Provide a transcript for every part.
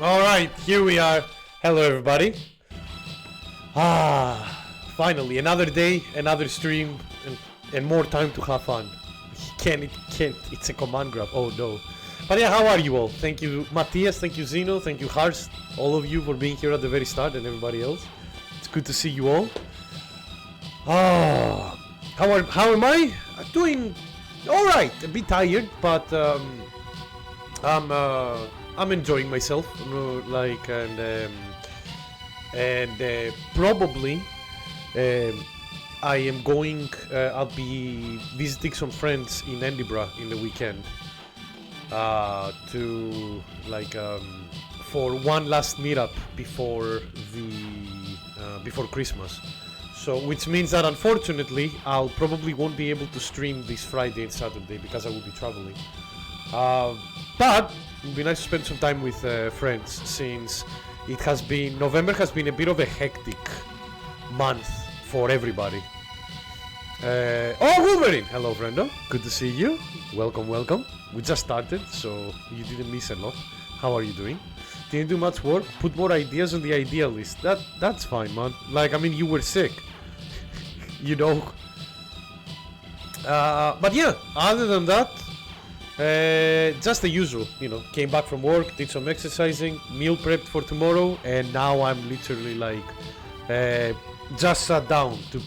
Alright, here we are. Hello everybody. Finally, another day, another stream, and more time to have fun. It's a command grab, oh no. But yeah, how are you all? Thank you Matthias, thank you Zeno, thank you Hars, all of you for being here at the very start, and everybody else. It's good to see you all. How am I? Doing alright, a bit tired, but I'm enjoying myself, probably I am going. I'll be visiting some friends in Edinburgh in the weekend to for one last meetup before Christmas. So, which means that unfortunately I'll probably won't be able to stream this Friday and Saturday because I will be traveling. But it would be nice to spend some time with friends, since November has been a bit of a hectic month for everybody. Wolverine! Hello, friendo. Good to see you. Welcome. We just started, so you didn't miss a lot. How are you doing? Didn't do much work. Put more ideas on the idea list. That's fine, man. You were sick. You know. But yeah, other than that, just the usual, came back from work, did some exercising, meal prepped for tomorrow, and now I'm literally just sat down to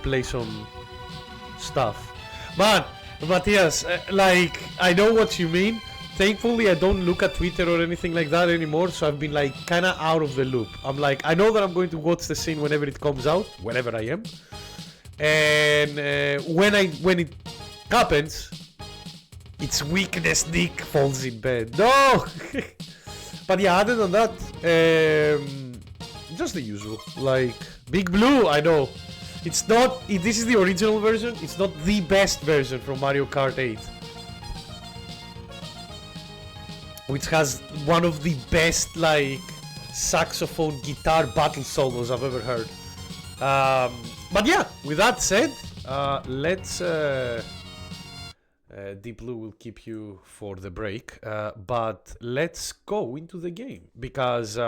play some stuff. Man, Matthias, I know what you mean. Thankfully I don't look at Twitter or anything like that anymore, so I've been kinda out of the loop. I know that I'm going to watch the scene whenever it comes out, whenever I am, and when it happens, it's weakness. Nick falls in bed. No! But yeah, other than that, just the usual. Big Blue, I know. It's not. This is the original version. It's not the best version from Mario Kart 8, which has one of the best saxophone guitar battle solos I've ever heard. But yeah, with that said, let's. Deep Blue will keep you for the break, but let's go into the game because,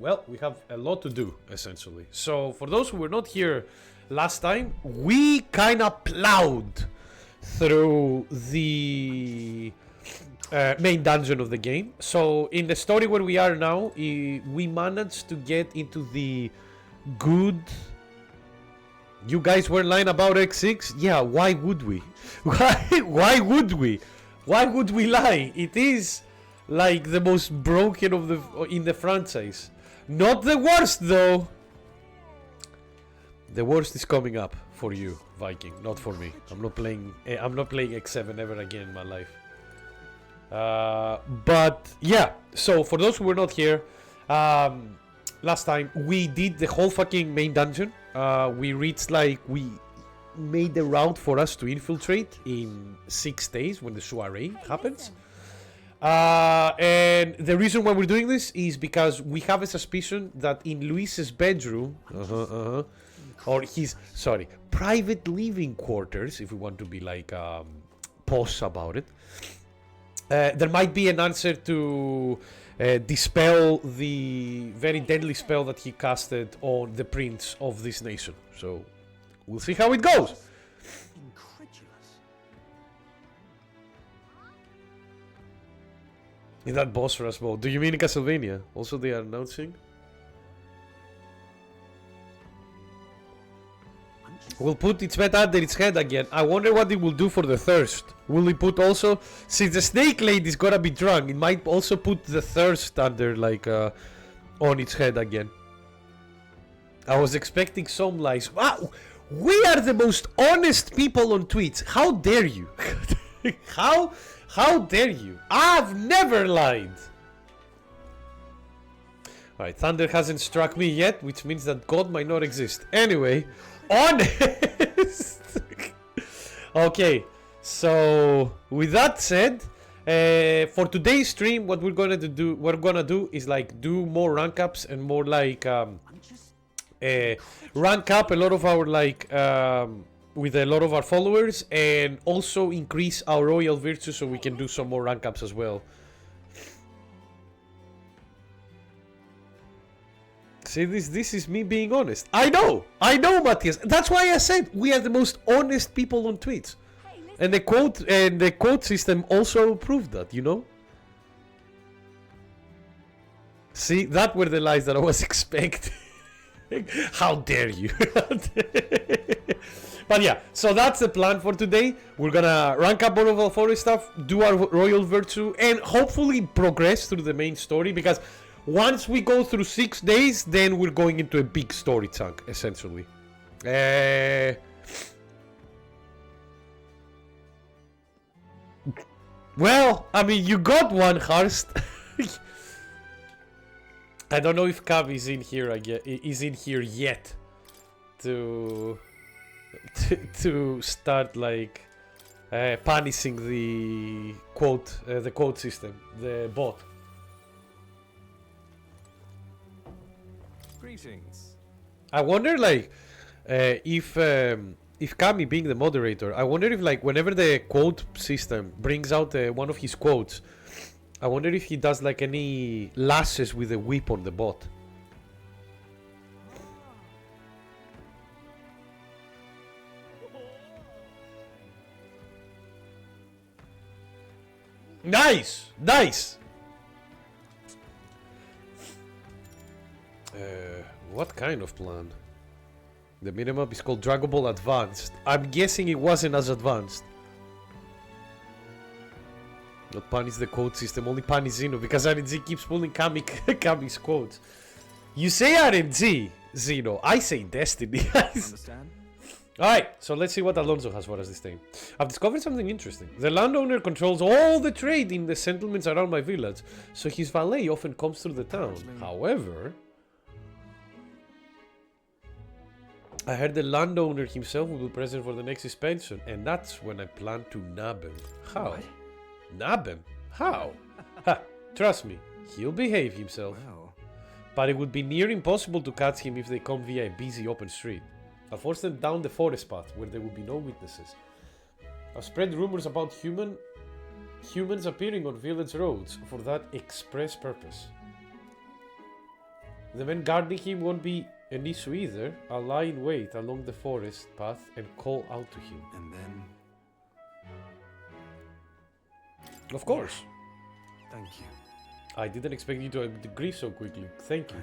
we have a lot to do, essentially. So, for those who were not here last time, we kinda plowed through the main dungeon of the game. So, in the story where we are now, we managed to get into the good... You guys were lying about X6? Yeah, why would we? Why would we? Why would we lie? It is the most broken in the franchise. Not the worst though. The worst is coming up for you, Viking, not for me. I'm not playing X7 ever again in my life. But yeah, so for those who were not here, last time we did the whole fucking main dungeon. We reached we made the route for us to infiltrate in 6 days when the soiree happens. And the reason why we're doing this is because we have a suspicion that in Luis's bedroom, or his private living quarters, if we want to be posh about it, there might be an answer to dispel the very deadly spell that he casted on the prince of this nation. So we'll see how it goes. In that boss rush mode. Do you mean in Castlevania? Also they are announcing. We'll put its head under its head again. I wonder what it will do for the thirst. Will it put also, since the snake lady's gonna be drunk, it might also put the thirst under on its head again. I was expecting some lies. Wow, we are the most honest people on Twitch. How dare you? How dare you? I've never lied. Alright, thunder hasn't struck me yet, which means that God might not exist. Anyway, honest. Okay, so with that said, for today's stream, what we're gonna do is do more rank ups and more rank up a lot of our with a lot of our followers, and also increase our royal virtue so we can do some more rank ups as well. See, this is me being honest. I know, Matthias. That's why I said we are the most honest people on Twitch. And the quote system also proved that, you know? See, that were the lies that I was expecting. How dare you? But yeah, so that's the plan for today. We're gonna rank up all of our forest stuff, do our royal virtue, and hopefully progress through the main story, because once we go through 6 days, then we're going into a big story chunk, essentially. Well, I mean, you got one, Harst. I don't know if Cab is in here again. Is in here yet to start like punishing the quote system, the bot. Greetings. I wonder, like, if Kami being the moderator, I wonder if, like, whenever the quote system brings out one of his quotes, I wonder if he does like any lashes with a whip on the bot. Nice! Nice! What kind of plan? The minimap is called Dragon Ball Advanced. I'm guessing it wasn't as advanced. Not punish the quote system, only punish Zeno, because RNG keeps pulling Kami's quotes. You say RNG, Zeno. I say Destiny. Understand? Alright, so let's see what Alonso has for us this time. I've discovered something interesting. The landowner controls all the trade in the settlements around my village, so his valet often comes through the town. However, I heard the landowner himself will be present for the next expansion, and that's when I plan to nab him. How? What? Nab him? How? Ha! Trust me, he'll behave himself. Well, But it would be near impossible to catch him if they come via a busy open street. I'll force them down the forest path where there will be no witnesses. I've spread rumors about humans appearing on village roads for that express purpose. The men guarding him won't be an issue either. I'll lie in wait along the forest path and call out to him. and then... Of course. Thank you. I didn't expect you to agree so quickly. Thank you.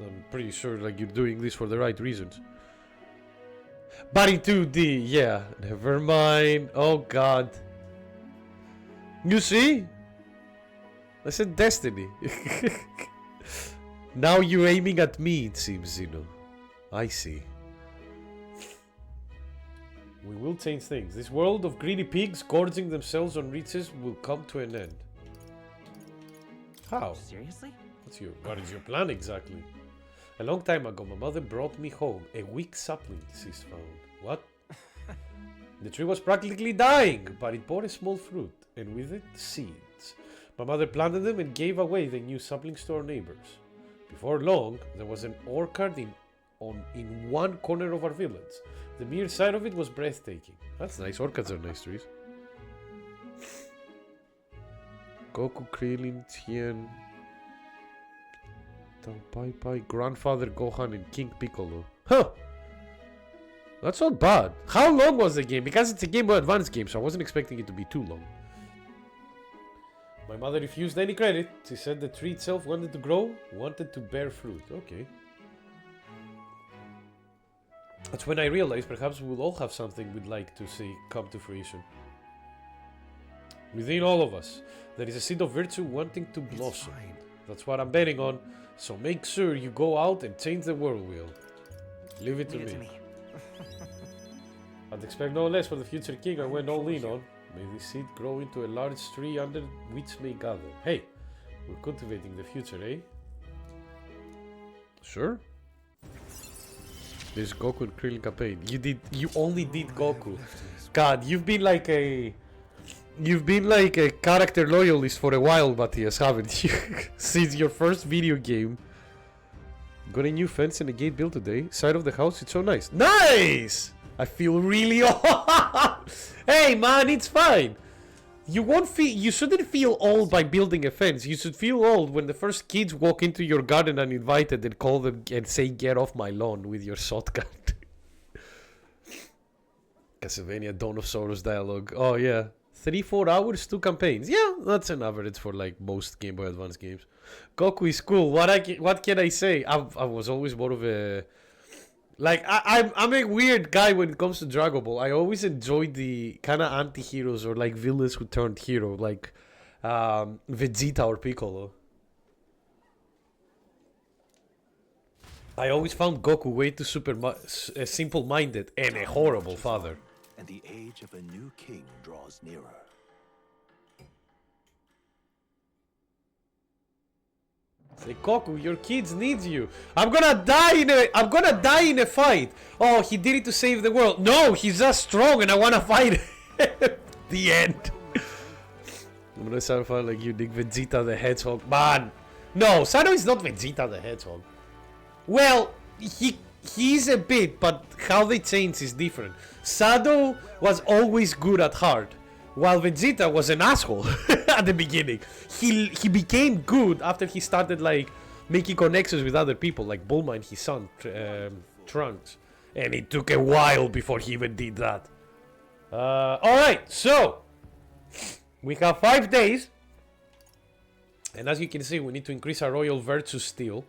I'm pretty sure like you're doing this for the right reasons. But in 2D, yeah. Never mind. Oh god. You see? I said Destiny. Now you're aiming at me, it seems, Zeno. I see. We will change things. This world of greedy pigs gorging themselves on riches will come to an end. How? Seriously? What is your plan exactly? A long time ago, my mother brought me home a weak sapling she's found. What? The tree was practically dying, but it bore a small fruit, and with it, seeds. My mother planted them and gave away the new saplings to our neighbors. Before long, there was an orchard in one corner of our village. The mere sight of it was breathtaking. That's nice. Orchids are nice trees. Goku, Krillin, Tien, Pai Pai, Grandfather Gohan, and King Piccolo. Huh! That's not bad. How long was the game? Because it's a Game Boy Advance game, so I wasn't expecting it to be too long. My mother refused any credit. She said the tree itself wanted to grow, wanted to bear fruit. Okay. That's when I realized perhaps we'll all have something we'd like to see come to fruition. Within all of us, there is a seed of virtue wanting to blossom. That's what I'm betting on, so make sure you go out and change the world wheel. Leave it to me. I'd expect no less for the future king I went all in on. May this seed grow into a large tree under which may gather. Hey, we're cultivating the future, eh? Sure. This Goku and Krillin campaign. You only did Goku. God, you've been like a character loyalist for a while, Matthias, haven't you? Since your first video game. Got a new fence and a gate built today. Side of the house, it's so nice. Nice! I feel really Hey man, it's fine. You won't feel. You shouldn't feel old by building a fence. You should feel old when the first kids walk into your garden uninvited and call them and say, "Get off my lawn" with your shotgun. Castlevania Dawn of Sorrows dialogue. Oh yeah, 3-4 hours, 2 campaigns. Yeah, that's an average for like most Game Boy Advance games. Goku is cool. What can I say? I was always more of a like I'm a weird guy when it comes to Dragon Ball. I always enjoyed the kind of anti-heroes or like villains who turned hero, like Vegeta or Piccolo. I always found Goku way too simple-minded and a horrible father. And the age of a new king draws nearer. Say, Goku, your kids need you. I'm gonna die in a fight. Oh, he did it to save the world. No, he's just strong and I wanna fight. The end. I'm gonna start fighting like you, Nick. Vegeta the Hedgehog. Man. No, Sano is not Vegeta the Hedgehog. Well, he's a bit, but how they change is different. Sado was always good at heart, while Vegeta was an asshole at the beginning. He became good after he started like making connections with other people, like Bulma and his son Trunks, and it took a while before he even did that. All right, so we have 5 days, and as you can see, we need to increase our royal virtue still.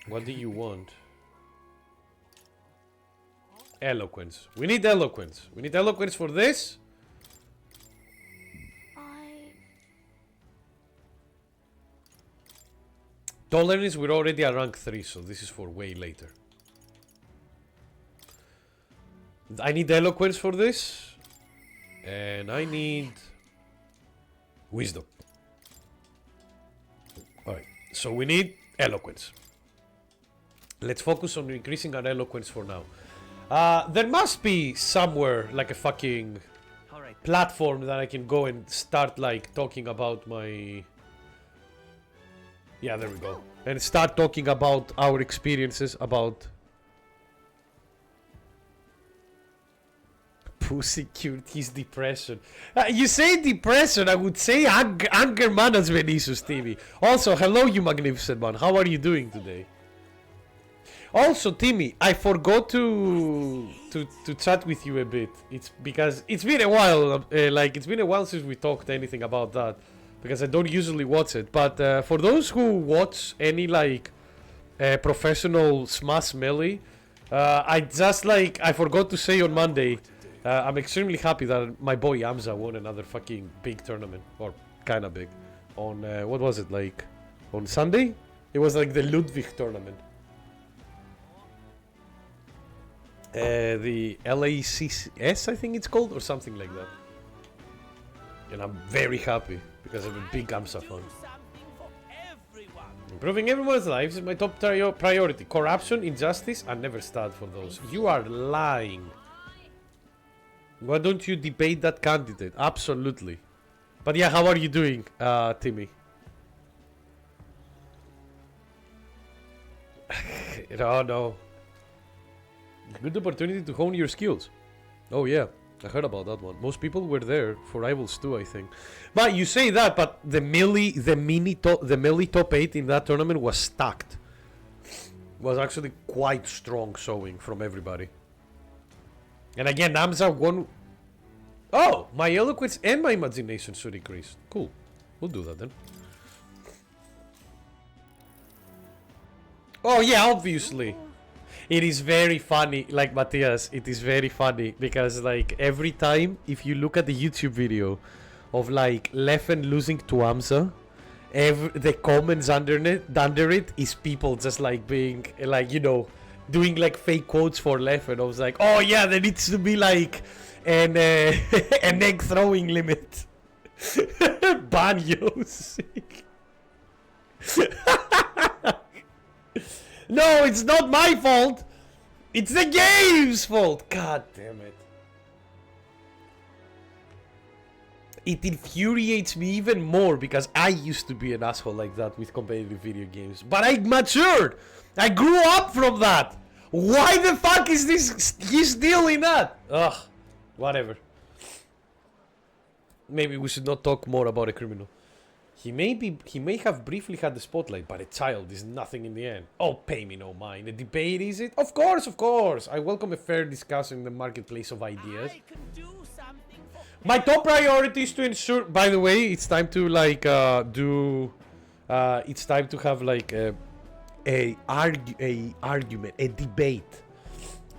What do you want? Eloquence. We need eloquence. We need eloquence for this. Tolerance, we're already at rank 3, so this is for way later. I need eloquence for this. And I need wisdom. Alright, so we need eloquence. Let's focus on increasing our eloquence for now. There must be somewhere like a fucking platform that I can go and start like talking about my... Yeah, there we go. And start talking about our experiences about... Pussy cured his depression. You say depression, I would say anger management issues, Timmy. Also, hello you magnificent man. How are you doing today? Also, Timmy, I forgot to chat with you a bit. It's because it's been a while. It's been a while since we talked anything about that, because I don't usually watch it. But for those who watch any professional Smash Melee, I forgot to say on Monday. I'm extremely happy that my boy Amza won another fucking big tournament, or kind of big, on what was it, like on Sunday? It was like the Ludwig tournament. The LACS, I think it's called, or something like that. And I'm very happy because I'm a big AMSA fan. Improving everyone's lives is my top priority. Corruption, injustice, I never start for those. You are lying. Why don't you debate that candidate? Absolutely. But yeah, how are you doing, Timmy? No. Good opportunity to hone your skills. Oh yeah, I heard about that one. Most people were there for Rivals 2, I think. But you say that, but the melee top 8 in that tournament was stacked. Was actually quite strong showing from everybody. And again, Namza won. Oh, my eloquence and my imagination should increase. Cool. We'll do that then. Oh yeah, obviously. It is very funny, like Matthias, it is very funny because like every time if you look at the YouTube video of like Leffen losing to Amza, the comments under it is people just like being like, you know, doing like fake quotes for Leffen. I was like, oh yeah, there needs to be like an egg throwing limit. Banyos. No, it's not my fault. It's the game's fault. God damn it. It infuriates me even more because I used to be an asshole like that with competitive video games. But I matured. I grew up from that. Why the fuck is this? He's still in that. Ugh. Whatever. maybe we should not talk more about a criminal. He may have briefly had the spotlight, but a child is nothing in the end. Oh, pay me no mind. A debate, is it? Of course, of course. I welcome a fair discussion in the marketplace of ideas. I can do something for My top priority is to ensure. By the way, it's time to like it's time to have like a argument, a debate.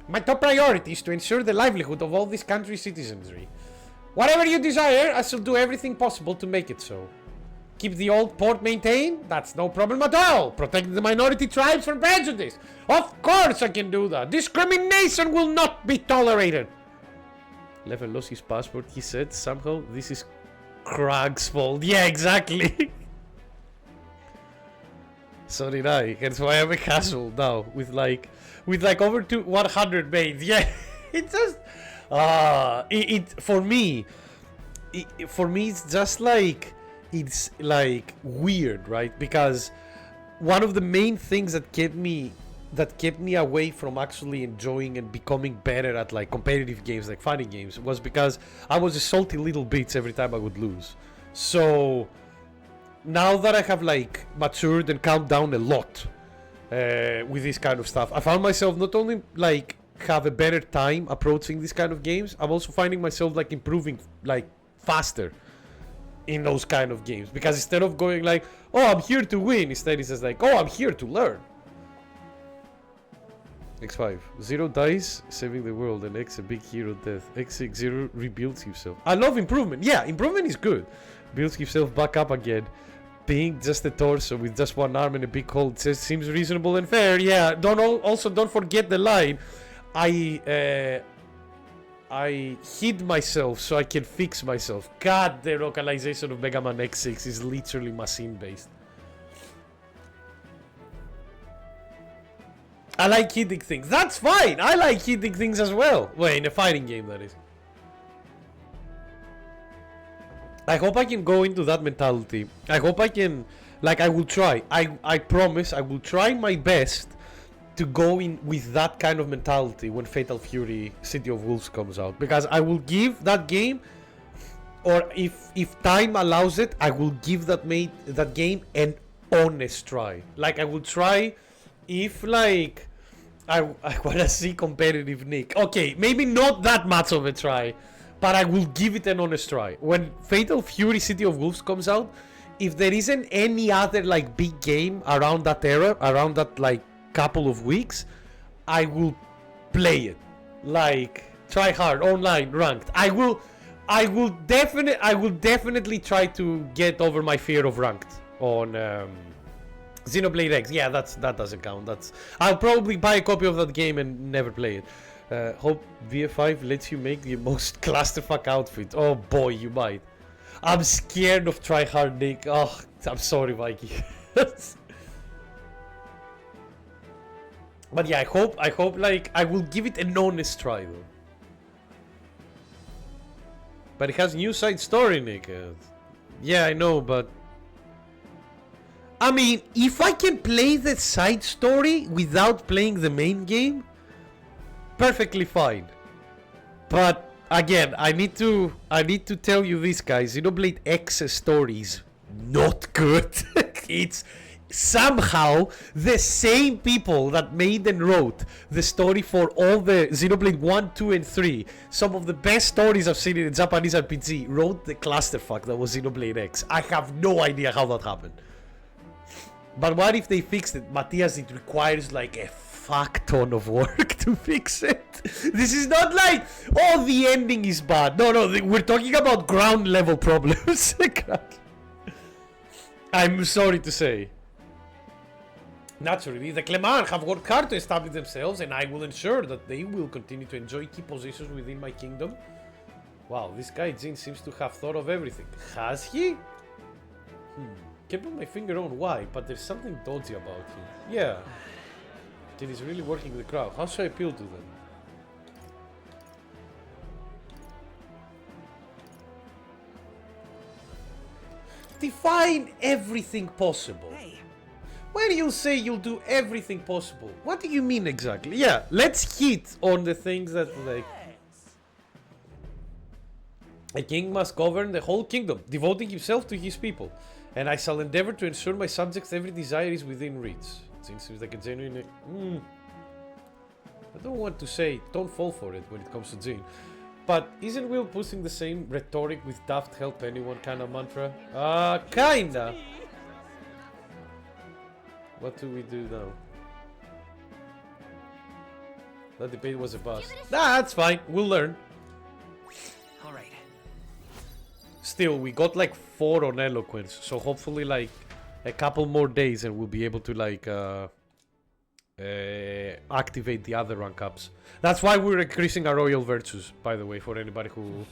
My top priority is to ensure the livelihood of all this country's citizenry. Whatever you desire, I shall do everything possible to make it so. Keep the old port maintained? That's no problem at all. Protect the minority tribes from prejudice? Of course I can do that. Discrimination will not be tolerated. Lever lost his passport, he said. Somehow this is Krag's fault. Yeah, exactly. So did I. Hence why I'm a casual now. With like over 100 maids. Yeah. It's just for me it's just like it's like weird, right? Because one of the main things that kept me away from actually enjoying and becoming better at like competitive games, like fighting games, was because I was a salty little bitch every time I would lose. So now that I have like matured and calmed down a lot with this kind of stuff, I found myself not only like have a better time approaching this kind of games, I'm also finding myself like improving like faster in those kind of games, because instead of going like, oh, I'm here to win, instead it's just like, oh, I'm here to learn. X5 0 dies saving the world and X a big hero death. X6 0 rebuilds himself. I love improvement. Yeah, improvement is good. Builds himself back up again. Being just a torso with just one arm and a big hole seems reasonable and fair. Yeah, don't forget the line. I hid myself so I can fix myself. God, the localization of Mega Man X6 is literally machine based. I like hitting things. That's fine. I like hitting things as well. Well, in a fighting game, that is. I hope I can go into that mentality. I hope I can, like, I will try. I promise I will try my best to go in with that kind of mentality when Fatal Fury City of Wolves comes out, because I will give that game, or if time allows it, I will give that game an honest try. Like, I will try, if like I wanna see competitive Nick. Okay, maybe not that much of a try, but I will give it an honest try. When Fatal Fury City of Wolves comes out, if there isn't any other like big game around that era, around that like couple of weeks, I will play it. Like, try hard, online, ranked. I will definitely try to get over my fear of ranked on Xenoblade X. Yeah, that doesn't count. I'll probably buy a copy of that game and never play it. Hope VF5 lets you make the most clusterfuck outfit. Oh boy, you might. I'm scared of try hard Nick. Oh, I'm sorry, Mikey. But yeah, I hope like I will give it an honest try though. But it has new side story, Nick. Yeah, I know, but I mean, if I can play the side story without playing the main game, perfectly fine. But again, I need to tell you this, guys. Xenoblade X's story is not good. It's somehow the same people that made and wrote the story for all the Xenoblade 1, 2, and 3, some of the best stories I've seen in a Japanese RPG, wrote the clusterfuck that was Xenoblade X. I have no idea how that happened. But what if they fixed it? Matthias, it requires like a fuck ton of work to fix it. This is not like, oh, the ending is bad. No, we're talking about ground level problems. I'm sorry to say. Naturally, the Clemans have worked hard to establish themselves, and I will ensure that they will continue to enjoy key positions within my kingdom. Wow, this guy Jin seems to have thought of everything. Has he? Can't put my finger on why, but there's something dodgy about him. Yeah. It is really working the crowd. How should I appeal to them? Define everything possible. Hey. When you say you'll do everything possible, what do you mean exactly? Yeah, let's hit on the things that like... A king must govern the whole kingdom, devoting himself to his people. And I shall endeavor to ensure my subjects' every desire is within reach. It seems like a genuine... I don't want to say don't fall for it when it comes to Jin. But isn't Will pushing the same rhetoric with daft help anyone kind of mantra? Kinda. What do we do now? That debate was a bust. Nah, that's fine. We'll learn. Alright. Still, we got like 4 on eloquence, so hopefully like a couple more days and we'll be able to like activate the other rank ups. That's why we're increasing our royal virtues, by the way, for anybody who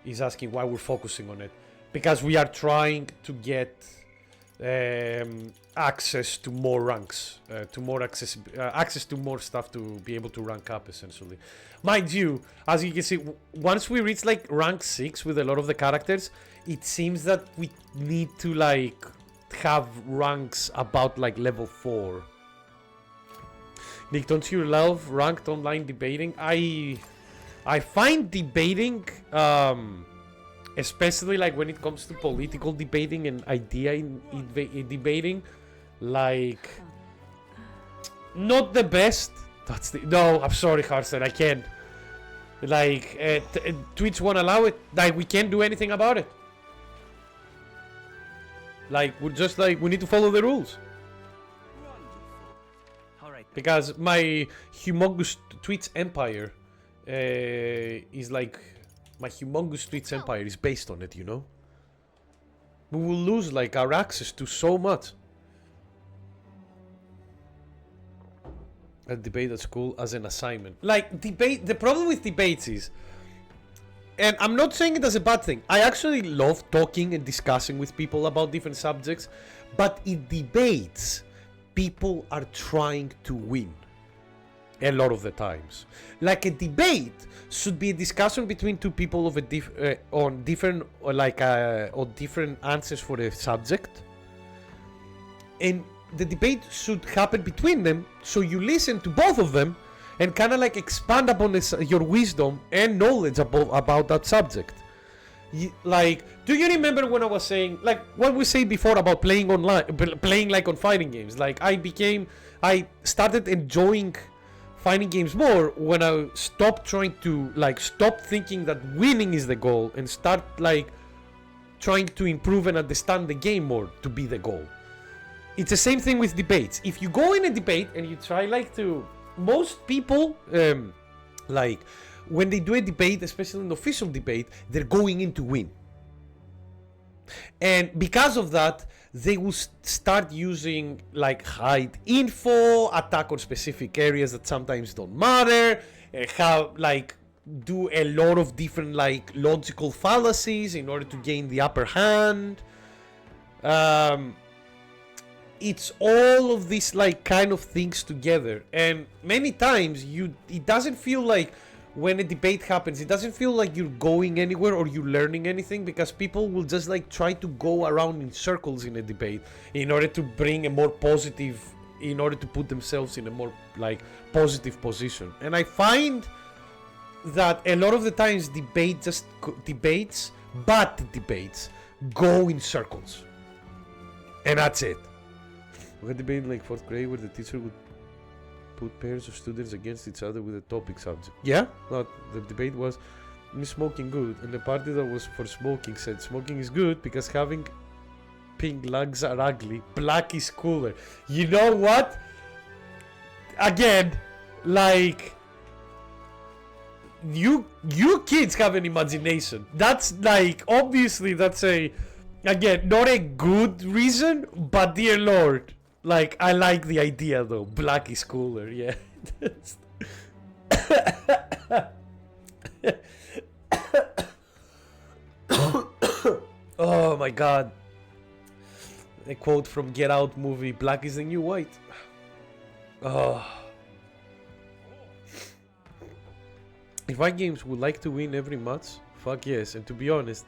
is asking why we're focusing on it. Because we are trying to get access to more ranks, to more access to more stuff to be able to rank up, essentially. Mind you, as you can see, once we reach like rank 6 with a lot of the characters, it seems that we need to like have ranks about like level 4. Nick, don't you love ranked online debating? I find debating, especially like when it comes to political debating and idea in debating, like not the best. That's the no. I'm sorry, Harson. I can't. Like Twitch won't allow it. Like we can't do anything about it. Like we're just like we need to follow the rules. Because my humongous Twitch empire is like my humongous Twitch empire is based on it, you know. We will lose like our access to so much. A debate at school as an assignment. Like debate. The problem with debates is, and I'm not saying it as a bad thing. I actually love talking and discussing with people about different subjects, but in debates, people are trying to win a lot of the times. Like a debate should be a discussion between two people of a on different answers for a subject, and the debate should happen between them, so you listen to both of them and kind of like expand upon your wisdom and knowledge about that subject. Like, do you remember when I was saying, like, what we say before about playing online, playing like on fighting games? Like, I started enjoying fighting games more when I stopped trying to, like, stop thinking that winning is the goal and start, like, trying to improve and understand the game more to be the goal. It's the same thing with debates. If you go in a debate and you try, like, to, most people, like, when they do a debate, especially an official debate, they're going in to win. And because of that, they will start using like hide info, attack on specific areas that sometimes don't matter, have like do a lot of different like logical fallacies in order to gain the upper hand. It's all of these like kind of things together, and many times it doesn't feel like when a debate happens, it doesn't feel like you're going anywhere or you're learning anything, because people will just like try to go around in circles in a debate in order to bring a more positive, in order to put themselves in a more like positive position. And I find that a lot of the times debates go in circles, and that's it. We had debate in like 4th grade where the teacher would put pairs of students against each other with a topic subject. Yeah, but the debate was, is smoking good? And the party that was for smoking said smoking is good because having pink lungs are ugly, black is cooler. You know what? Again, like, you kids have an imagination. That's like, obviously that's again, not a good reason, but dear Lord, like, I like the idea though. Black is cooler, yeah. Oh my god. A quote from Get Out movie, black is the new white. Oh. If my games would like to win every match, fuck yes. And to be honest,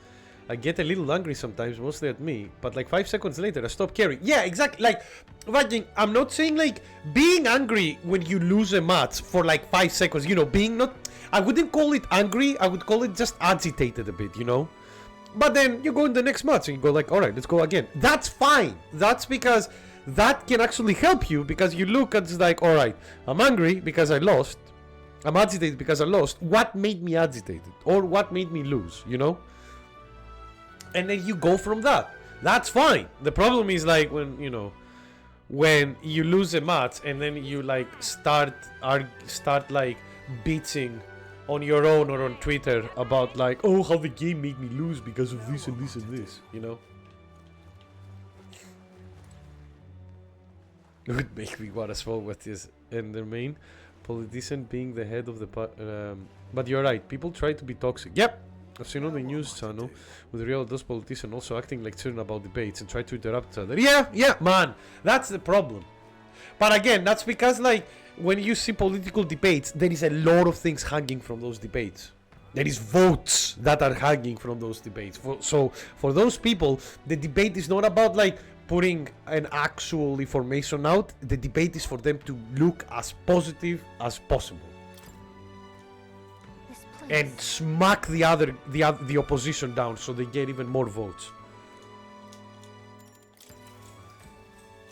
I get a little angry sometimes, mostly at me, but like 5 seconds later, I stop caring. Yeah, exactly. Like, fucking, I'm not saying like being angry when you lose a match for like 5 seconds, you know, being not. I wouldn't call it angry, I would call it just agitated a bit, you know? But then you go in the next match and you go like, alright, let's go again. That's fine. That's because that can actually help you, because you look at it's like, alright, I'm angry because I lost. I'm agitated because I lost. What made me agitated? Or what made me lose, you know? And then you go from that. That's fine. The problem is like when, you know, when you lose a match and then you like start like bitching on your own or on Twitter about like, oh, how the game made me lose because of this and this and this, you know? It would make me want to swallow what is in the main politician being the head of the but you're right, people try to be toxic. Yep, I've seen on the news channel with real those politicians also acting like children about debates and try to interrupt each other. Yeah, man, that's the problem. But again, that's because like when you see political debates, there is a lot of things hanging from those debates. There is votes that are hanging from those debates. So for those people, the debate is not about like putting an actual information out. The debate is for them to look as positive as possible and smack the opposition down so they get even more votes.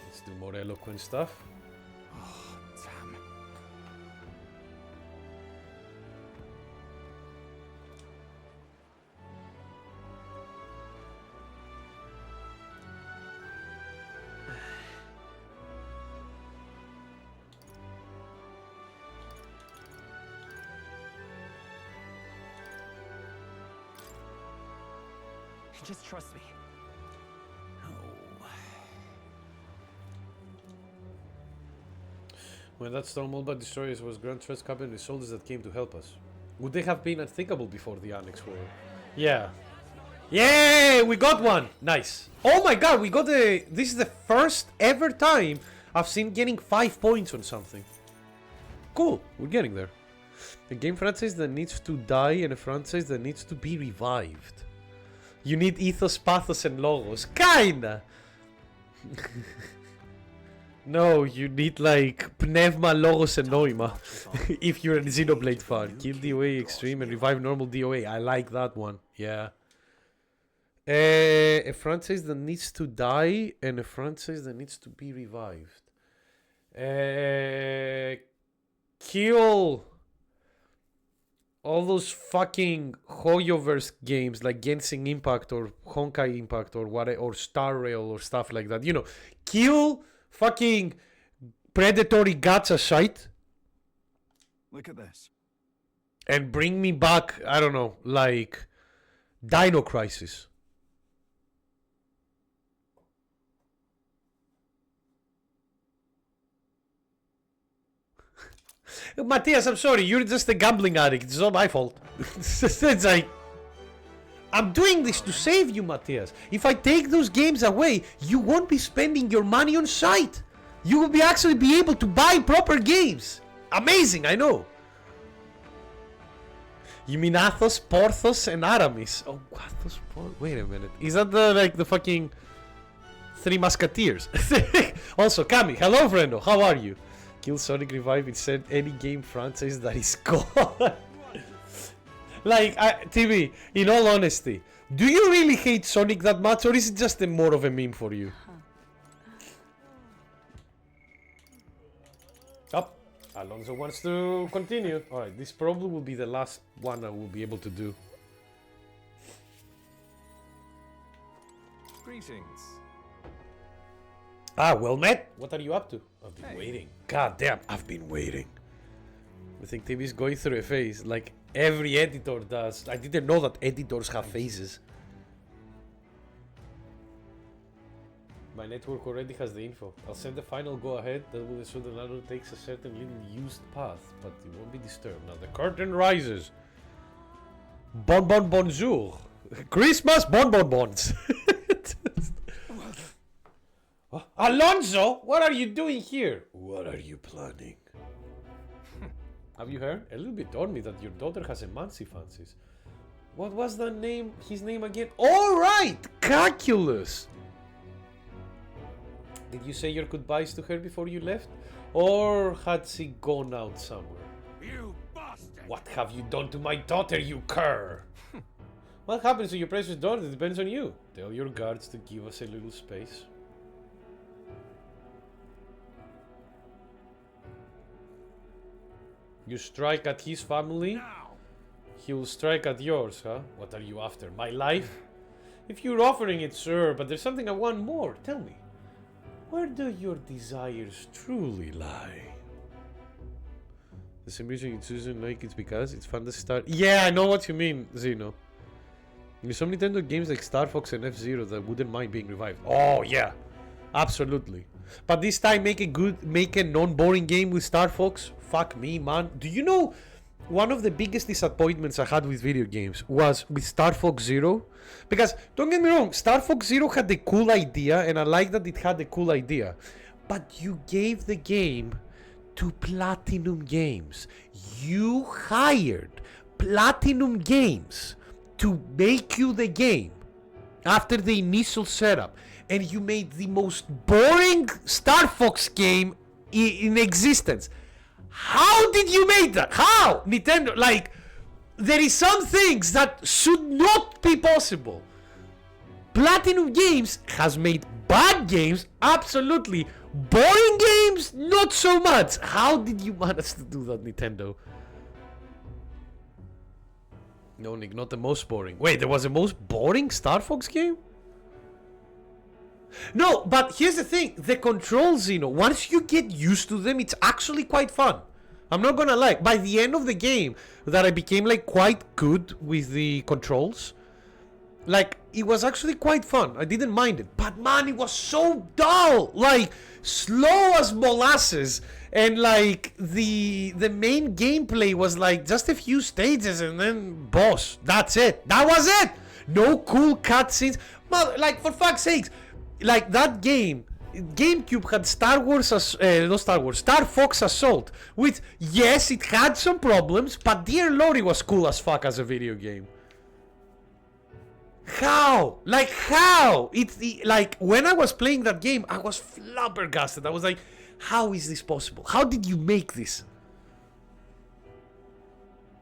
Let's do more eloquent stuff. Oh, damn. Just trust me. When that storm all but destroyers was Grand Trust Cabin with soldiers that came to help us. Would they have been unthinkable before the Annex War? Yeah. Yay! We got one! Nice. Oh my god, we got the... This is the first ever time I've seen getting 5 points on something. Cool, we're getting there. A game franchise that needs to die and a franchise that needs to be revived. You need ethos, pathos, and logos. Kinda! No, you need like pneuma, logos, and noima. If you're a Xenoblade fan. Kill DOA Extreme and revive normal DOA. I like that one. Yeah. A franchise that needs to die and a franchise that needs to be revived. Kill all those fucking Hoyoverse games like Genshin Impact or Honkai Impact or what, or Star Rail or stuff like that. You know, kill fucking predatory gacha shite. Look at this. And bring me back, I don't know, like Dino Crisis. Matthias, I'm sorry, you're just a gambling addict. It's not my fault. It's like, I'm doing this to save you, Matthias. If I take those games away, you won't be spending your money on shite. You will actually be able to buy proper games. Amazing, I know. You mean Athos, Porthos, and Aramis? Oh, Athos, Porthos. Wait a minute. Is that the fucking Three Musketeers? Also, Kami, hello, friendo. How are you? Kill Sonic Revive instead any game franchise that is gone. Like, TV, in all honesty, do you really hate Sonic that much, or is it just more of a meme for you? Oh, Alonso wants to continue. Alright, this probably will be the last one I will be able to do. Greetings. Ah, well met. What are you up to? I've been waiting. God damn, I've been waiting. I think TV is going through a phase like every editor does. I didn't know that editors have phases. My network already has the info. I'll send the final go ahead that will ensure the landlord takes a certain little used path, but it won't be disturbed. Now the curtain rises. Bonjour. Christmas bonbons. Alonso, what are you doing here? What are you planning? Have you heard? A little bit told me that your daughter has a fancies. What was the name? His name again? All right, Calculus. Did you say your goodbyes to her before you left, or had she gone out somewhere? You bastard! What have you done to my daughter, you cur? What happens to your precious daughter depends on you. Tell your guards to give us a little space. You strike at his family, Now! he will strike at yours, huh? What are you after, my life? If you're offering it, sir, but there's something I want more, tell me. Where do your desires truly lie? The same reason you choose like it's because it's Fantasy Star. Yeah, I know what you mean, Zeno. There's some Nintendo games like Star Fox and F-Zero that wouldn't mind being revived. Oh yeah, absolutely. But this time make a non-boring game with Star Fox. Fuck me, man. Do you know one of the biggest disappointments I had with video games was with Star Fox Zero? Because don't get me wrong, Star Fox Zero had a cool idea, and I like that it had a cool idea. But you gave the game to Platinum Games. You hired Platinum Games to make you the game after the initial setup, and you made the most boring Star Fox game in existence. How did you make that? How? Nintendo, like, there is some things that should not be possible. Platinum Games has made bad games, absolutely. Boring games, not so much. How did you manage to do that, Nintendo? No, Nick, not the most boring. Wait, there was a most boring Star Fox game? No, but here's the thing. The controls, you know, once you get used to them, it's actually quite fun. I'm not gonna lie. By the end of the game, that I became like quite good with the controls. Like, it was actually quite fun. I didn't mind it. But man, it was so dull. Like, slow as molasses. And like, the main gameplay was like just a few stages and then boss. That's it. That was it. No cool cutscenes. Like, for fuck's sakes. Like, that game, GameCube had Star Fox Assault, which, yes, it had some problems, but dear lord, it was cool as fuck as a video game. How? Like, how? Like, when I was playing that game, I was flabbergasted. I was like, how is this possible? How did you make this?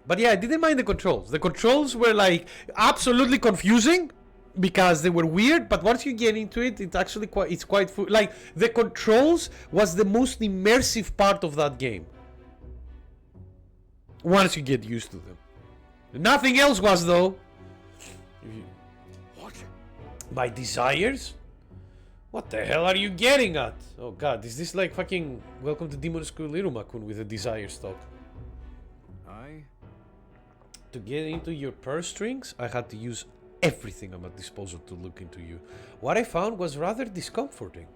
But yeah, I didn't mind the controls. The controls were like absolutely confusing because they were weird, but once you get into it, it's actually quite like, the controls was the most immersive part of that game. Once you get used to them. Nothing else was, though. What? My desires? What the hell are you getting at? Oh god, is this like fucking Welcome to Demon School Iruma-kun with a desire stock? To get into your purse strings, I had to use everything at my disposal to look into you. What I found was rather discomforting.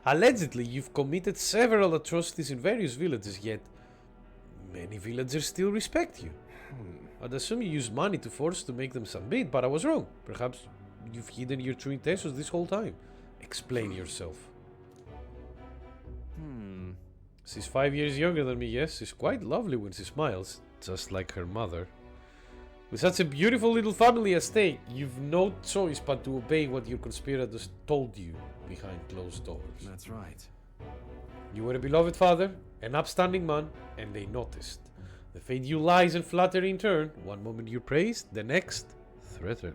Allegedly, you've committed several atrocities in various villages, yet many villagers still respect you. I'd assume you used money to force to make them submit, but I was wrong. Perhaps you've hidden your true intentions this whole time. Explain yourself. She's 5 years younger than me, yes. She's quite lovely when she smiles, just like her mother. With such a beautiful little family at stake, you've no choice but to obey what your conspirators told you behind closed doors. That's right. You were a beloved father, an upstanding man, and they noticed. They fed you lies and flattery in turn. One moment you praised, the next threatened.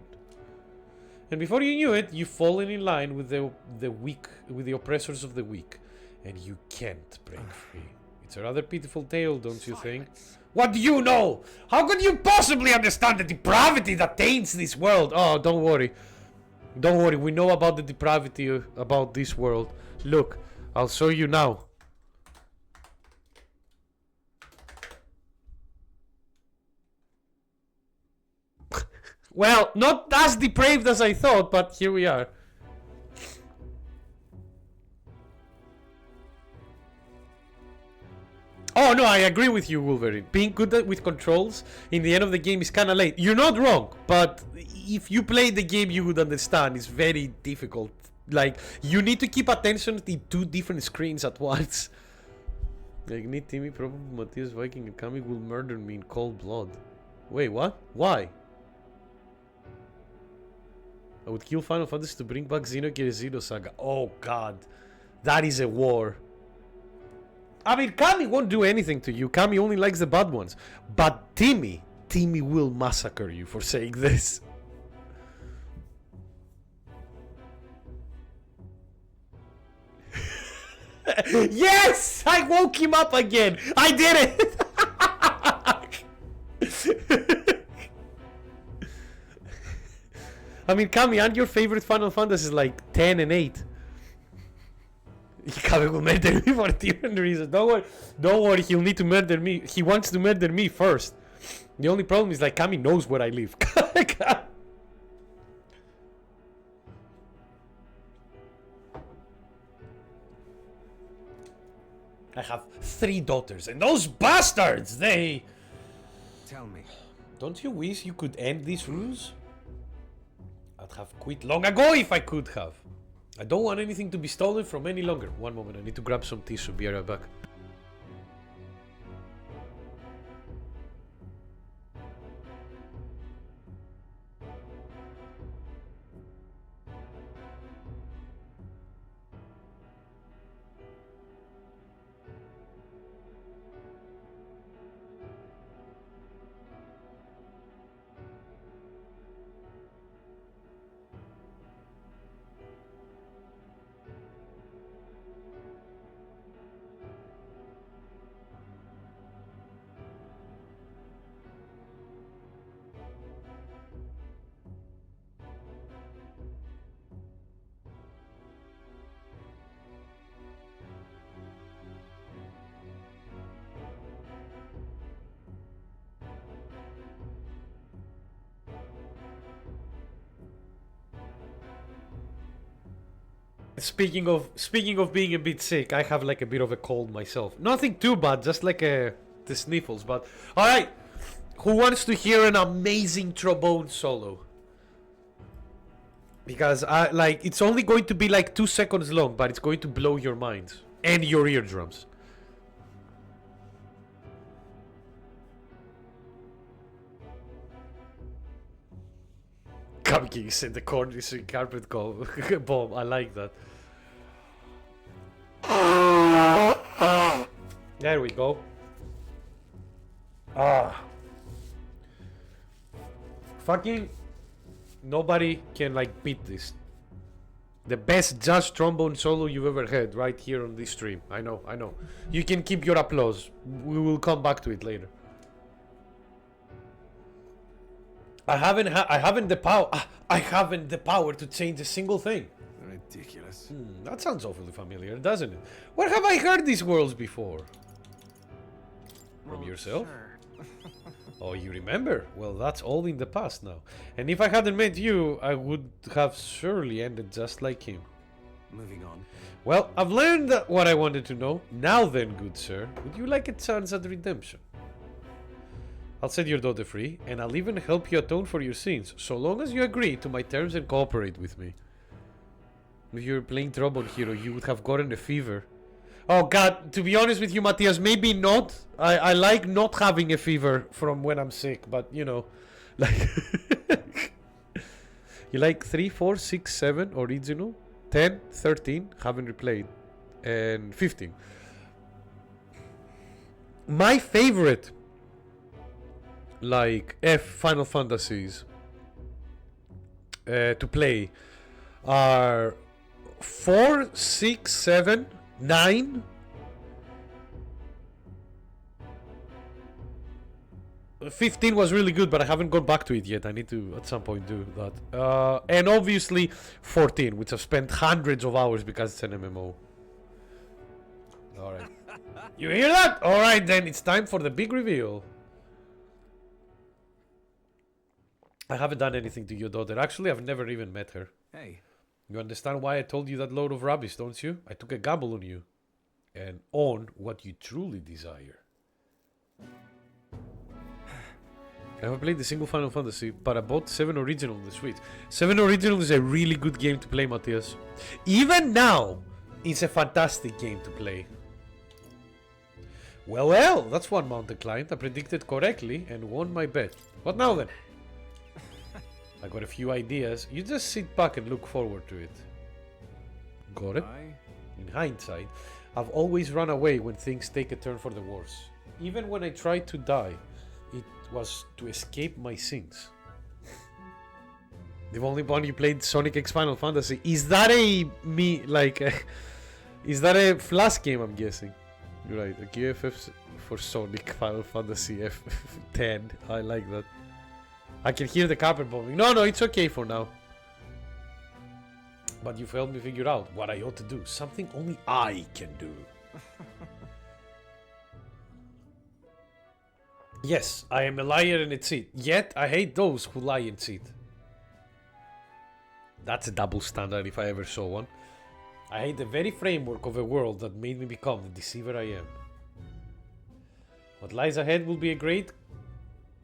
And before you knew it, you've fallen in line with the weak, with the oppressors of the weak, and you can't break free. It's a rather pitiful tale, don't you think? What do you know? How could you possibly understand the depravity that taints this world? Oh, don't worry. Don't worry, we know about the depravity about this world. Look, I'll show you now. Well, not as depraved as I thought, but here we are. Oh no, I agree with you, Wolverine. Being good with controls in the end of the game is kinda late. You're not wrong, but if you played the game you would understand. It's very difficult. Like, you need to keep attention to 2 different screens at once. Like, me, Timmy, probably Matthias, Viking, and Kami will murder me in cold blood. Wait, what? Why? I would kill Final Fantasy to bring back Xenogears Xenosaga. Oh god. That is a war. I mean, Kami won't do anything to you. Kami only likes the bad ones. But Timmy will massacre you for saying this. Yes! I woke him up again! I did it! I mean, Kami, aren't your favorite Final Fantasies like 10 and 8? Kami will murder me for different reasons. Don't worry, he'll need to murder me. He wants to murder me first. The only problem is like Kami knows where I live. I have 3 daughters, and those bastards, they... Tell me. Don't you wish you could end these rules? I'd have quit long ago if I could have. I don't want anything to be stolen from any longer. One moment, I need to grab some tissue. Be right back. Speaking of being a bit sick, I have like a bit of a cold myself. Nothing too bad, just like the sniffles. But all right, who wants to hear an amazing trombone solo? Because it's only going to be like 2 seconds long, but it's going to blow your mind and your eardrums. Cupcake said the corner is a carpet bomb. I like that. There we go. Fucking nobody can like beat this. The best jazz trombone solo you've ever had right here on this stream. I know. You can keep your applause. We will come back to it later. I haven't the power to change a single thing. Ridiculous. That sounds awfully familiar, doesn't it? Where have I heard these words before? From yourself? Sure. Oh, you remember? Well, that's all in the past now. And if I hadn't met you, I would have surely ended just like him. Moving on. Well, I've learned what I wanted to know. Now then, good sir, would you like a chance at redemption? I'll set your daughter free, and I'll even help you atone for your sins, so long as you agree to my terms and cooperate with me. If you were playing Trombone Hero, you would have gotten a fever. Oh god, to be honest with you, Matthias, maybe not. I like not having a fever from when I'm sick, but you know, like... You like 3, 4, 6, 7, original, 10, 13, haven't replayed, and 15. My favorite... like Final Fantasies to play are 4, 6, 7, 9, 15 was really good, but I haven't gone back to it yet. I need to at some point do that. And obviously 14, which I've spent hundreds of hours because it's an MMO. Alright. You hear that? Alright then, it's time for the big reveal. I haven't done anything to your daughter. Actually, I've never even met her. Hey. You understand why I told you that load of rubbish, don't you? I took a gamble on you. And on what you truly desire. I haven't played the single Final Fantasy, but I bought 7 Original on the Switch. 7 Original is a really good game to play, Matthias. Even now, it's a fantastic game to play. Well, that's one mountain client. I predicted correctly and won my bet. What now then? I got a few ideas. You just sit back and look forward to it. Got it? In hindsight, I've always run away when things take a turn for the worse. Even when I tried to die, it was to escape my sins. The only one you played Sonic X Final Fantasy. Is that a is that a Flash game, I'm guessing? You're right, a QFF for Sonic Final Fantasy F10. I like that. I can hear the carpet bombing. No, it's okay for now. But you've helped me figure out what I ought to do. Something only I can do. Yes, I am a liar and a cheat. Yet, I hate those who lie and cheat. That's a double standard if I ever saw one. I hate the very framework of a world that made me become the deceiver I am. What lies ahead will be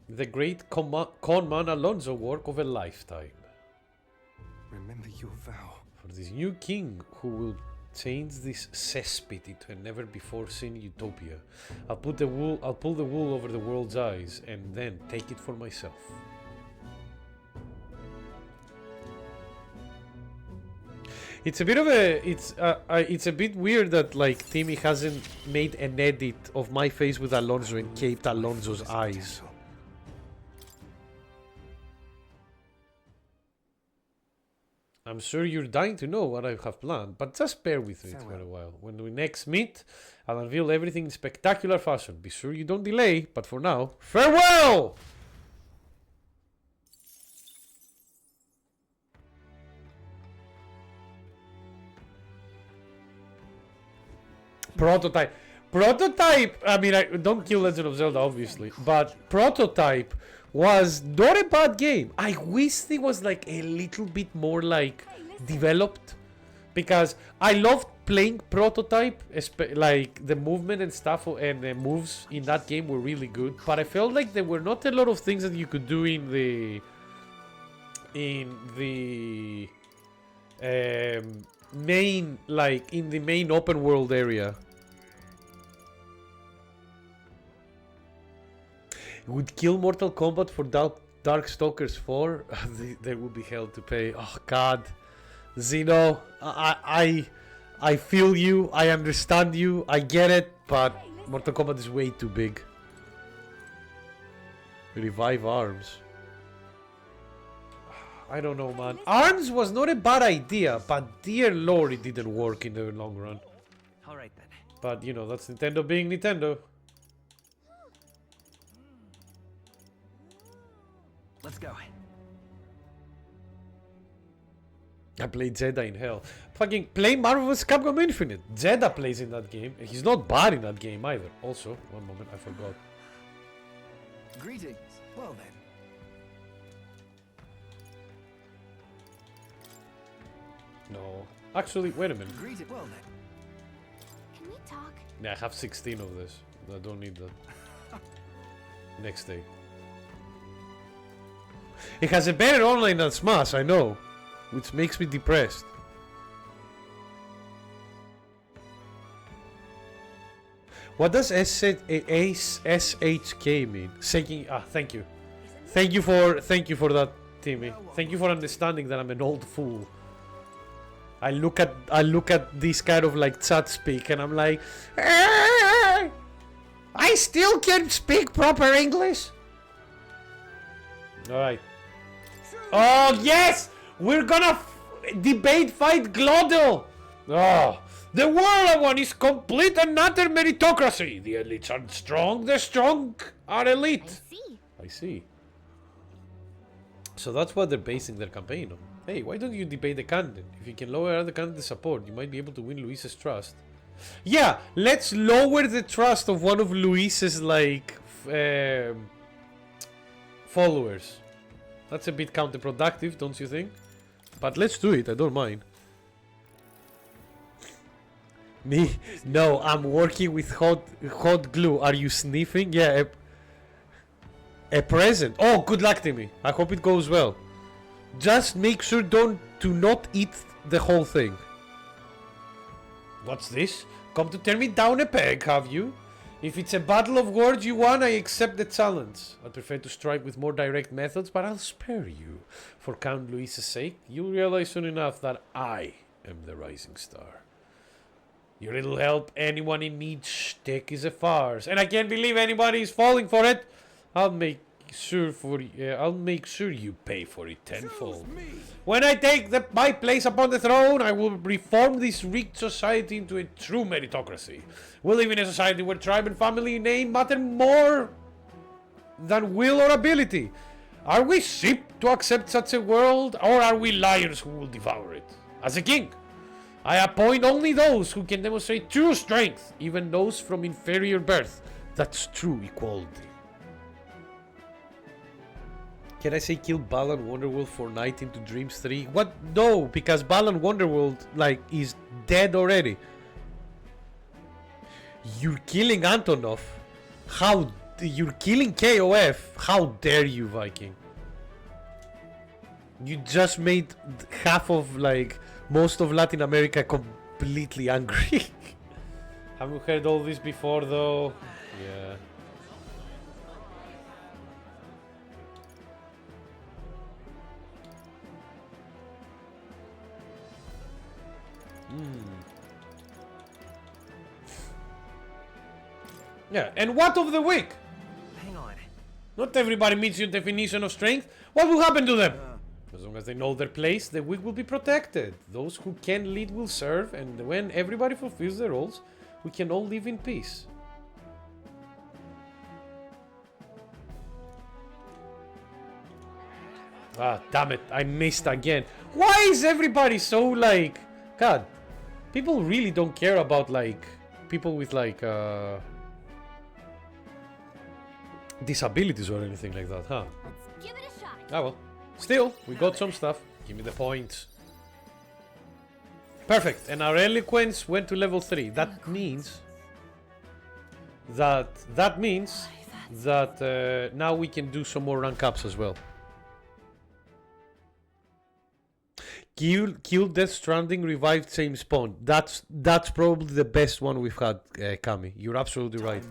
the great conman Alonso work of a lifetime. Remember your vow. For this new king who will change this cesspit into a never before seen utopia. I'll pull the wool over the world's eyes and then take it for myself. It's a bit of a it's a bit weird that like Timmy hasn't made an edit of my face with Alonso and kept Alonso's eyes. I'm sure you're dying to know what I have planned, but just bear with me for a while. When we next meet, I'll unveil everything in spectacular fashion. Be sure you don't delay, but for now, farewell! Prototype, I mean, I don't kill Legend of Zelda, obviously, but Prototype was not a bad game. I wish it was like a little bit more like developed, because I loved playing Prototype, like the movement and stuff and the moves in that game were really good, but I felt like there were not a lot of things that you could do in the main, like in the main open world area. Would kill Mortal Kombat for Darkstalkers 4? There will be hell to pay. Oh god, Zeno, I feel you, I understand you, I get it, but Mortal Kombat is way too big. Revive ARMS. I don't know, man. ARMS was not a bad idea, but dear lord, it didn't work in the long run. Alright then. But you know, that's Nintendo being Nintendo. Let's go. I played Zeda in hell. Fucking play Marvel vs. Capcom Infinite. Zeda plays in that game. He's not bad in that game either. Also, one moment, I forgot. Greetings. Well then. No. Actually, wait a minute. Greeting. Well then. Can we talk? Yeah, I have 16 of this. I don't need that. Next day. It has a better online than Smash, I know. Which makes me depressed. What does SHK mean? Thank you. Thank you for that, Timmy. Thank you for understanding that I'm an old fool. I look at this kind of like chat speak and I'm like, I still can't speak proper English. Alright. Oh yes! We're gonna debate fight Glottal! Oh, the world I want is complete and utter meritocracy. The elites are strong, the strong are elite. I see. So that's what they're basing their campaign on. Hey, why don't you debate the candidate? If you can lower other candidate's support, you might be able to win Luis's trust. Yeah, let's lower the trust of one of Luis's, like, followers. That's a bit counterproductive, don't you think? But let's do it, I don't mind. Me? No, I'm working with hot glue. Are you sniffing? Yeah, a present. Oh, good luck, Timmy. I hope it goes well. Just make sure do not eat the whole thing. What's this? Come to turn me down a peg, have you? If it's a battle of words you want, I accept the challenge. I prefer to strike with more direct methods, but I'll spare you. For Count Luis's sake, you'll realize soon enough that I am the rising star. Your little help, anyone in need shtick is a farce, and I can't believe anybody is falling for it. I'll make sure you pay for it tenfold. When I take my place upon the throne, I will reform this rigged society into a true meritocracy. We'll live in a society where tribe and family name matter more than will or ability. Are we sheep to accept such a world, or are we lions who will devour it? As a king, I appoint only those who can demonstrate true strength, even those from inferior birth. That's true equality. Can I say kill Balan Wonderworld for Night into Dreams 3? What? No, because Balan Wonderworld, like, is dead already. You're killing Antonov. How? You're killing KOF. How dare you, Viking? You just made half of, like, most of Latin America completely angry. Have you heard all this before, though? Yeah. Yeah, and what of the weak? Hang on. Not everybody meets your definition of strength. What will happen to them? As long as they know their place, the weak will be protected. Those who can lead will serve, and when everybody fulfills their roles, we can all live in peace. Ah, damn it, I missed again. Why is everybody so, like... God, people really don't care about, like, people with, like, disabilities or anything like that, huh? Let's give it a shot. Ah well. Still, we got some stuff. Give me the points. Perfect. And our eloquence went to level 3. That means that now we can do some more rank ups as well. Kill Death Stranding, revived same spawn. That's probably the best one we've had, Kami. You're absolutely right.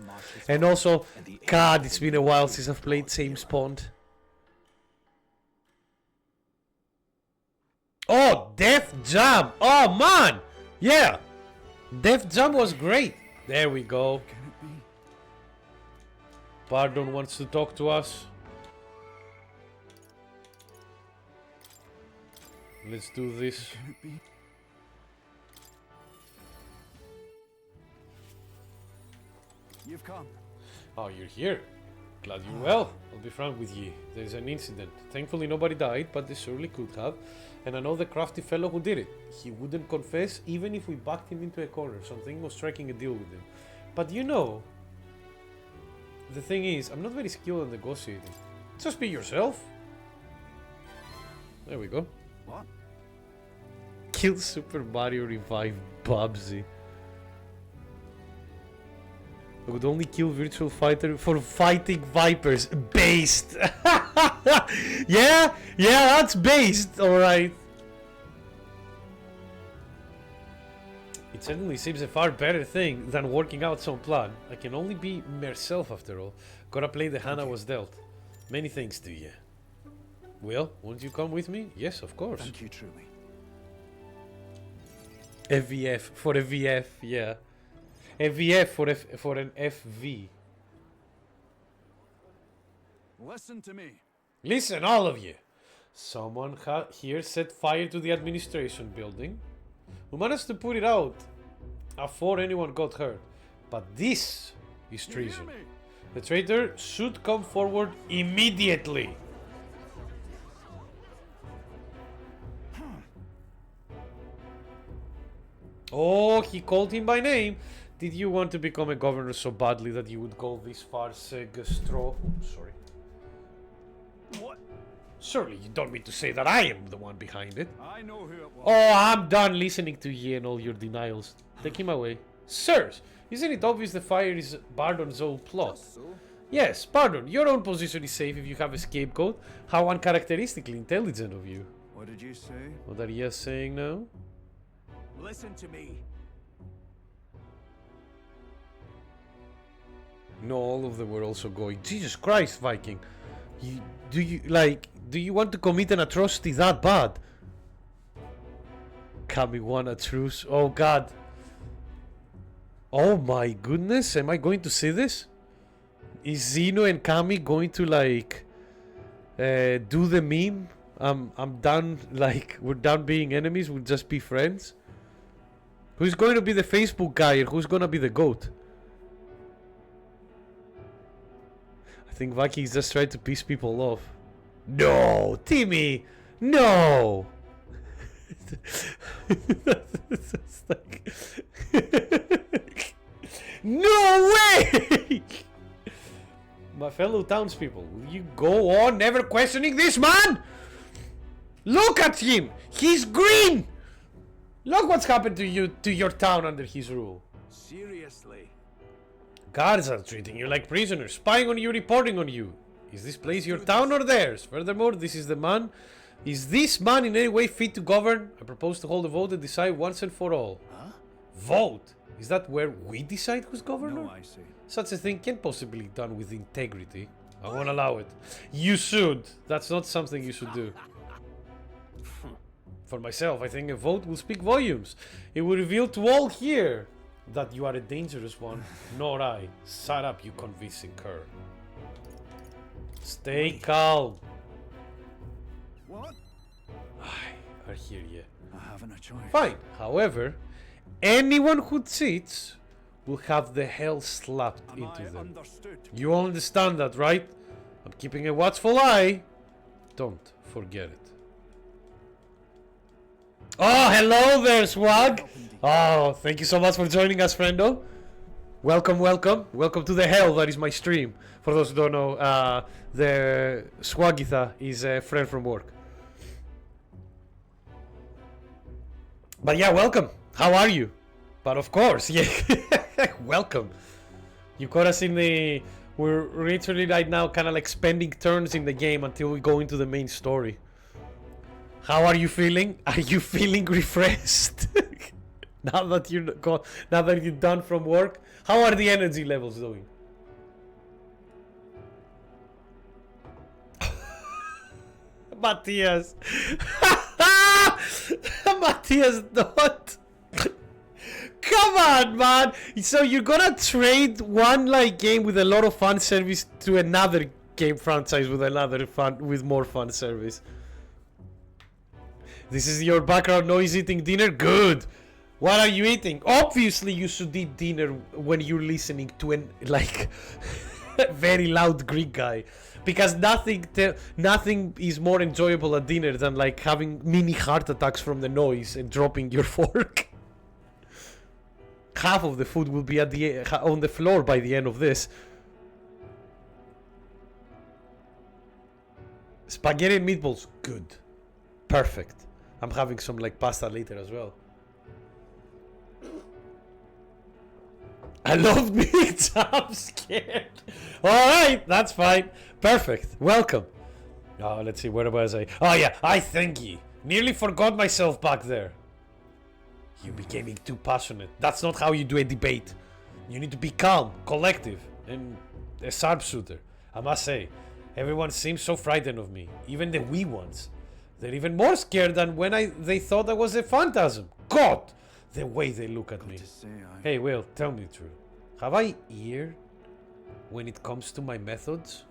And also, God, it's been a while since I've played same spawned. Oh, Def Jam! Oh man! Yeah! Def Jam was great! There we go. Pardon wants to talk to us. Let's do this. You've come. Oh, you're here. Glad you're well. I'll be frank with you. There's an incident. Thankfully nobody died, but they surely could have. And I know the crafty fellow who did it. He wouldn't confess even if we backed him into a corner. Something was striking a deal with him. But you know, the thing is, I'm not very skilled at negotiating. Just be yourself. There we go. What? Kill Super Mario, revive Bubsy. I would only kill Virtual Fighter for fighting Vipers. Based! Yeah, that's based, alright. It certainly seems a far better thing than working out some plan. I can only be myself after all. Gotta play the hand I was dealt. Many thanks to you. Well, won't you come with me? Yes, of course. Thank you, truly. A VF for a VF, yeah. A VF for an FV. Listen to me. Listen, all of you. Someone here set fire to the administration building. We managed to put it out before anyone got hurt. But this is treason. The traitor should come forward immediately. Oh, he called him by name. Did you want to become a governor so badly that you would go this far, Segastro? Sorry. What? Surely you don't mean to say that I am the one behind it. I know who it was. Oh, I'm done listening to you and all your denials. Take him away. Sirs, isn't it obvious the fire is Bardon's old plot? So? Yes, Bardon, your own position is safe if you have a scapegoat. How uncharacteristically intelligent of you. What did you say? What are you saying now? Listen to me. No, all of them were also going. Jesus Christ, Viking. Do you want to commit an atrocity that bad? Kami won a truce. Oh god. Oh my goodness, am I going to see this? Is Zeno and Kami going to like do the meme? I'm done, like we're done being enemies, we'll just be friends. Who's going to be the Facebook guy and who's gonna be the GOAT? I think Vikings just tried to piss people off. No, Timmy, no. It's like no way. My fellow townspeople, will you go on never questioning this man? Look at him! He's green! Look what's happened to you, to your town under his rule. Seriously? Guards are treating you like prisoners, spying on you, reporting on you. Is this place your town or theirs? Furthermore, this is the man. Is this man in any way fit to govern? I propose to hold a vote and decide once and for all. Huh? Vote? Is that where we decide who's governor? No, I see. Such a thing can't possibly be done with integrity. I won't allow it. You should. That's not something you should do. For myself, I think a vote will speak volumes. It will reveal to all here that you are a dangerous one, nor I. Shut up, you convincing cur. Stay calm. What? I hear you. I haven't a choice. Fine. However, anyone who cheats will have the hell slapped Am into I them. understood? You understand that, right? I'm keeping a watchful eye. Don't forget it. Oh, hello there, Swag. Oh, thank you so much for joining us, friendo. Welcome, welcome. Welcome to the hell that is my stream. For those who don't know, the Swagitha is a friend from work. But yeah, welcome. How are you? But of course, yeah. Welcome. You caught us in the... We're literally right now kind of like spending turns in the game until we go into the main story. How are you feeling? Are you feeling refreshed? now that you're done from work? How are the energy levels doing? Matthias. Matthias, not. Come on, man. So you're gonna trade one like game with a lot of fan service to another game franchise with more fan service. This is your background noise eating dinner? Good. What are you eating? Obviously you should eat dinner when you're listening to an like very loud Greek guy. Because nothing is more enjoyable at dinner than like having mini heart attacks from the noise and dropping your fork. Half of the food will be on the floor by the end of this. Spaghetti and meatballs, good. Perfect. I'm having some like pasta later as well. I love being jump scared. Alright, that's fine. Perfect. Welcome. Oh, let's see, where was I? Oh yeah, I thank ye. Nearly forgot myself back there. You're becoming too passionate. That's not how you do a debate. You need to be calm, collective, and a sharpshooter. I must say, everyone seems so frightened of me. Even the wee ones. They're even more scared than when they thought I was a phantasm. God! The way they look at me. Hey, Will, tell me the truth. Have I ear when it comes to my methods?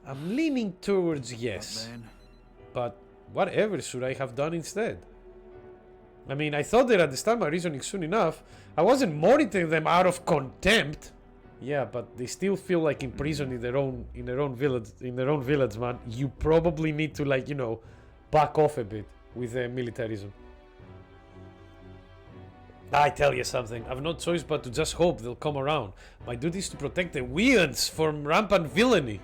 I'm leaning towards yes. But whatever should I have done instead? I mean, I thought they'd understand my reasoning soon enough. I wasn't monitoring them out of contempt. Yeah, but they still feel like imprisoned in their own village, man. You probably need to, like, you know, back off a bit with militarism. I tell you something, I've no choice but to just hope they'll come around. My duty is to protect the Weans from rampant villainy.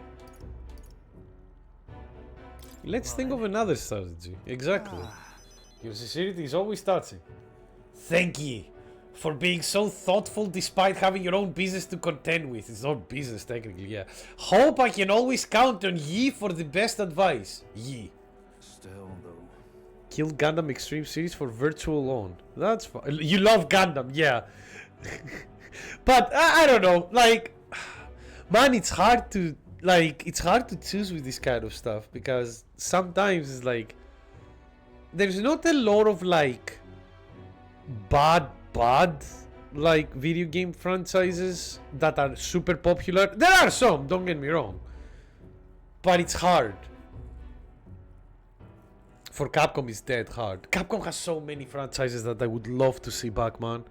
Let's think of another strategy. Exactly. Your sincerity is always touching. Thank ye for being so thoughtful despite having your own business to contend with. It's not business technically, yeah. Hope I can always count on ye for the best advice. Ye. Still, though. Kill Gundam Extreme Series for virtual loan. That's fine. You love Gundam, yeah. But I don't know, like, man, it's hard to choose with this kind of stuff because sometimes it's like there's not a lot of like bad like video game franchises that are super popular. There are some, don't get me wrong, but it's hard. For Capcom, it's dead hard. Capcom has so many franchises that I would love to see back, man.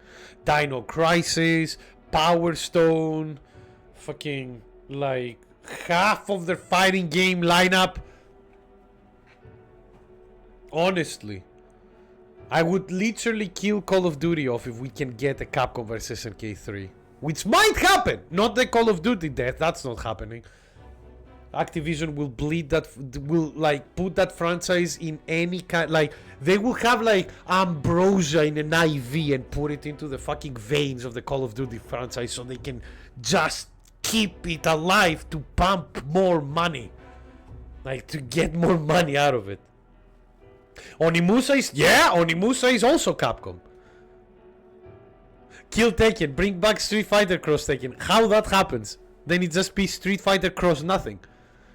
Dino Crisis, Power Stone, fucking like half of their fighting game lineup. Honestly, I would literally kill Call of Duty off if we can get a Capcom vs SNK3, which might happen. Not the Call of Duty death, that's not happening. Activision will bleed that, will like put that franchise in any kind, like they will have like ambrosia in an IV and put it into the fucking veins of the Call of Duty franchise so they can just keep it alive to pump more money, like to get more money out of it. Onimusa is also Capcom. Kill Tekken, bring back Street Fighter Cross Tekken. How that happens? Then it just be Street Fighter Cross nothing.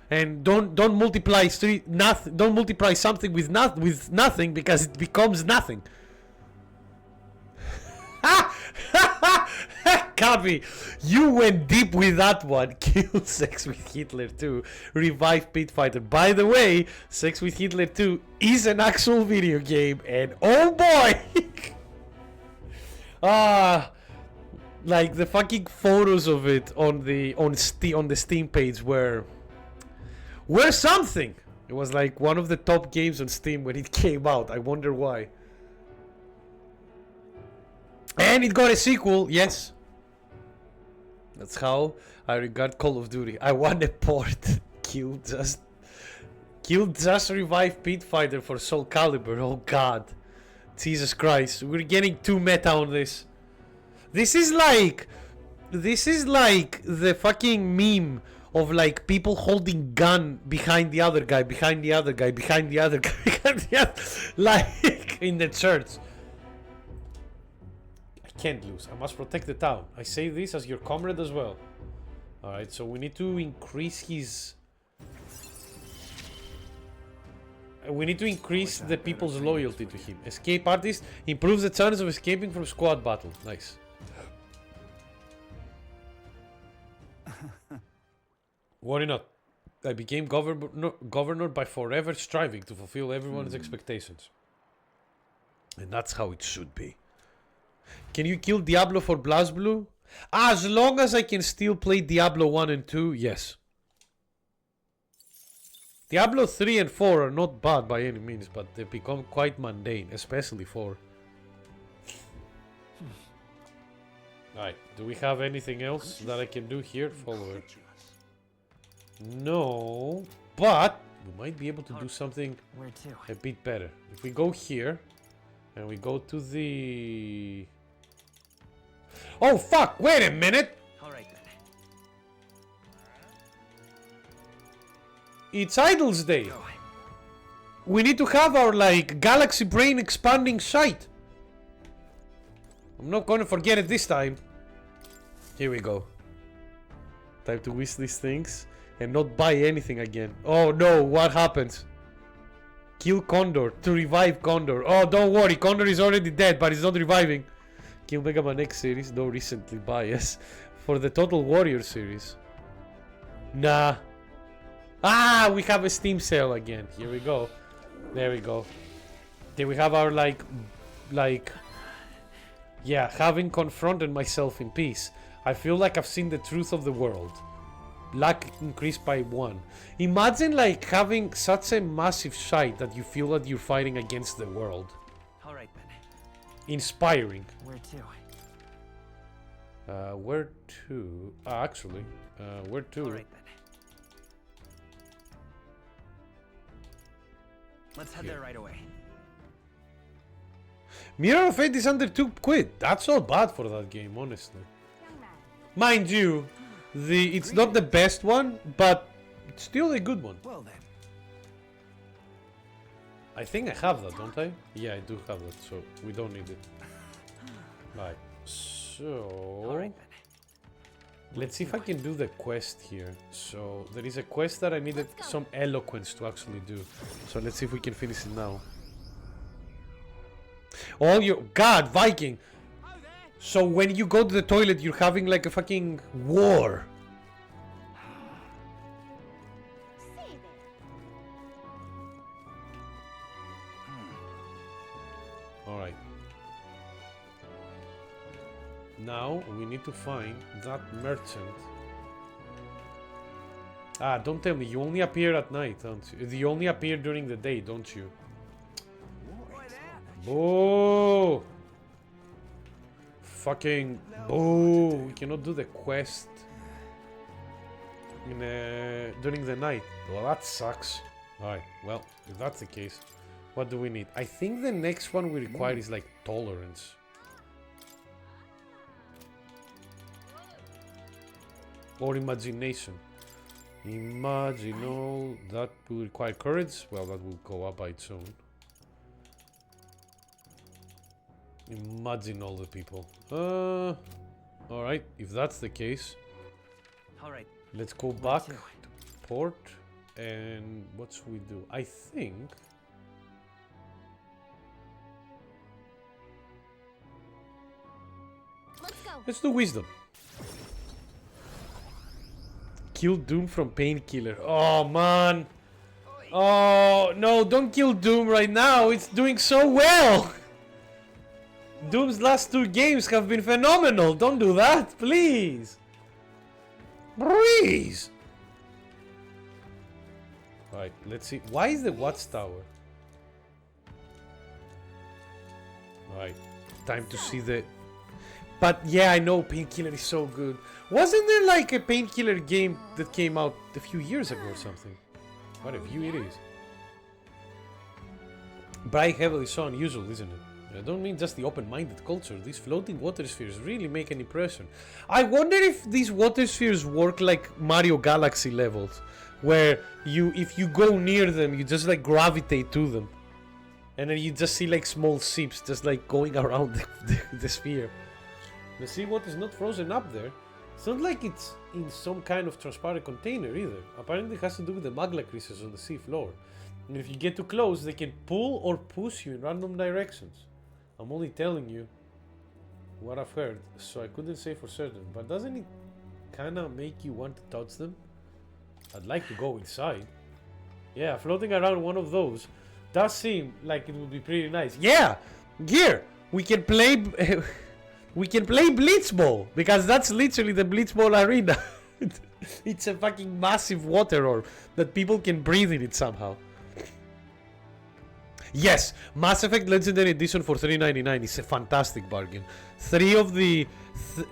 And don't multiply don't multiply something with nothing because it becomes nothing. Kabi, you went deep with that one. Kill Sex with Hitler 2. Revive Pit Fighter. By the way, Sex with Hitler 2 is an actual video game, and oh boy! Like the fucking photos of it on the Steam page were something. It was like one of the top games on Steam when it came out. I wonder why. And it got a sequel, yes. That's how I regard Call of Duty. I want a port. Kill just Revive Pit Fighter for Soul Calibur. Oh god. Jesus Christ. We're getting too meta on this. This is like the fucking meme of like people holding gun behind the other guy, behind the other guy, behind the other guy, behind the other, like in the church. I can't lose. I must protect the town. I say this as your comrade as well. Alright, so we need to increase his... We need to increase the people's loyalty to him. Escape artist improves the chance of escaping from squad battle. Nice. Worry not. I became governor by forever striving to fulfill everyone's expectations. And that's how it should be. Can you kill Diablo for BlazBlue? As long as I can still play Diablo 1 and 2, yes. Diablo 3 and 4 are not bad by any means, but they become quite mundane, especially 4. Alright, do we have anything else that I can do here? Follower. No, but we might be able to do something a bit better. If we go here and we go to the... Oh fuck, wait a minute! Alright then. It's Idol's Day. We need to have our like galaxy brain expanding site. I'm not gonna forget it this time. Here we go. Time to wish these things and not buy anything again. Oh no, what happens? Kill Condor to revive Condor. Oh, don't worry, Condor is already dead, but he's not reviving. Kill Mega Man X series, no recently bias. For the Total Warrior series. Nah. Ah, we have a Steam sale again. Here we go. There we go. Then we have our like, yeah, having confronted myself in peace. I feel like I've seen the truth of the world. Luck increased by 1. Imagine like having such a massive sight that you feel that you're fighting against the world. Alright then. Inspiring. Where to? Where to? Actually, where to? Alright then. Let's head there right away. Mirror of Fate is under £2. That's not bad for that game, honestly. Mind you, it's not the best one, but it's still a good one. Well then. I think I have that, don't I? Yeah, I do have that, so we don't need it. Right. So Alright then. let's see if I can do the quest here. So there is a quest that I needed Let's go. some eloquence to actually do. So let's see if we can finish it now. All your God, Viking. So when you go to the toilet, you're having like a fucking war. Say there. All right. Now we need to find that merchant. Ah, don't tell me you only appear at night, don't you? You only appear during the day, don't you? Boo! Fucking boo! We cannot do the quest in during the night. Well, that sucks. Alright, well, if that's the case, what do we need? I think the next one we require is like tolerance. Or imagination. Imagine all that will require courage. Well, that will go up by its own. Imagine all the people. Alright, if that's the case, Alright. let's go back to to port. And what should we do? I think Let's go. let's do wisdom. Kill Doom from Painkiller. Oh man. Oh no, don't kill Doom right now. It's doing so well. Doom's last two games have been phenomenal. Don't do that, please. Please. Alright, let's see. Why is the watchtower? Alright, time to see the... But yeah, I know Painkiller is so good. Wasn't there like a Painkiller game that came out a few years ago or something? What a view it is. Bright heavily so unusual, isn't it? I don't mean just the open-minded culture. These floating water spheres really make an impression. I wonder if these water spheres work like Mario Galaxy levels, where if you go near them, you just like gravitate to them, and then you just see like small ships just like going around the sphere. The seawater is not frozen up there. It's not like it's in some kind of transparent container either. Apparently it has to do with the magma creases on the sea floor. And if you get too close, they can pull or push you in random directions. I'm only telling you what I've heard, so I couldn't say for certain. But doesn't it kinda make you want to touch them? I'd like to go inside. Yeah, floating around one of those does seem like it would be pretty nice. Yeah! Here! We can play... we can play Blitzball! Because that's literally the Blitzball arena. It's a fucking massive water orb that people can breathe in it somehow. Yes, Mass Effect Legendary Edition for $3.99 is a fantastic bargain. Three of the,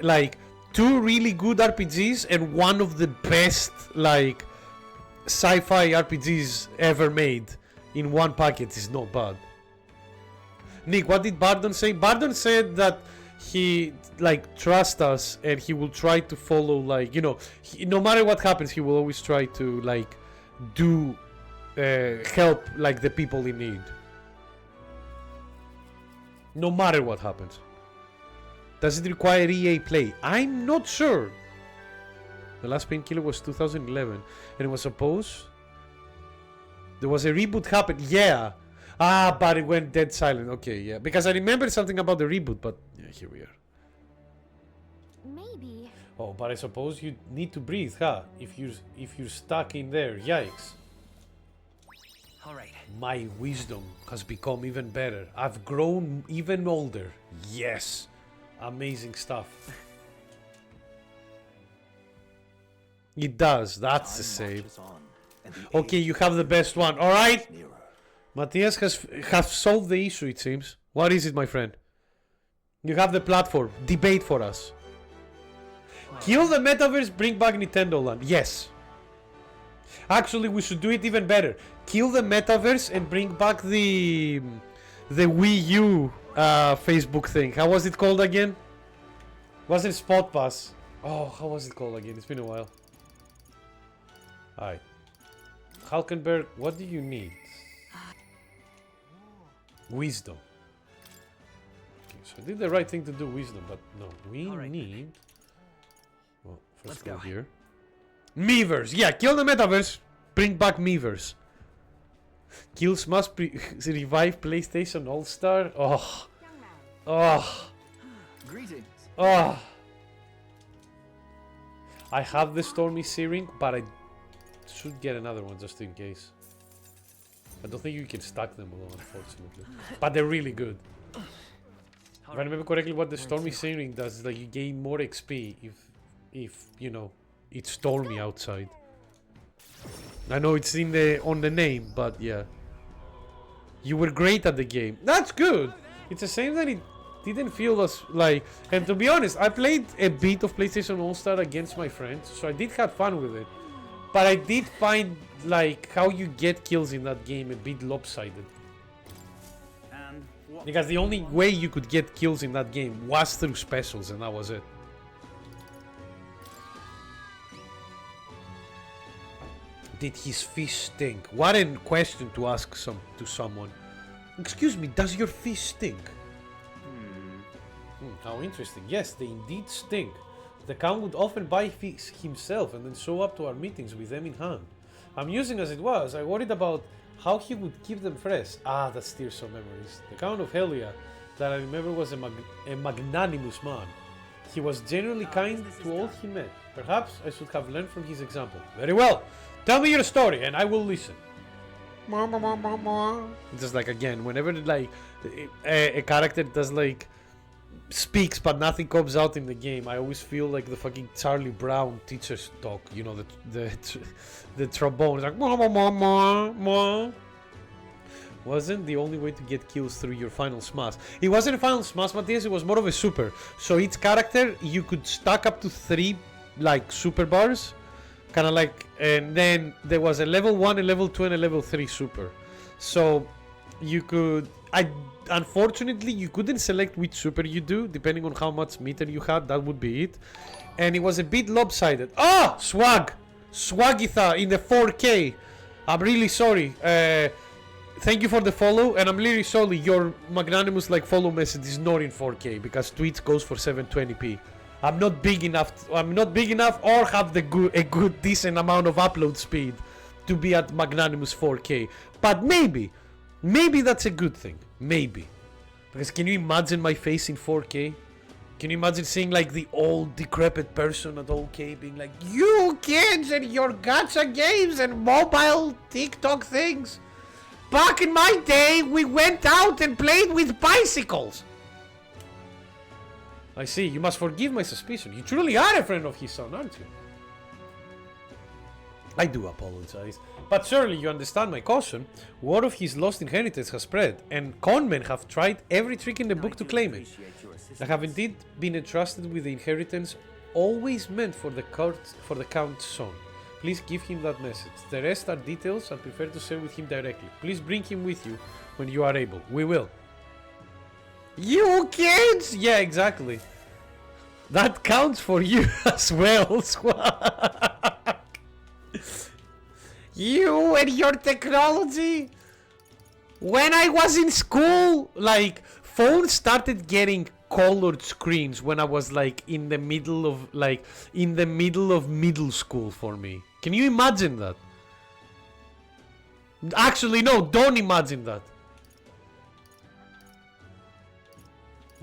like, two really good RPGs and one of the best, like, sci-fi RPGs ever made in one package is not bad. Nick, what did Bardon say? Bardon said that he, like, trusts us and he will try to follow, like, you know, no matter what happens, he will always try to, like, do, help, like, the people in need. No matter what happens. Does it require EA Play? I'm not sure. The last Painkiller was 2011 and it was supposed... There was a reboot happened. Yeah. Ah, but it went dead silent. Okay, yeah. Because I remember something about the reboot, but yeah, here we are. Maybe. Oh, but I suppose you need to breathe, huh? If you're stuck in there. Yikes. Alright. My wisdom has become even better. I've grown even older. Yes. Amazing stuff. It does. That's the save. Okay, you have the best one. Alright. Matthias has solved the issue, it seems. What is it, my friend? You have the platform. Debate for us. Kill the metaverse, bring back Nintendo Land. Yes. Actually, we should do it even better. Kill the metaverse and bring back the Wii U Facebook thing. How was it called again? Wasn't Spot Pass? Oh, how was it called again? It's been a while. Alright. Hulkenberg, what do you need? Wisdom. Okay, so I did the right thing to do wisdom, but no, we All right. need... Well, Let's first go go. here. Miiverse! Yeah, kill the metaverse! Bring back Miiverse. Kills must revive PlayStation All-Star. Oh. Young man. Oh. Greetings. Oh. I have the Stormy Searing, but I should get another one just in case. I don't think you can stack them though, unfortunately. But they're really good. If I remember correctly, what the Stormy Searing does is like you gain more XP if you know it's stormy outside. I know it's in the on the name, but yeah. You were great at the game. That's good. It's a shame that it didn't feel as like. And to be honest, I played a bit of PlayStation All Star against my friends, so I did have fun with it. But I did find like how you get kills in that game a bit lopsided. And what? Because the only way you could get kills in that game was through specials, and that was it. Did his fish stink? What a question to ask to someone. Excuse me, does your fish stink? How interesting. Yes, they indeed stink. The Count would often buy fish himself and then show up to our meetings with them in hand. Amusing as it was, I worried about how he would keep them fresh. Ah, that stirs some memories. The Count of Helia, that I remember, was a magnanimous man. He was genuinely kind to all he met. Perhaps I should have learned from his example. Very well. Tell me your story and I will listen. Just like again, whenever like a character does like speaks but nothing comes out in the game, I always feel like the fucking Charlie Brown teacher's talk. You know, the trombone is like wasn't the only way to get kills through your final smash. It wasn't a final smash, Matthias, it was more of a super. So each character you could stack up to 3 like super bars. Kind of like, and then there was a level 1, a level 2, and a level 3 super. So you could, unfortunately you couldn't select which super you do, depending on how much meter you had. That would be it. And it was a bit lopsided. Ah, swag, Swagitha in the 4K. I'm really sorry. Thank you for the follow, and I'm really sorry your magnanimous like follow message is not in 4K because Twitch goes for 720p. I'm not big enough or have a good decent amount of upload speed to be at magnanimous 4K. But maybe that's a good thing. Maybe. Because can you imagine my face in 4K? Can you imagine seeing like the old decrepit person at OK being like, you kids and your gacha games and mobile TikTok things. Back in my day, we went out and played with bicycles. I see, you must forgive my suspicion. You truly are a friend of his son, aren't you? I do apologize. But surely you understand my caution. Word of his lost inheritance has spread, and conmen have tried every trick in the book to claim it. I have indeed been entrusted with the inheritance always meant for the Count's son. Please give him that message. The rest are details I prefer to share with him directly. Please bring him with you when you are able. We will. You kids! Yeah, exactly. That counts for you as well, Swag. You and your technology. When I was in school, like, phones started getting colored screens when I was like in the middle of middle school for me. Can you imagine that? Actually, no, don't imagine that.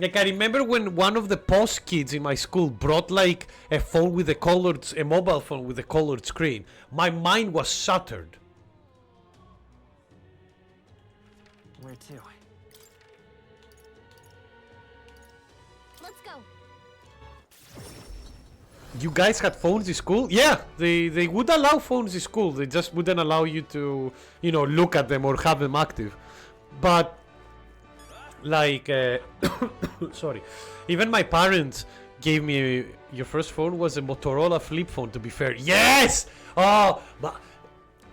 Like, I remember when one of the posh kids in my school brought like a phone with a mobile phone with a colored screen. My mind was shattered. Where to? Let's go. You guys had phones in school? Yeah, they would allow phones in school. They just wouldn't allow you to, you know, look at them or have them active. But like, sorry, even my parents gave me your first phone was a Motorola flip phone, to be fair. Yes! Oh, but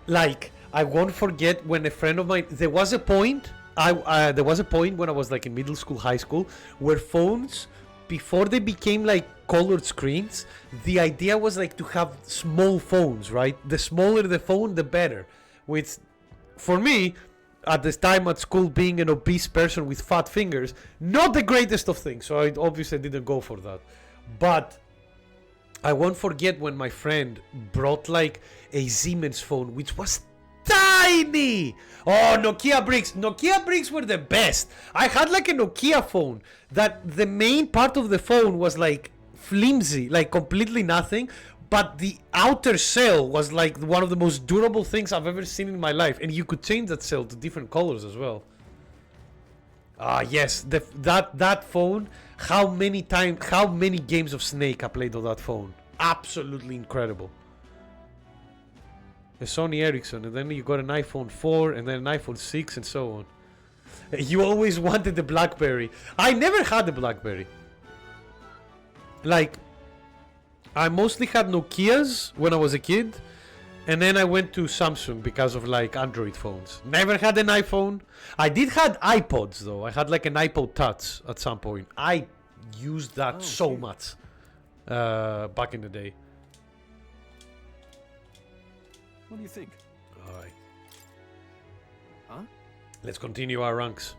like, I won't forget when a friend of mine, there was a point when I was like in middle school, high school, where phones, before they became like colored screens, the idea was like to have small phones, right? The smaller the phone, the better. Which, for me, at this time at school being an obese person with fat fingers, not the greatest of things. So I obviously didn't go for that. But I won't forget when my friend brought like a Siemens phone, which was tiny. Oh, Nokia bricks. Nokia bricks were the best. I had like a Nokia phone that the main part of the phone was like flimsy, like completely nothing. But the outer shell was like one of the most durable things I've ever seen in my life. And you could change that shell to different colors as well. Ah, yes. That phone, how many games of Snake I played on that phone. Absolutely incredible. A Sony Ericsson, and then you got an iPhone 4, and then an iPhone 6, and so on. You always wanted the BlackBerry. I never had the BlackBerry. Like, I mostly had Nokias when I was a kid, and then I went to Samsung because of like Android phones. Never had an iPhone. I did had iPods though. I had like an iPod Touch at some point. I used that so much back in the day. What do you think? Alright. Huh? Let's continue our ranks.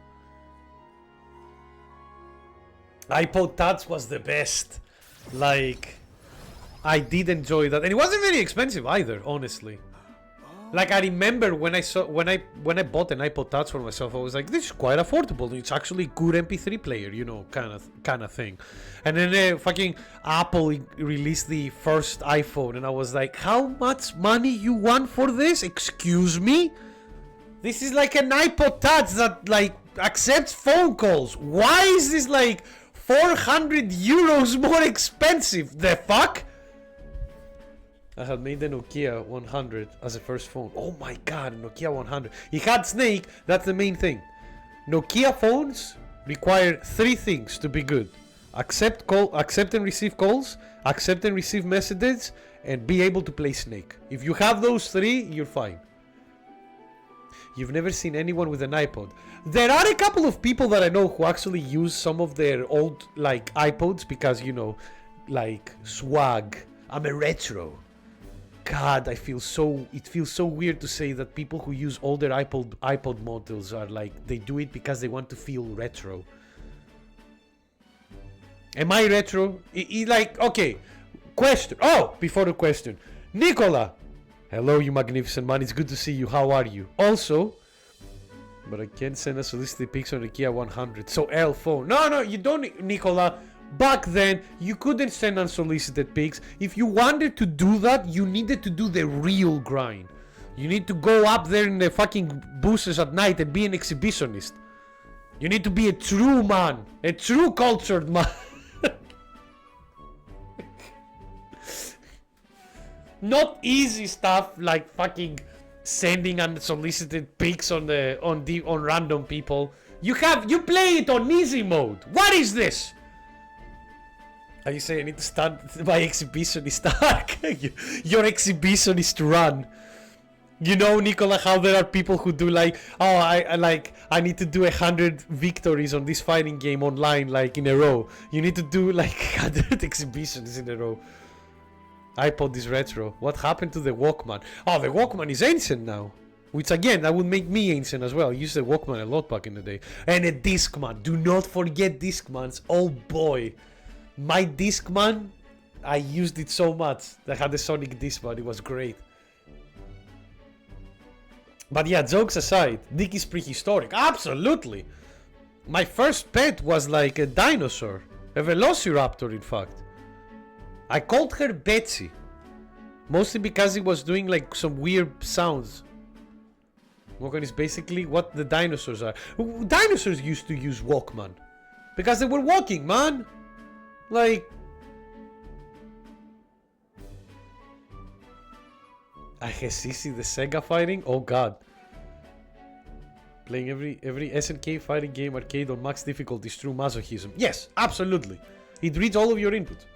iPod Touch was the best. Like, I did enjoy that, and it wasn't very expensive either, honestly. Like, I remember when I bought an iPod Touch for myself, I was like, this is quite affordable. It's actually a good MP3 player, you know, kind of thing. And then fucking Apple released the first iPhone, and I was like, how much money you want for this? Excuse me? This is like an iPod Touch that like accepts phone calls. Why is this like 400 euros more expensive? The fuck? I had made the Nokia 100 as a first phone. Oh my god, Nokia 100. It had Snake, that's the main thing. Nokia phones require 3 things to be good. Accept and receive calls, accept and receive messages, and be able to play Snake. If you have those 3, you're fine. You've never seen anyone with an iPod. There are a couple of people that I know who actually use some of their old like iPods because, you know, like swag. I'm a retro. God, it feels so weird to say that people who use older iPod models are like, they do it because they want to feel retro. Am I retro? Like, okay, question. Oh, before the question. Nicola! Hello, you magnificent man, it's good to see you, how are you? Also, but I can't send us solicited pics on the Kia 100, so L phone. No, you don't, Nicola. Back then, you couldn't send unsolicited pics. If you wanted to do that, you needed to do the real grind. You need to go up there in the fucking bushes at night and be an exhibitionist. You need to be a true man. A true cultured man. Not easy stuff like fucking sending unsolicited pics on random people. You play it on easy mode. What is this? Are you saying I need to start my exhibitionist arc? Your exhibitionist run. You know, Nicola, how there are people who do like, oh, I need to do 100 victories on this fighting game online, like in a row. You need to do like 100 exhibitions in a row. iPod is retro. What happened to the Walkman? Oh, the Walkman is ancient now. Which again, that would make me ancient as well. I used the Walkman a lot back in the day. And a Discman. Do not forget Discmans. Oh boy. My Discman, I used it so much. I had a Sonic Discman, it was great. But yeah, jokes aside, Nick is prehistoric. Absolutely! My first pet was like a dinosaur. A velociraptor, in fact. I called her Betsy. Mostly because it was doing like some weird sounds. Walkman is basically what the dinosaurs are. Dinosaurs used to use Walkman. Because they were walking, man! Like, Ahesisi the Sega fighting? Oh god. Playing every SNK fighting game arcade on max difficulty is true masochism. Yes, absolutely. It reads all of your inputs.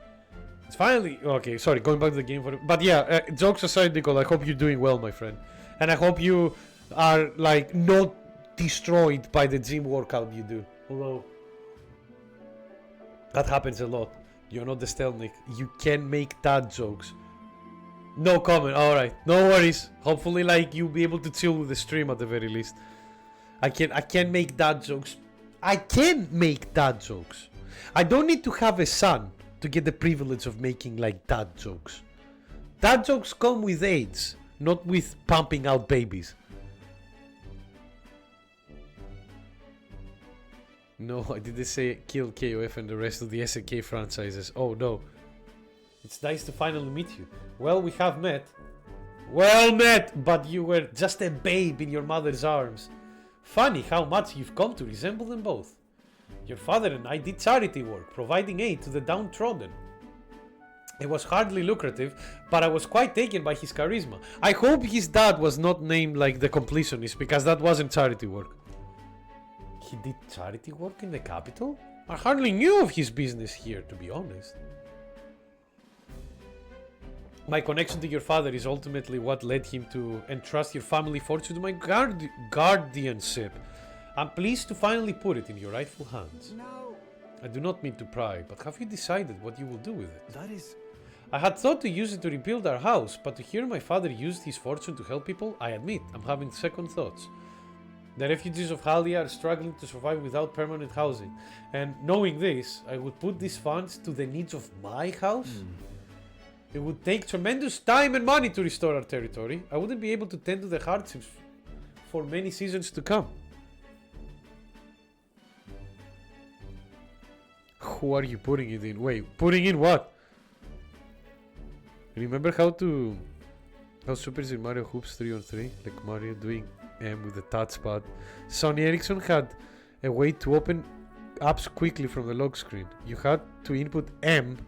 It's finally... Okay, sorry, going back to the game for... But yeah, jokes aside, Nicole, I hope you're doing well, my friend. And I hope you are, like, not destroyed by the gym workout you do. Although... that happens a lot. You're not the Stelnik. You can make dad jokes. No comment. Alright. No worries. Hopefully, like, you'll be able to chill with the stream at the very least. I can make dad jokes. I can make dad jokes. I don't need to have a son to get the privilege of making like dad jokes. Dad jokes come with age, not with pumping out babies. No, I didn't say kill KOF and the rest of the SNK franchises. Oh no. It's nice to finally meet you. Well, we have met. Well met, but you were just a babe in your mother's arms. Funny how much you've come to resemble them both. Your father and I did charity work, providing aid to the downtrodden. It was hardly lucrative, but I was quite taken by his charisma. I hope his dad was not named like the completionist, because that wasn't charity work. He did charity work in the capital? I hardly knew of his business here, to be honest. My connection to your father is ultimately what led him to entrust your family fortune to my guardianship. I'm pleased to finally put it in your rightful hands. No. I do not mean to pry, but have you decided what you will do with it? That is... I had thought to use it to rebuild our house, but to hear my father used his fortune to help people, I admit I'm having second thoughts. The refugees of Halia are struggling to survive without permanent housing, and knowing this, I would put these funds to the needs of my house. It would take tremendous time and money to restore our territory. I wouldn't be able to tend to the hardships for many seasons to come. Who are you putting it in? Wait, putting in what? Remember how Super Mario Hoops 3-on-3, like Mario doing M with the touchpad? Sony Ericsson had a way to open apps quickly from the lock screen. You had to input M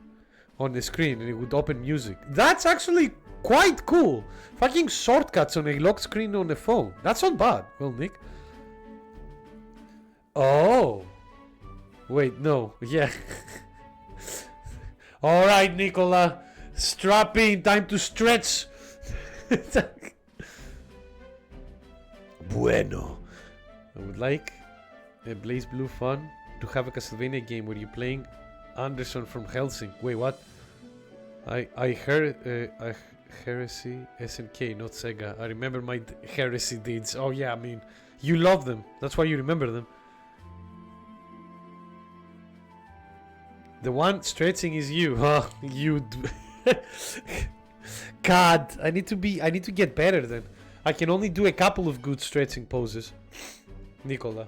on the screen and it would open music. That's actually quite cool. Fucking shortcuts on a lock screen on a phone. That's not bad. Well, Nick. Oh. Wait, no. Yeah. Alright, Nicola. Strap in. Time to stretch. Bueno. I would like a Blaze Blue Fun to have a Castlevania game where you're playing Anderson from Helsing. Wait, what? I heard Heresy SNK, not Sega. I remember my Heresy deeds. Oh yeah, I mean, you love them. That's why you remember them. The one stretching is you, huh? You. God, I need to get better then. I can only do a couple of good stretching poses, Nicola.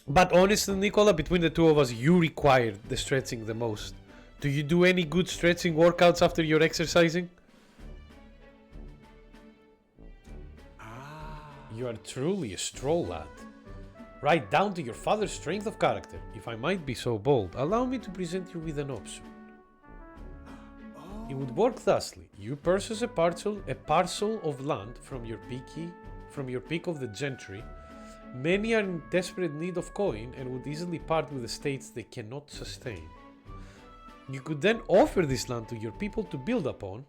But honestly, Nicola, between the two of us, you require the stretching the most. Do you do any good stretching workouts after you're exercising? You are truly a stroll lad. Right down to your father's strength of character. If I might be so bold, allow me to present you with an option. It would work thusly. You purchase a parcel of land from your peak of the gentry. Many are in desperate need of coin and would easily part with estates they cannot sustain. You could then offer this land to your people to build upon.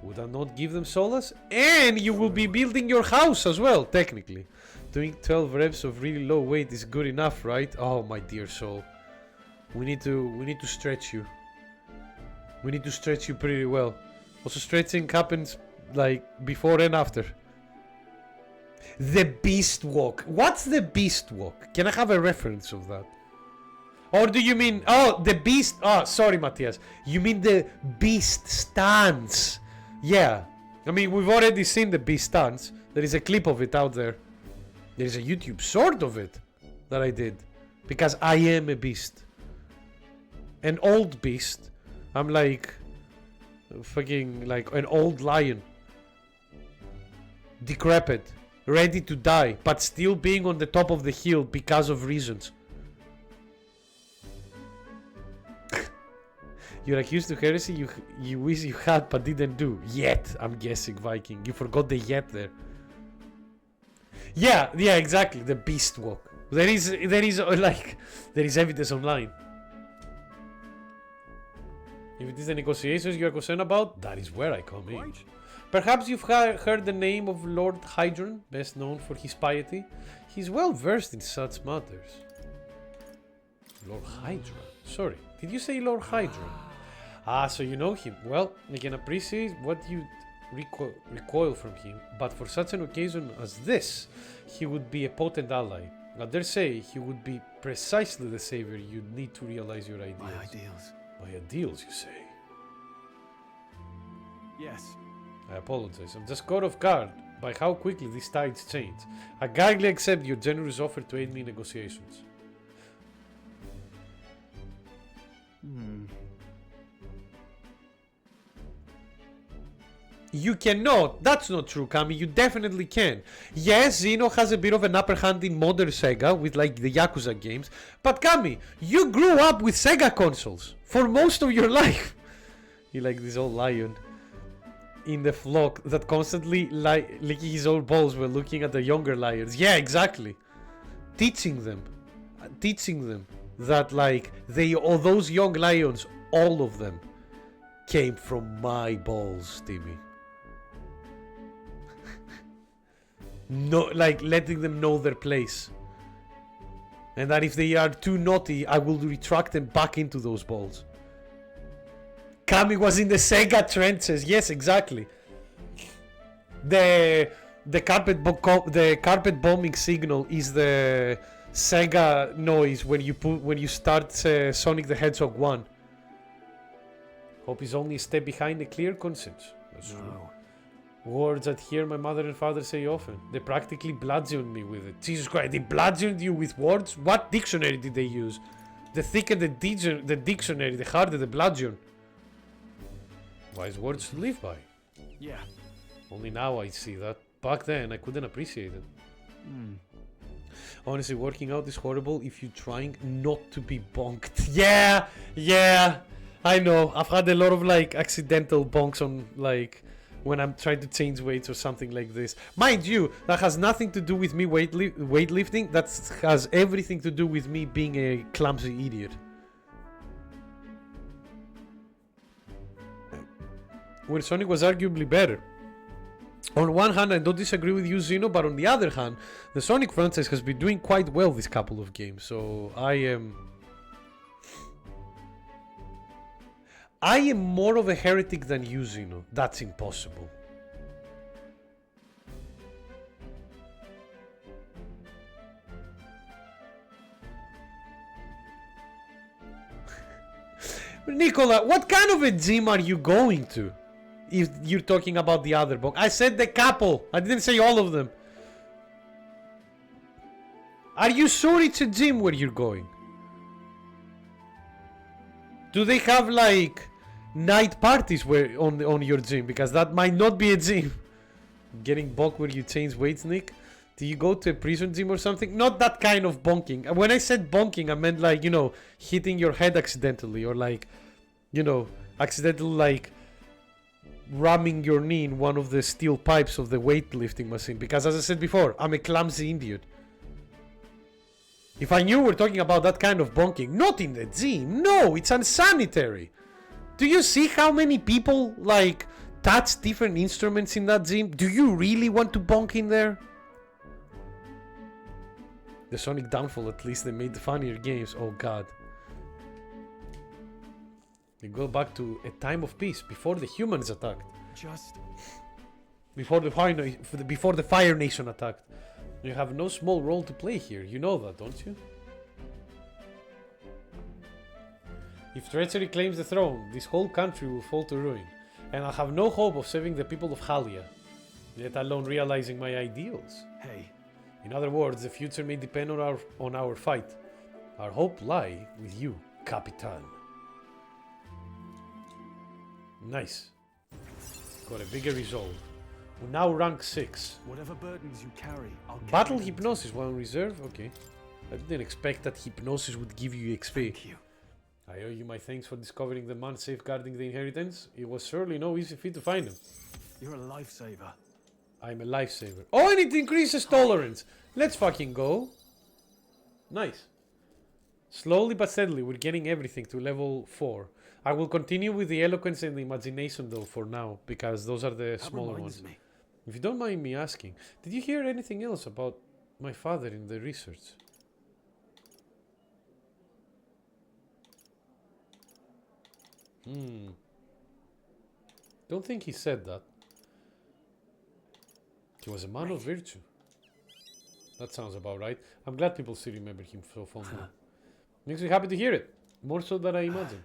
Would I not give them solace? And you will be building your house as well, technically. Doing 12 reps of really low weight is good enough, right? Oh, my dear soul. We need to stretch you. We need to stretch you pretty well. Also, stretching happens like before and after. The Beast Walk. What's the Beast Walk? Can I have a reference of that? Or do you mean... Oh, the Beast... Oh, sorry, Matthias. You mean the Beast Stance. Yeah. I mean, we've already seen the Beast Stance. There is a clip of it out there. There is a YouTube short of it that I did. Because I am a beast. An old beast. I'm like... fucking like an old lion. Decrepit. Ready to die. But still being on the top of the hill because of reasons. You're accused of heresy you wish you had but didn't do. Yet, I'm guessing, Viking. You forgot the yet there. Yeah, exactly. The Beast Walk. There is evidence online. If it is the negotiations you are concerned about, that is where I come in. Perhaps you've heard the name of Lord Hydron, best known for his piety. He's well versed in such matters. Lord Hydron? Sorry, did you say Lord Hydron? Ah, so you know him. Well, I can appreciate what you recoil from him, but for such an occasion as this, he would be a potent ally. I dare say he would be precisely the savior you'd need to realize your ideals. My ideals. My ideals, you say? Yes. I apologize. I'm just caught off guard by how quickly these tides change. I gladly accept your generous offer to aid me in negotiations. You cannot. That's not true, Kami. You definitely can. Yes, Zeno has a bit of an upper hand in modern Sega with like the Yakuza games. But Kami, you grew up with Sega consoles for most of your life. You like this old lion in the flock that constantly licking his old balls while looking at the younger lions. Yeah, exactly. Teaching them that like all those young lions, all of them came from my balls, Timmy. No, like letting them know their place, and that if they are too naughty, I will retract them back into those balls. Kami was in the Sega trenches. Yes, exactly. The carpet bombing signal is the Sega noise when you start Sonic the Hedgehog 1. Hope he's only a step behind a clear conscience. That's true. Words that hear my mother and father say often. They practically bludgeoned me with it. Jesus Christ, they bludgeoned you with words? What dictionary did they use? The thicker the dictionary, the harder the bludgeon. Wise words to live by. Yeah. Only now I see that. Back then, I couldn't appreciate it. Honestly, working out is horrible if you're trying not to be bonked. Yeah, I know. I've had a lot of like accidental bonks on like when I'm trying to change weights or something like this. Mind you, that has nothing to do with me weightlifting. That has everything to do with me being a clumsy idiot. When Sonic was arguably better. On one hand, I don't disagree with you, Zeno, but on the other hand, the Sonic franchise has been doing quite well this couple of games, so I am more of a heretic than you, Zeno. That's impossible. Nicola, what kind of a gym are you going to? If you're talking about the other book. I said the couple. I didn't say all of them. Are you sure it's a gym where you're going? Do they have like night parties where on your gym? Because that might not be a gym. Getting bonked where you change weights, Nick? Do you go to a prison gym or something? Not that kind of bonking. When I said bonking, I meant like, you know, hitting your head accidentally, or like, you know, accidentally like ramming your knee in one of the steel pipes of the weightlifting machine. Because as I said before, I'm a clumsy idiot. If I knew we're talking about that kind of bonking, not in the gym, no, it's unsanitary. Do you see how many people like touch different instruments in that gym? Do you really want to bonk in there? The Sonic downfall, at least they made funnier games. Oh god. You go back to a time of peace before the humans attacked. Before the Fire Nation attacked. You have no small role to play here. You know that, don't you? If treachery claims the throne, this whole country will fall to ruin, and I have no hope of saving the people of Halia, let alone realizing my ideals. Hey. In other words, the future may depend on our fight. Our hope lie with you, Capitan. Nice. Got a bigger resolve. We now rank 6. Whatever burdens you carry, I'll Battle carry them. Hypnosis while on reserve? Okay. I didn't expect that Hypnosis would give you XP. Thank you. I owe you my thanks for discovering the man safeguarding the inheritance. It was surely no easy feat to find him. You're a lifesaver. I'm a lifesaver. Oh, and it increases tolerance. Let's fucking go. Nice. Slowly but steadily, we're getting everything to level 4. I will continue with the eloquence and the imagination though for now, because those are the That smaller reminds ones. me. If you don't mind me asking, did you hear anything else about my father in the research? Don't think he said that. He was a man of virtue. That sounds about right. I'm glad people still remember him so fondly. Makes me happy to hear it. More so than I imagine.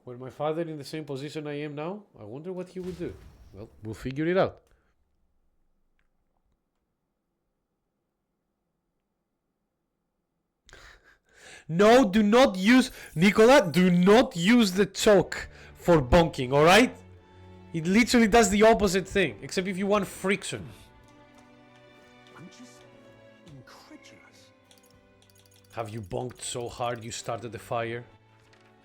Were my father in the same position I am now, I wonder what he would do. Well, we'll figure it out. No, do not use... Nicola, do not use the choke for bonking, alright? It literally does the opposite thing, except if you want friction. I'm just incredulous. Have you bonked so hard you started the fire?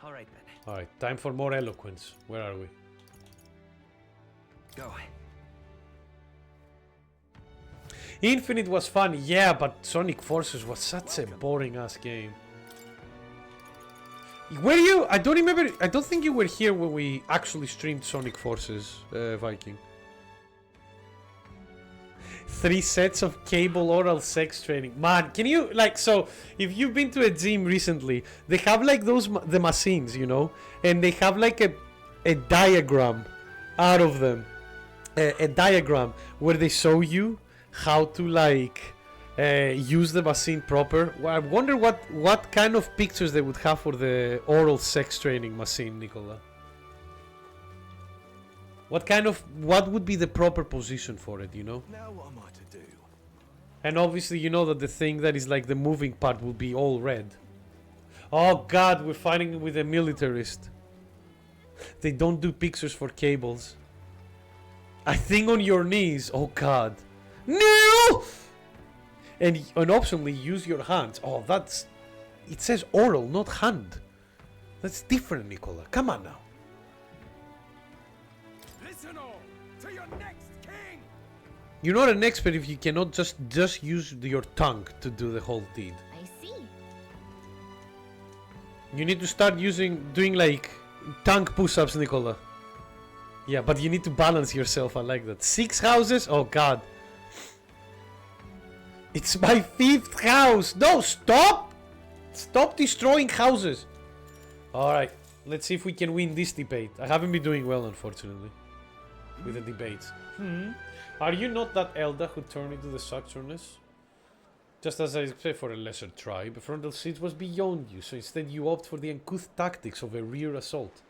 All right, then. Alright, time for more eloquence. Where are we? Go. Infinite was fun, yeah, but Sonic Forces was such a boring ass game. Were you? I don't remember. I don't think you were here when we actually streamed Sonic Forces, Viking. 3 sets of cable oral sex training. Man, can you, like, so, if you've been to a gym recently, they have, like, those, the machines, you know? And they have, like, a diagram out of them. A diagram where they show you how to, like, use the machine proper. Well, I wonder what kind of pictures they would have for the oral sex training machine, Nicola. What would be the proper position for it, you know? Now what am I to do? And obviously you know that the thing that is like the moving part will be all red. Oh god, we're fighting with a militarist. They don't do pictures for cables. I think on your knees. Oh god. No! And optionally use your hands. Oh, that's... It says oral, not hand. That's different, Nicola. Come on now. Listen all to your next king. You're not an expert if you cannot just use your tongue to do the whole deed. I see. You need to start doing like tongue push-ups, Nicola. Yeah, but you need to balance yourself. I like that. 6 houses? Oh god. It's my 5th house. No, stop! Stop destroying houses. Alright, let's see if we can win this debate. I haven't been doing well, unfortunately, with the debates. Are you not that Elda who turned into the Saturnus? Just as I expect for a lesser tribe, Frontal Siege was beyond you, so instead you opt for the uncouth tactics of a rear assault.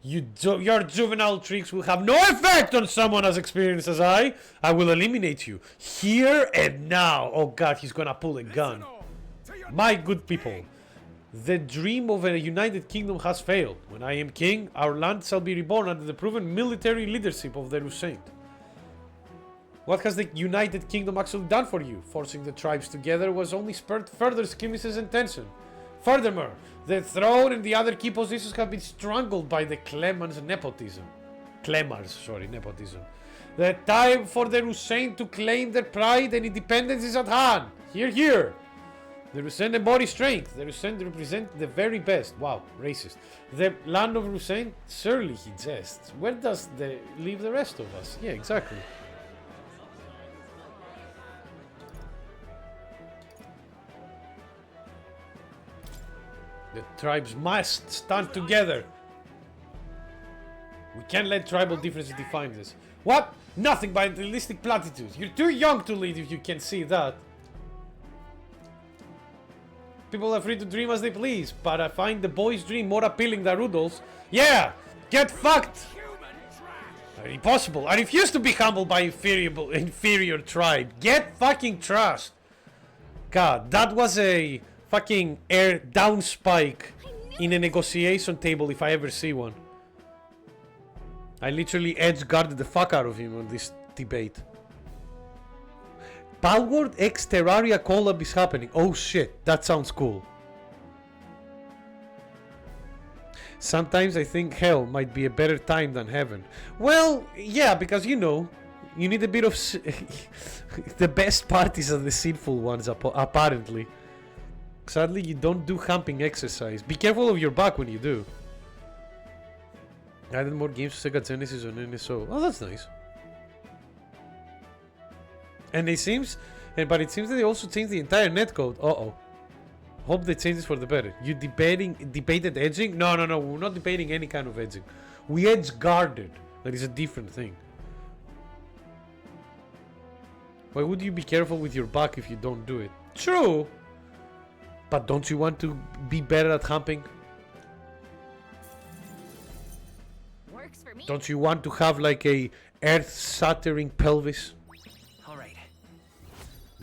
Your juvenile tricks will have no effect on someone as experienced as I. I will eliminate you, here and now. Oh god, he's gonna pull a gun. My good people, the dream of a united kingdom has failed. When I am king, our land shall be reborn under the proven military leadership of the Rusaint. What has the United Kingdom actually done for you? Forcing the tribes together was only spurred further skirmishes and tension. Furthermore, the throne and the other key positions have been strangled by the Clemars nepotism. Nepotism. The time for the Rusaint to claim their pride and independence is at hand. Hear, hear. The Rusaint embody strength. The Rusaint represent the very best. Wow, racist. The land of Rusaint, surely he jests. Where does they leave the rest of us? Yeah, exactly. The tribes must stand together. We can't let tribal differences define this. What? Nothing but idealistic platitudes. You're too young to lead if you can see that. People are free to dream as they please, but I find the boy's dream more appealing than Rudolph's. Yeah! Get fucked! Impossible. I refuse to be humbled by inferior tribe. Get fucking trashed. God, that was a fucking air down spike in a negotiation table if I ever see one. I literally edge guarded the fuck out of him on this debate. Palworld X Terraria collab is happening. Oh shit, that sounds cool. Sometimes I think hell might be a better time than heaven. Well, yeah, because you know, you need a bit of... the best parties are the sinful ones, apparently. Sadly, you don't do humping exercise. Be careful of your back when you do. Added more games to Sega Genesis on NSO. Oh, that's nice. And it seems... But it seems that they also changed the entire netcode. Uh-oh. Hope they change this for the better. You debated edging? No, we're not debating any kind of edging. We edge guarded. That is a different thing. Why would you be careful with your back if you don't do it? True! But don't you want to be better at humping? Works for me. Don't you want to have like a earth-shattering pelvis? Alright.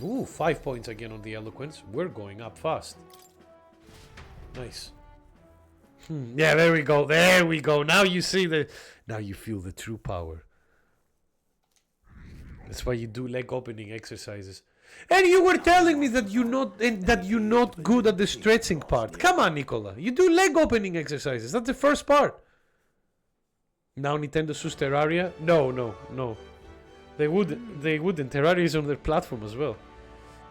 Ooh, 5 points again on the eloquence. We're going up fast. Nice. Yeah, there we go. There we go. Now you see the... Now you feel the true power. That's why you do leg opening exercises. And you were telling me that you're not good at the stretching part. Come on, Nicola. You do leg opening exercises. That's the first part. Now Nintendo sues Terraria? No. They wouldn't. Terraria is on their platform as well.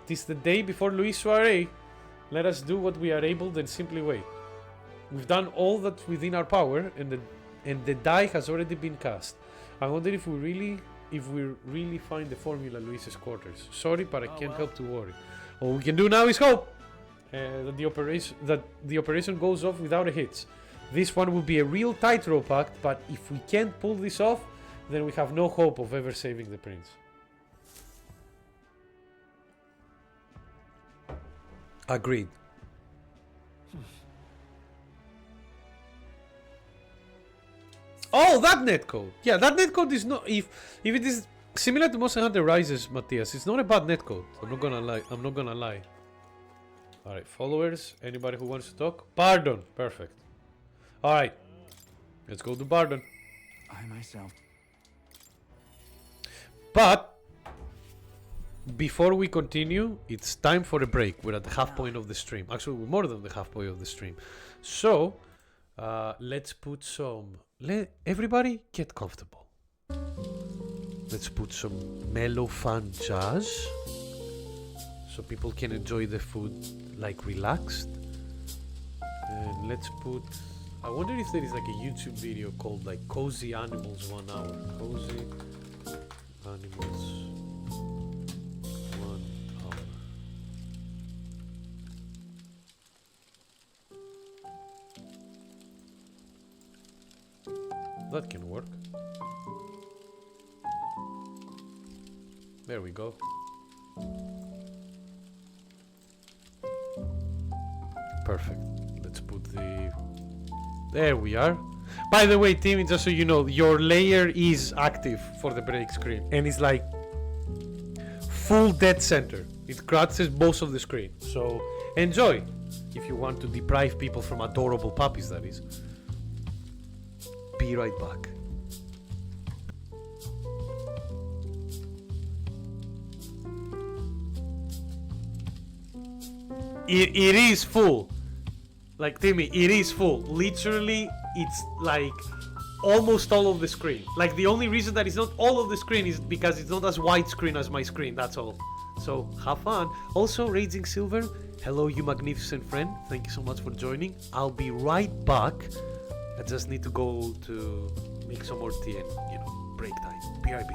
It is the day before Luis Soiree. Let us do what we are able, then simply wait. We've done all that's within our power, and the die has already been cast. I wonder if we really find the formula Luis's quarters. Sorry, but I can't help to worry. All we can do now is hope that the operation goes off without a hitch. This one will be a real tightrope act, but if we can't pull this off, then we have no hope of ever saving the prince. Agreed. Oh, that netcode! Yeah, that netcode is not... If it is similar to Monster Hunter Rises, Matthias, it's not a bad netcode. I'm not gonna lie. Alright, followers, anybody who wants to talk? Pardon! Perfect. Alright, let's go to Bardon. I myself. But before we continue, it's time for a break. We're at the half point of the stream. Actually, we're more than the half point of the stream. So, let's put some... Everybody get comfortable. Let's put some mellow fun jazz so people can enjoy the food like relaxed. And let's put... I wonder if there is like a YouTube video called like Cozy Animals 1 hour. Cozy Animals 1 hour. That can work. There we go. Perfect. Let's put the... There we are. By the way, Timmy, just so you know, your layer is active for the break screen. And it's like full dead center. It crouches most of the screen. So enjoy if you want to deprive people from adorable puppies, that is. Be right back. It is full. Like, Timmy, it is full. Literally, it's like almost all of the screen. Like, the only reason that it's not all of the screen is because it's not as widescreen as my screen, that's all. So, have fun. Also, Raging Silver, hello, you magnificent friend. Thank you so much for joining. I'll be right back. I just need to go to make some more tea and, break time. BRB.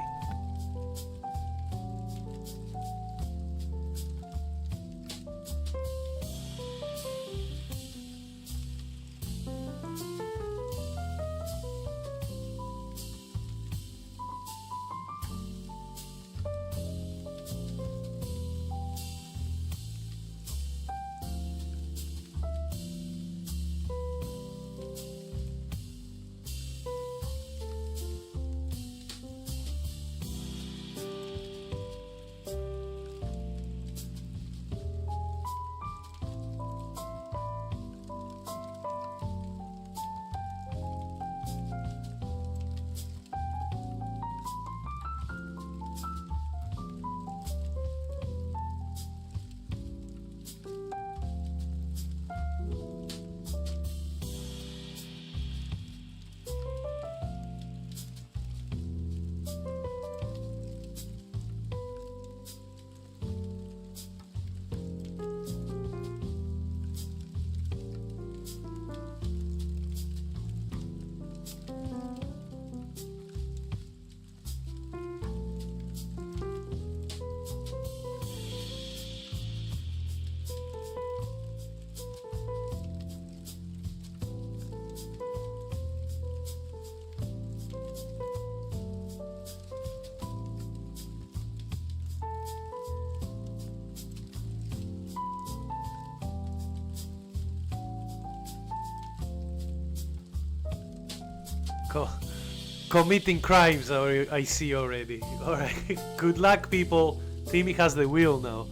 committing crimes, I see already. Alright, good luck, people. Timmy has the wheel now.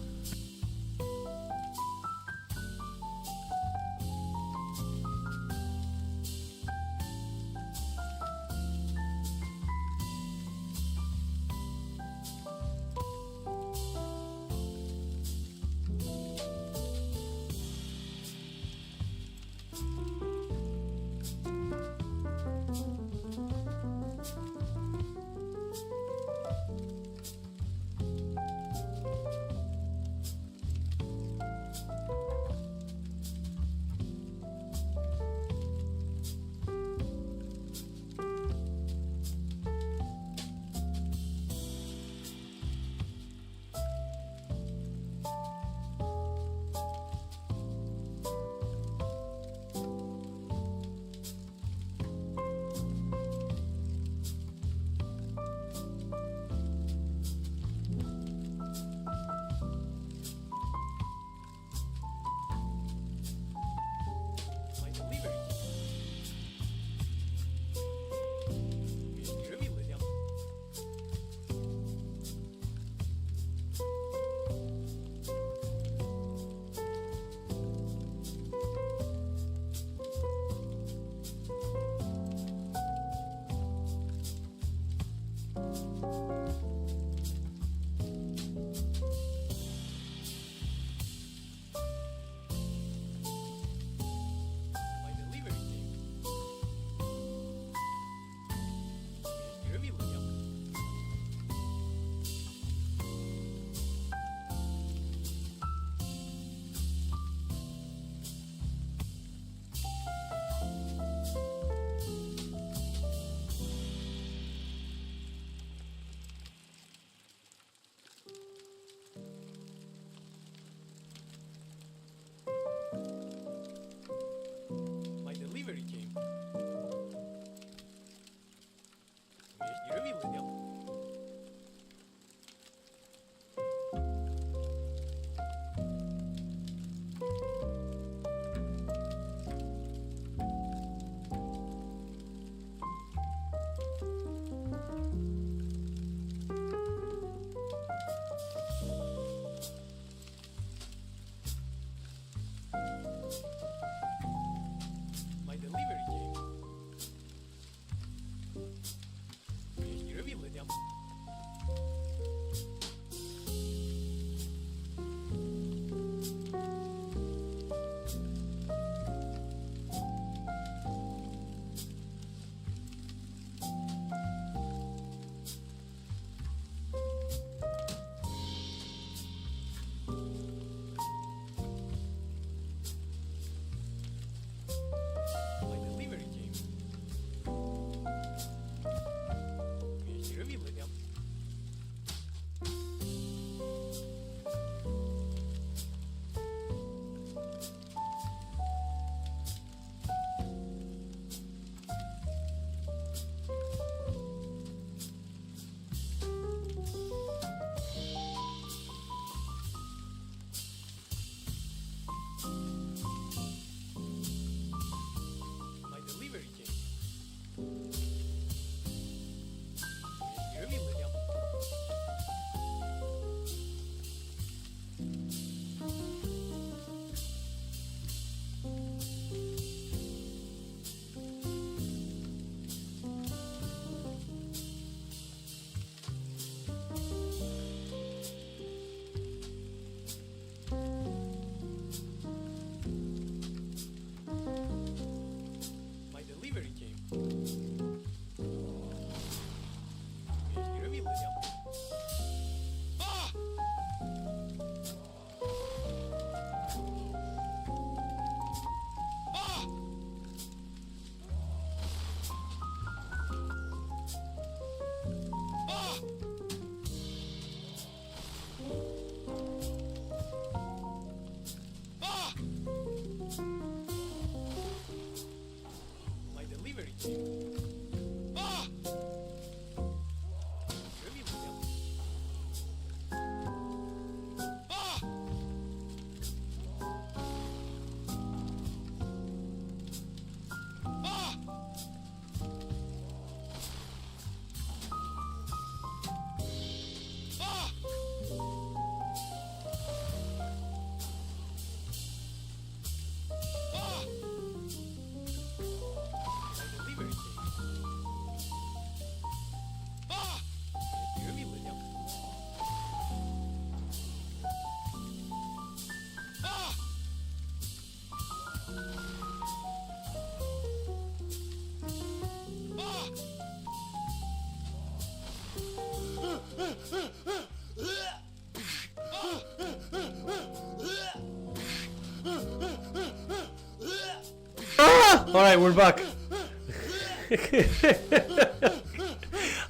Alright, we're back.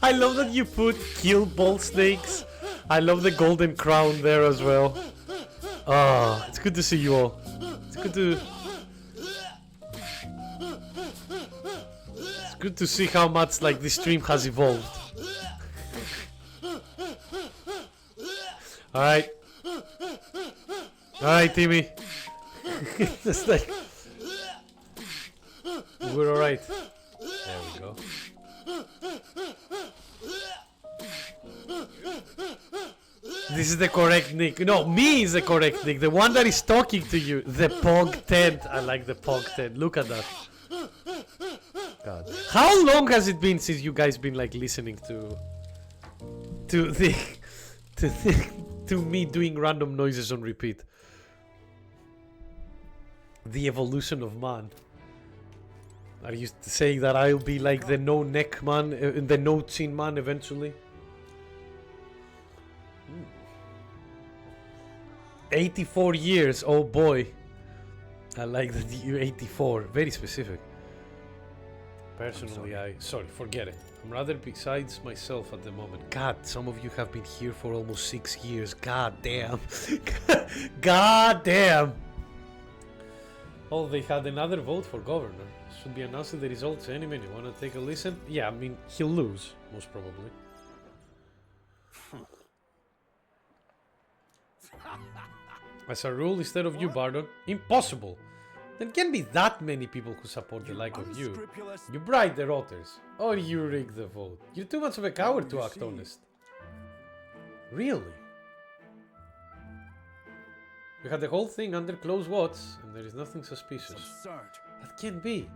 I love that you put kill ball snakes. I love the golden crown there as well. Ah, it's good to see you all. It's good to see how much like this stream has evolved. Alright. Alright, Timmy. Just like we're alright. There we go. This is the correct nick. No, me is the correct nick. The one that is talking to you. The Pog tent. I like the Pog tent. Look at that. God. How long has it been since you guys been like listening to me doing random noises on repeat? The evolution of man. Are you saying that I'll be like the no neck man, the no chin man eventually? 84 years, oh boy. I like that you're 84, very specific. Personally, sorry, forget it. I'm rather besides myself at the moment. God, some of you have been here for almost 6 years. God damn. God damn. Oh, they had another vote for governor. Should be announcing the results any minute. Wanna take a listen? Yeah, I mean, he'll lose, most probably. As a rule, instead of you, Bardon. Impossible! There can't be that many people who support the like of you. You bribe the rotors. Or you rig the vote. You're too much of a coward to act honest. Really? We had the whole thing under close watch, and there is nothing suspicious. Absurd. That can't be.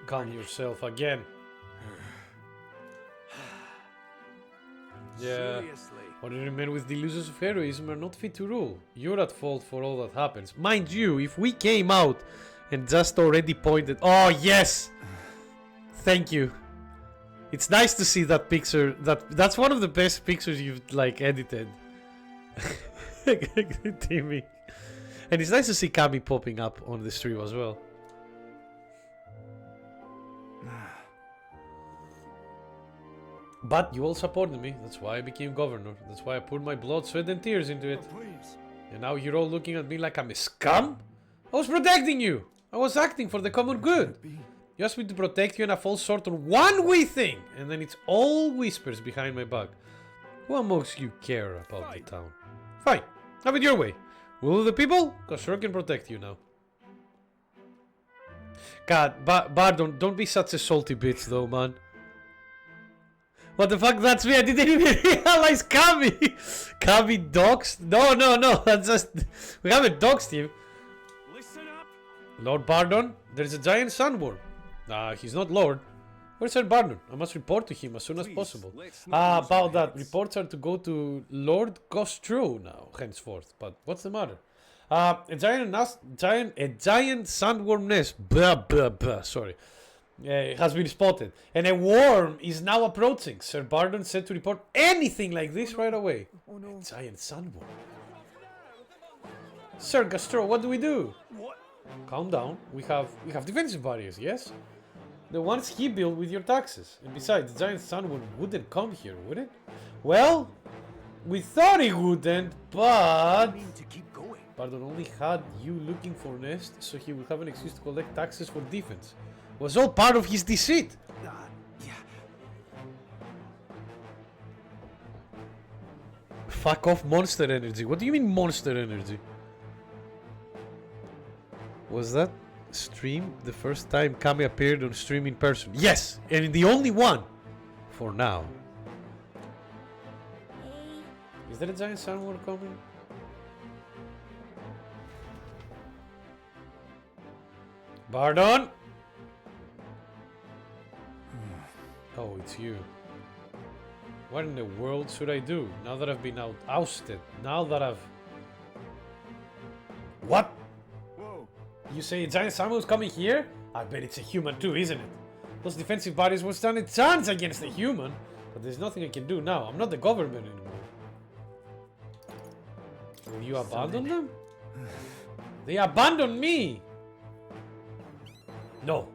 Calm yourself again. Yeah. Seriously. Ordinary men with delusions of heroism are not fit to rule. You're at fault for all that happens. Mind you, if we came out and just already pointed... Oh, yes! Thank you. It's nice to see that picture. That's one of the best pictures you've, like, edited. Timmy. And it's nice to see Kami popping up on the stream as well. But you all supported me, that's why I became governor. That's why I put my blood, sweat and tears into it. Please. And now you're all looking at me like I'm a scum? I was protecting you! I was acting for the common good. You asked me to protect you and I fall short on one wee thing! And then it's all whispers behind my back. Who amongst you care about the town? Fine, have it your way. Will the people? Cause sure can protect you now. God, Bardon, don't be such a salty bitch though, man. What the fuck? That's me. I didn't even realize Kami. Kami doxed? No. That's just... We haven't doxed him. Listen up. Lord Bardon, there's a giant sandworm. He's not Lord. Where's Sir Bardon? I must report to him as soon as possible. About that. Reports are to go to Lord Gostro now, henceforth. But what's the matter? A giant sandworm nest. Sorry. Has been spotted, and a worm is now approaching. Sir Bardon said to report anything like this right away. Oh no. A giant sandworm. Sir Gastro, what do we do? What? Calm down. We have defensive barriers, yes? The ones he built with your taxes. And besides, the giant sandworm wouldn't come here, would it? Well, we thought it wouldn't, but... I mean to keep going. Bardon only had you looking for nest, so he would have an excuse to collect taxes for defense. Was all part of his deceit. Yeah. Fuck off, Monster Energy. What do you mean Monster Energy? Was that stream the first time Kami appeared on stream in person? Yes, and the only one for now. Is there a giant sandworm coming? Bardon! Oh, it's you. What in the world should I do now that I've been ousted? Now that I've... What? Whoa. You say a giant sandworm's coming here? I bet it's a human too, isn't it? Those defensive barriers won't stand a chance against a human. But there's nothing I can do now. I'm not the government anymore. Will you abandon them? They abandoned me! No.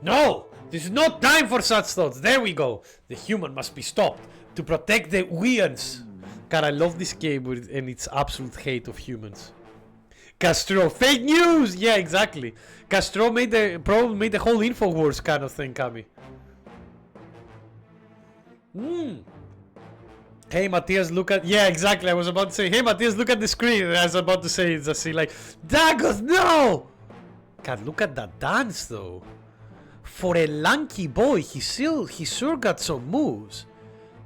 No! This is not time for such thoughts. There we go. The human must be stopped to protect the weans. God, I love this game and its absolute hate of humans. Castro, fake news! Yeah, exactly. Castro probably made the whole InfoWars kind of thing, Kami. Hey Matthias, look at... Yeah, exactly, I was about to say, hey Matthias, look at the screen. I was about to say, it's just like, Dagos, no! God, look at that dance though. For a lanky boy, he sure got some moves.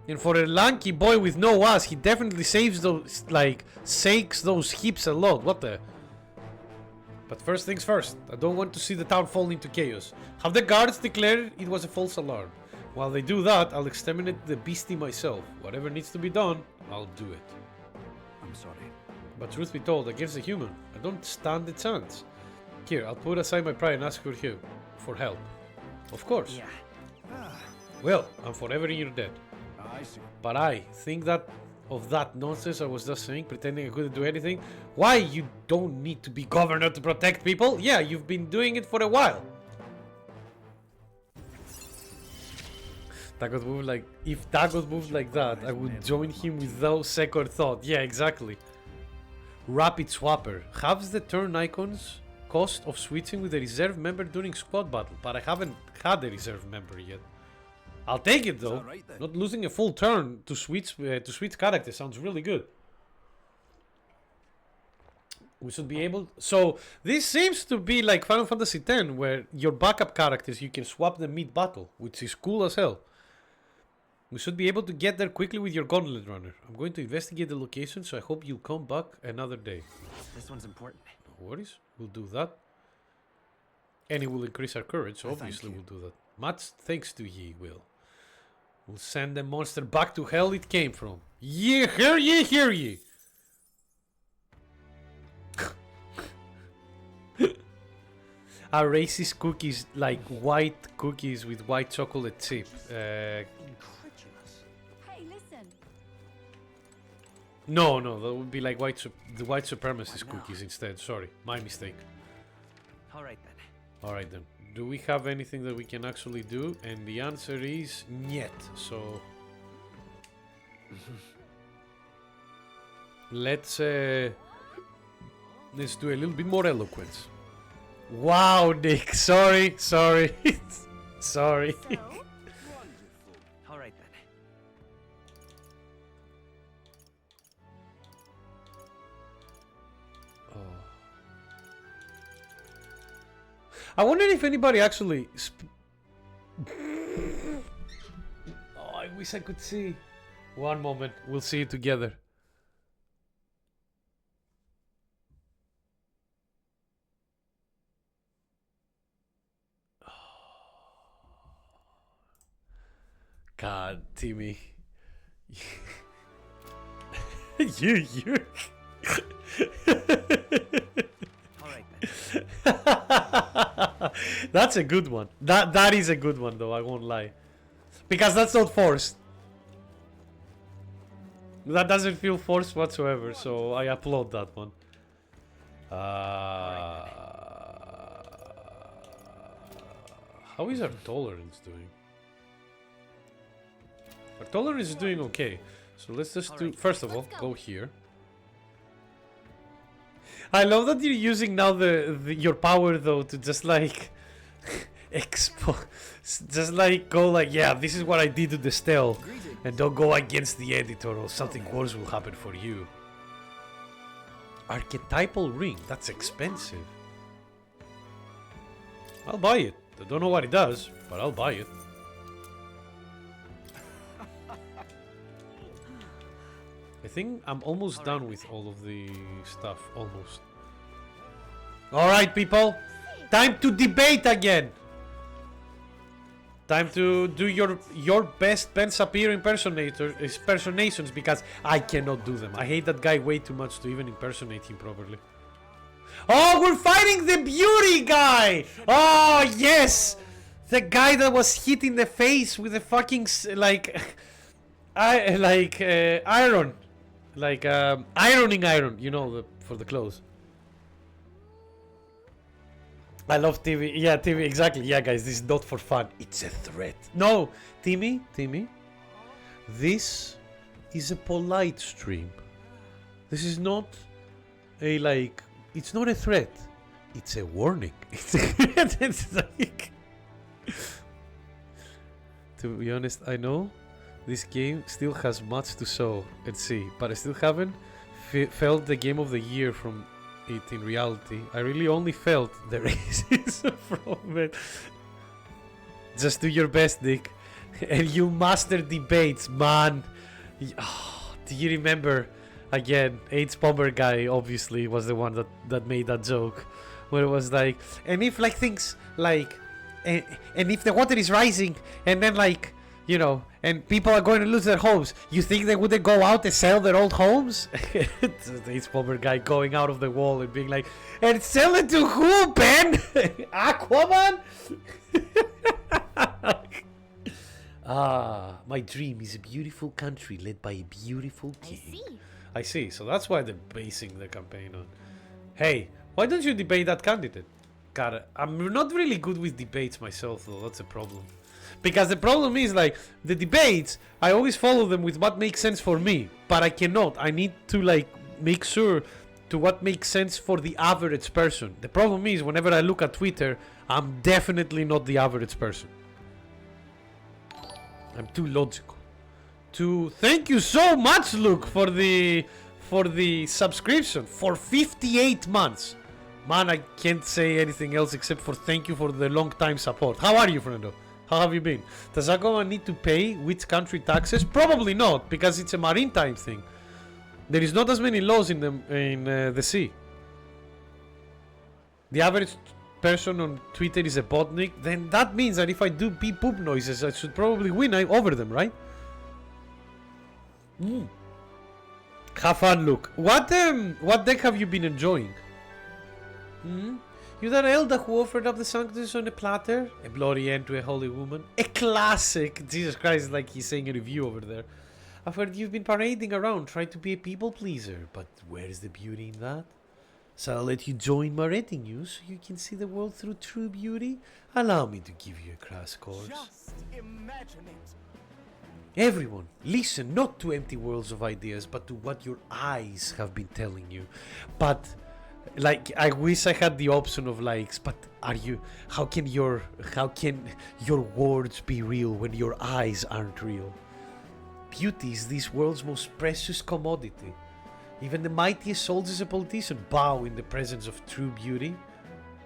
And for a lanky boy with no ass, he definitely saves those, like, shakes those hips a lot. What the... But first things first, I don't want to see the town fall into chaos. Have the guards declared it was a false alarm. While they do that, I'll exterminate the beastie myself. Whatever needs to be done, I'll do it. I'm sorry. But truth be told, against a human, I don't stand a chance. Here, I'll put aside my pride and ask for help. Of course. Yeah. Well, I'm forever in your debt. I see. But I think that of that nonsense I was just saying, pretending I couldn't do anything. Why? You don't need to be governor to protect people. Yeah, you've been doing it for a while. Dagos moved like... If Dagos moved like that, I would join him without second thought. Yeah, exactly. Rapid Swapper. Halves the turn icons cost of switching with a reserve member during squad battle. But I haven't had a reserve member yet. I'll take it though. Right, then. Not losing a full turn to switch character sounds really good. We should be able... So, this seems to be like Final Fantasy X, where your backup characters, you can swap them mid-battle, which is cool as hell. We should be able to get there quickly with your Gauntlet Runner. I'm going to investigate the location, so I hope you'll come back another day. This one's important. No worries, we'll do that. And it will increase our courage, so obviously we'll do that. Much thanks to ye, Will. We'll send the monster back to hell it came from. Ye, hear ye, hear ye! Are racist cookies like white cookies with white chocolate chip? Incredulous. Hey, listen. No, that would be like the white supremacist cookies instead. Sorry, my mistake. All right then. Alright then. Do we have anything that we can actually do? And the answer is niet. So let's do a little bit more eloquence. Wow, Nick. Sorry. Sorry. So, All right then. I wonder if anybody actually... Oh, I wish I could see. One moment, we'll see it together. God, Timmy. you. All right then. That's a good one. That is a good one though, I won't lie. Because that's not forced. That doesn't feel forced whatsoever, so I applaud that one. How is our tolerance doing? Our tolerance is doing okay. So let's just do... First of all, go here. I love that you're using now your power though to just like just like go like, yeah, this is what I did to the Stell, and don't go against the editor or something worse will happen for you. Archetypal ring, that's expensive. I'll buy it. I don't know what it does, but I'll buy it. I think I'm almost done with all of the stuff, almost. Alright people, time to debate again! Time to do your best Ben Sapir impersonations because I cannot do them. I hate that guy way too much to even impersonate him properly. Oh, we're fighting the beauty guy! Oh, yes! The guy that was hit in the face with a fucking, iron. Like, ironing iron, you know, for the clothes. I love TV. Yeah, TV, exactly. Yeah, guys, this is not for fun. It's a threat. No, Timmy, this is a polite stream. This is not a, like, it's not a threat. It's a warning. It's like... To be honest, I know this game still has much to show and see, but I still haven't felt the game of the year from it in reality. I really only felt the racism from it. Just do your best, Nick. And you master debates, man. Do you remember, again, H Bomber guy obviously was the one that made that joke, where it was like, and if like things like, and if the water is rising, and then like, you know, and people are going to lose their homes, you think they wouldn't go out and sell their old homes? The H Bomber guy going out of the wall and being like, and sell it to who, Ben? Aquaman? Ah, my dream is a beautiful country led by a beautiful king. I see. So that's why they're basing the campaign on. Hey, why don't you debate that candidate? God, I'm not really good with debates myself, though. That's a problem. Because the problem is, like, the debates, I always follow them with what makes sense for me. But I cannot. I need to, like, make sure to what makes sense for the average person. The problem is, whenever I look at Twitter, I'm definitely not the average person. I'm too logical. Thank you so much, Luke, for the subscription for 58 months. Man, I can't say anything else except for thank you for the long time support. How are you, friendo? How have you been? Does Aquaman need to pay which country taxes? Probably not, because it's a maritime thing. There is not as many laws in the sea. The average person on Twitter is a botnik, then that means that if I do beep poop noises, I should probably win over them, right? Have fun, Luke. What deck have you been enjoying? You're that elder who offered up the sanctus on a platter? A bloody end to a holy woman? A classic! Jesus Christ, like he's saying a review over there. I've heard you've been parading around trying to be a people pleaser, but where's the beauty in that? So I'll let you join my retinue so you can see the world through true beauty. Allow me to give you a crash course. Just imagine it. Everyone, listen not to empty worlds of ideas, but to what your eyes have been telling you. But, like, I wish I had the option of likes, but how can your words be real when your eyes aren't real? Beauty is this world's most precious commodity. Even the mightiest soldiers and politicians bow in the presence of true beauty.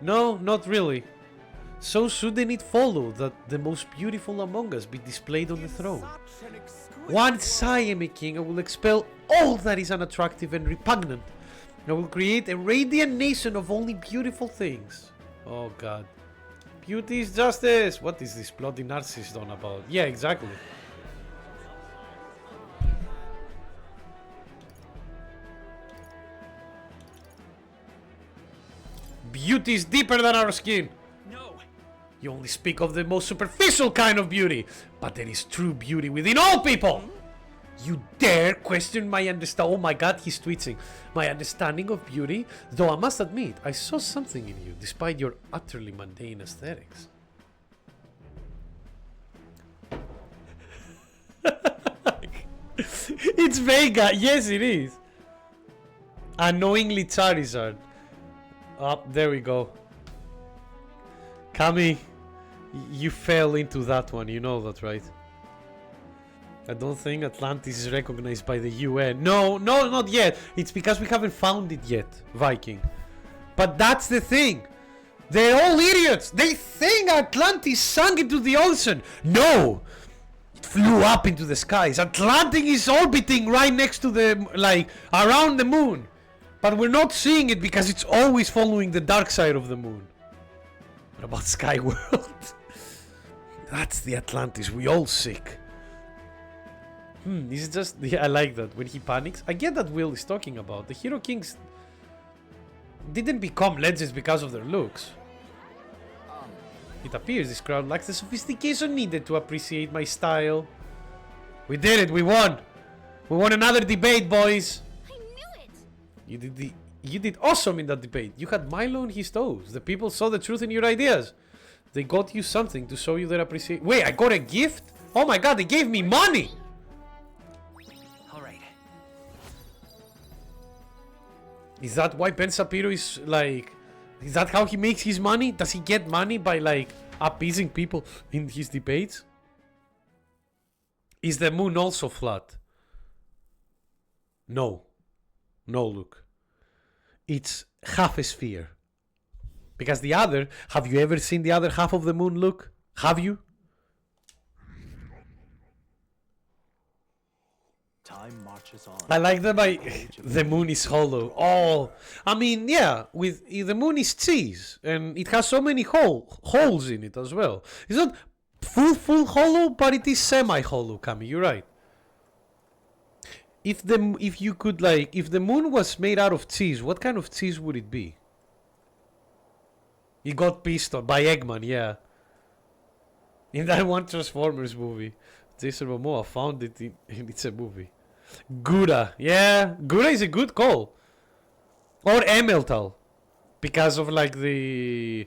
No, not really. So shouldn't it follow that the most beautiful among us be displayed on the throne? Once I am a king, I will expel all that is unattractive and repugnant. I will create a radiant nation of only beautiful things. Oh god. Beauty is justice! What is this bloody narcissist on about? Yeah, exactly. Beauty is deeper than our skin. No. You only speak of the most superficial kind of beauty, but there is true beauty within all people. You dare question my understanding? Oh my god, he's twitching. My understanding of beauty, though I must admit, I saw something in you, despite your utterly mundane aesthetics. It's Vega. Yes, it is. Annoyingly Charizard. Oh, there we go. Kami, you fell into that one, you know that, right? I don't think Atlantis is recognized by the UN. No, not yet. It's because we haven't found it yet, Viking. But that's the thing. They're all idiots. They think Atlantis sank into the ocean. No! It flew up into the skies. Atlantis is orbiting right next to the, like, around the moon. But we're not seeing it because it's always following the dark side of the moon. What about Skyworld? That's the Atlantis we all seek. Is it just... Yeah, I like that. When he panics. I get that Will is talking about. The Hero Kings didn't become legends because of their looks. It appears this crowd lacks the sophistication needed to appreciate my style. We did it. We won. We won another debate, boys. I knew it! You did the You did awesome in that debate. You had Milo on his toes. The people saw the truth in your ideas. They got you something to show you their appreciation. Wait, I got a gift? Oh my god, they gave me money! Alright. Is that why Ben Shapiro is like... Is that how he makes his money? Does he get money by like appeasing people in his debates? Is the moon also flat? No. No, Luke. It's half a sphere. Because the other... Have you ever seen the other half of the moon, Luke? Have you? Time marches on. I like that the moon is hollow. Oh, I mean, yeah, with the moon is cheese, and it has so many holes in it as well. It's not full hollow, but it is semi-hollow, Cami, you're right. If the moon was made out of cheese, what kind of cheese would it be? It got pissed on by Eggman, yeah. In that one Transformers movie, Jason Momoa found it and it's a movie. Gouda, yeah, Gouda is a good call. Or Emeltal, because of like the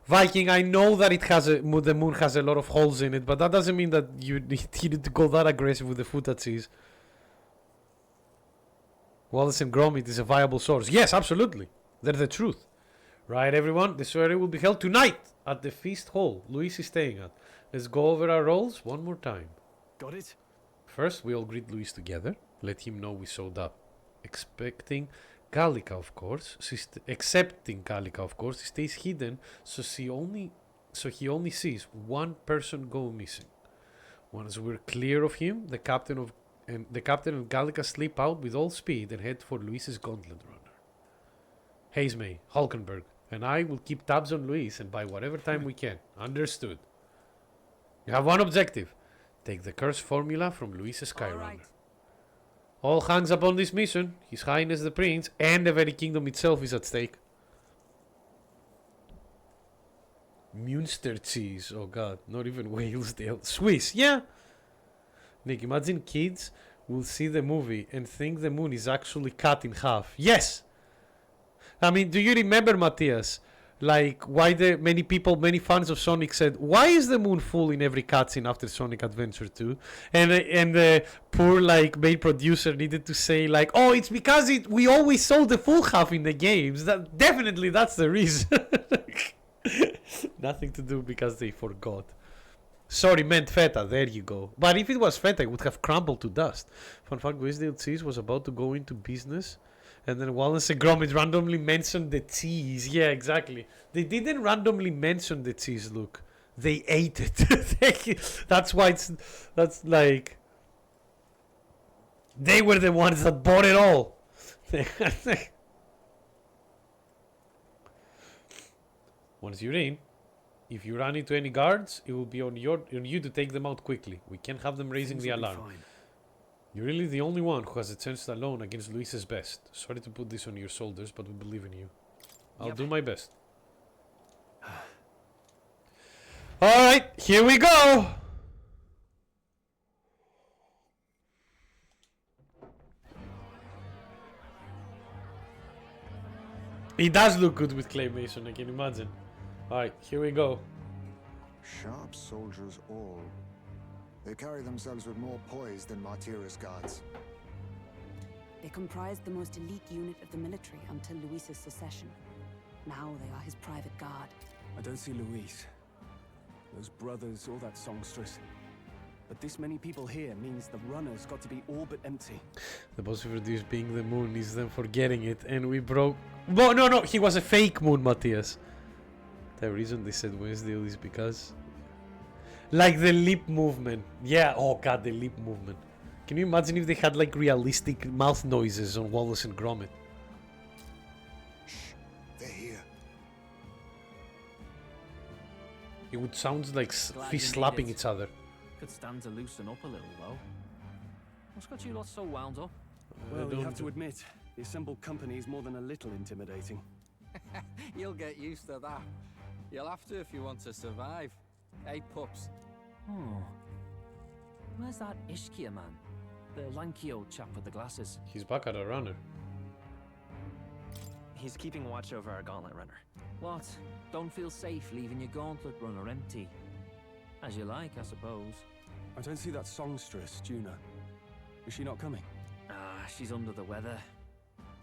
Viking. I know that it has the moon has a lot of holes in it, but that doesn't mean that you need to go that aggressive with the futa cheese. Wallace and Gromit is a viable source. Yes, absolutely. They're the truth. Right, everyone? The soiree will be held tonight at the Feast Hall Luis is staying at. Let's go over our roles one more time. Got it? First, we all greet Luis together. Let him know we showed up. Excepting Gallica, of course. He stays hidden, so he only sees one person go missing. Once we're clear of him, the captain and Gallica slip out with all speed and head for Luis's gauntlet runner. Hazemay, Hulkenberg, and I will keep tabs on Luis and buy whatever time we can. Understood. You have one objective. Take the curse formula from Luis's Skyrunner. Right. All hands upon this mission. His Highness the Prince and the very kingdom itself is at stake. Munster cheese. Oh god, not even Walesdale. Swiss, yeah. Nick, imagine kids will see the movie and think the moon is actually cut in half. Yes! I mean, do you remember, Matthias? Like, why many fans of Sonic said, why is the moon full in every cutscene after Sonic Adventure 2? And the poor, like, main producer needed to say, like, oh, it's because we always saw the full half in the games. Definitely, that's the reason. Nothing to do because they forgot. Sorry, meant feta. There you go. But if it was feta, it would have crumbled to dust. Fun fact, Wisdale Cheese was about to go into business. And then Wallace and Gromit randomly mentioned the cheese. Yeah, exactly. They didn't randomly mention the cheese, Luke. They ate it. That's why that's like... They were the ones that bought it all. Once you're in, if you run into any guards, it will be on you to take them out quickly. We can't have them raising the alarm. You're really the only one who has a chance alone against Luis's best. Sorry to put this on your shoulders, but we believe in you. I'll do my best. Alright, here we go! It does look good with claymation, I can imagine. Alright, here we go. Sharp soldiers all. They carry themselves with more poise than Martira's guards. They comprised the most elite unit of the military until Luis's secession. Now they are his private guard. I don't see Luis. Those brothers, all that songstress. But this many people here means the runner's got to be all but empty. The possibility of being the moon is them forgetting it, and we broke... Oh, no, he was a fake moon, Matthias. The reason they said Wednesday is because... Like the lip movement. Yeah, oh god, the lip movement. Can you imagine if they had like realistic mouth noises on Wallace and Gromit? Shh, they're here. It would sound like fish slapping each other. Could stand to loosen up a little though. What's got you lot so wound up? Well, you have to admit, the assembled company is more than a little intimidating. You'll get used to that. You'll have to if you want to survive. Hey, pups. Oh. Where's that Ishkia man? The lanky old chap with the glasses. He's back at a runner. He's keeping watch over our gauntlet runner. What? Don't feel safe leaving your gauntlet runner empty? As you like, I suppose. I don't see that songstress, Juna. Is she not coming? Ah, she's under the weather.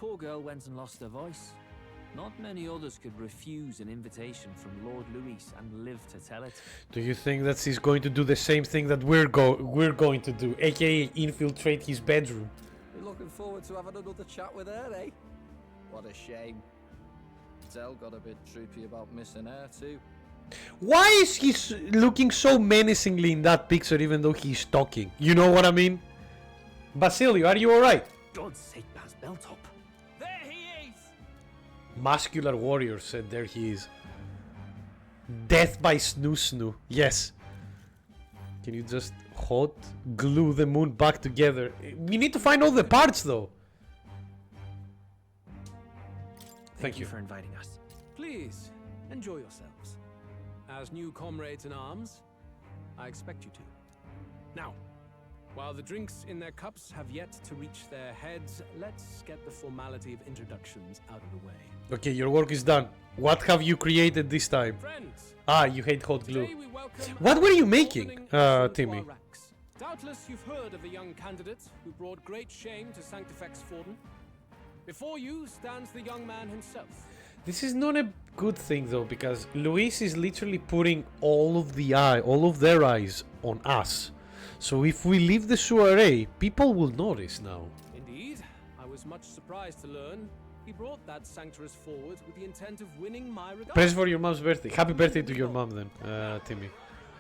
Poor girl went and lost her voice. Not many others could refuse an invitation from Lord Luis and live to tell it. Do you think that she's going to do the same thing that we're going to do, aka infiltrate his bedroom? You're looking forward to having another chat with her, eh? What a shame. Zell got a bit droopy about missing her too. Why is he looking so menacingly in that picture even though he's talking? You know what I mean? Basilio, are you alright? God's sake, Baz Belltop. There he is! Muscular warrior said there he is. Death by Snoo Snoo. Yes. Can you just hot glue the moon back together? We need to find all the parts though. Thank you for inviting us. Please, enjoy yourselves. As new comrades in arms, I expect you to. Now, while the drinks in their cups have yet to reach their heads, let's get the formality of introductions out of the way. Okay, your work is done. What have you created this time? Friends, Ah, you hate hot glue. today we welcome What were you an making, opening addition to Timmy? our ranks. Doubtless you've heard of the young candidate who brought great shame to Sanctifex Forden. Before you stands the young man himself. This is not a good thing though, because Luis is literally putting all of their eyes on us. So if we leave the soiree, people will notice now. Indeed, I was much surprised to learn he brought that sanctuarist forward with the intent of winning my regard. Press for your mom's birthday. Happy birthday to your mom then, Timmy.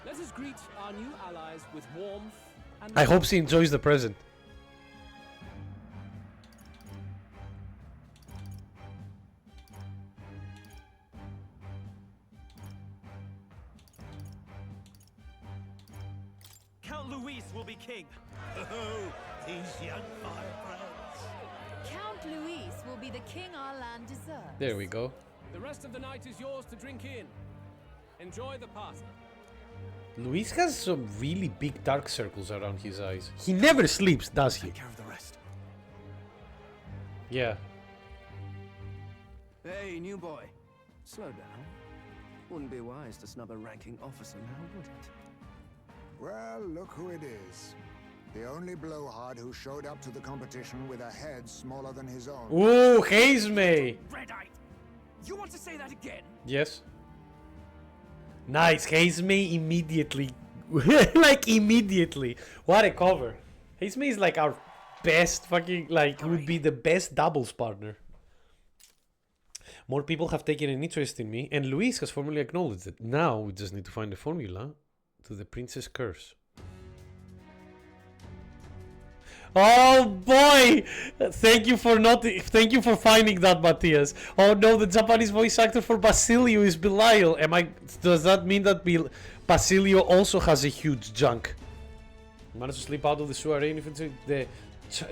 Let us greet our new allies with warmth and I hope she enjoys the present. Count Luis will be king. Oh, these young firebrands. Count Luis will be the king our land deserves. There we go. the rest of the night is yours to drink in. Enjoy the party. Luis has some really big dark circles around his eyes. He never sleeps, does he? Take care of the rest. Yeah. Hey, new boy. Slow down. Wouldn't be wise to snub a ranking officer now, would it? Well, look who it is. The only blowhard who showed up to the competition with a head smaller than his own. Ooh, Hazemay! Red-eyed. You want to say that again? Yes. Nice, Hazemay immediately. Like, immediately. What a cover. Hazemay is like our best fucking, like, would be the best doubles partner. More people have taken an interest in me, and Luis has formally acknowledged it. Now we just need to find the formula to the Princess Curse. Oh boy! Thank you for finding that, Matthias. Oh no, the Japanese voice actor for Basilio is Belial. Does that mean that Basilio also has a huge junk? Managed to slip out of the soiree and infiltrate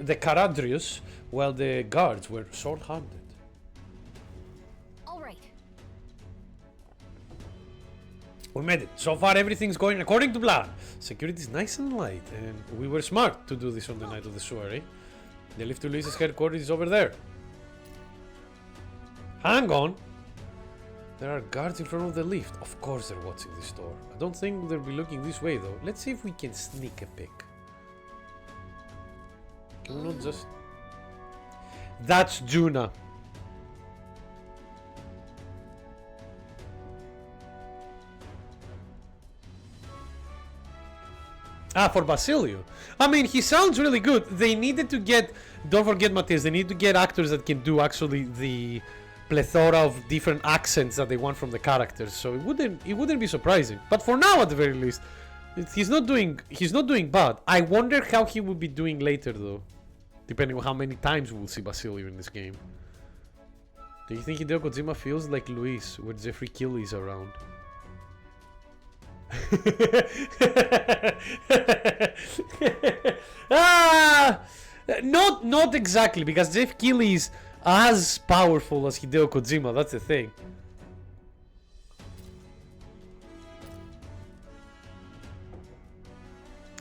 the Caradrius, while the guards were short-handed. All right. We made it. So far everything's going according to plan. Security is nice and light, and we were smart to do this on the night of the soiree. The lift to Luis's headquarters is over there. Hang on! There are guards in front of the lift. Of course they're watching this door. I don't think they'll be looking this way though. Let's see if we can sneak a peek. Can we not just... That's Juna. Ah, for Basilio. I mean, he sounds really good. They needed to get... Don't forget, Matthias, they need to get actors that can do actually the plethora of different accents that they want from the characters. So it wouldn't be surprising. But for now, at the very least, he's not doing bad. I wonder how he will be doing later, though. Depending on how many times we'll see Basilio in this game. Do you think Hideo Kojima feels like Luis, where Jeffrey Kill is around? Not exactly, because Jeff Keighley is as powerful as Hideo Kojima, that's the thing.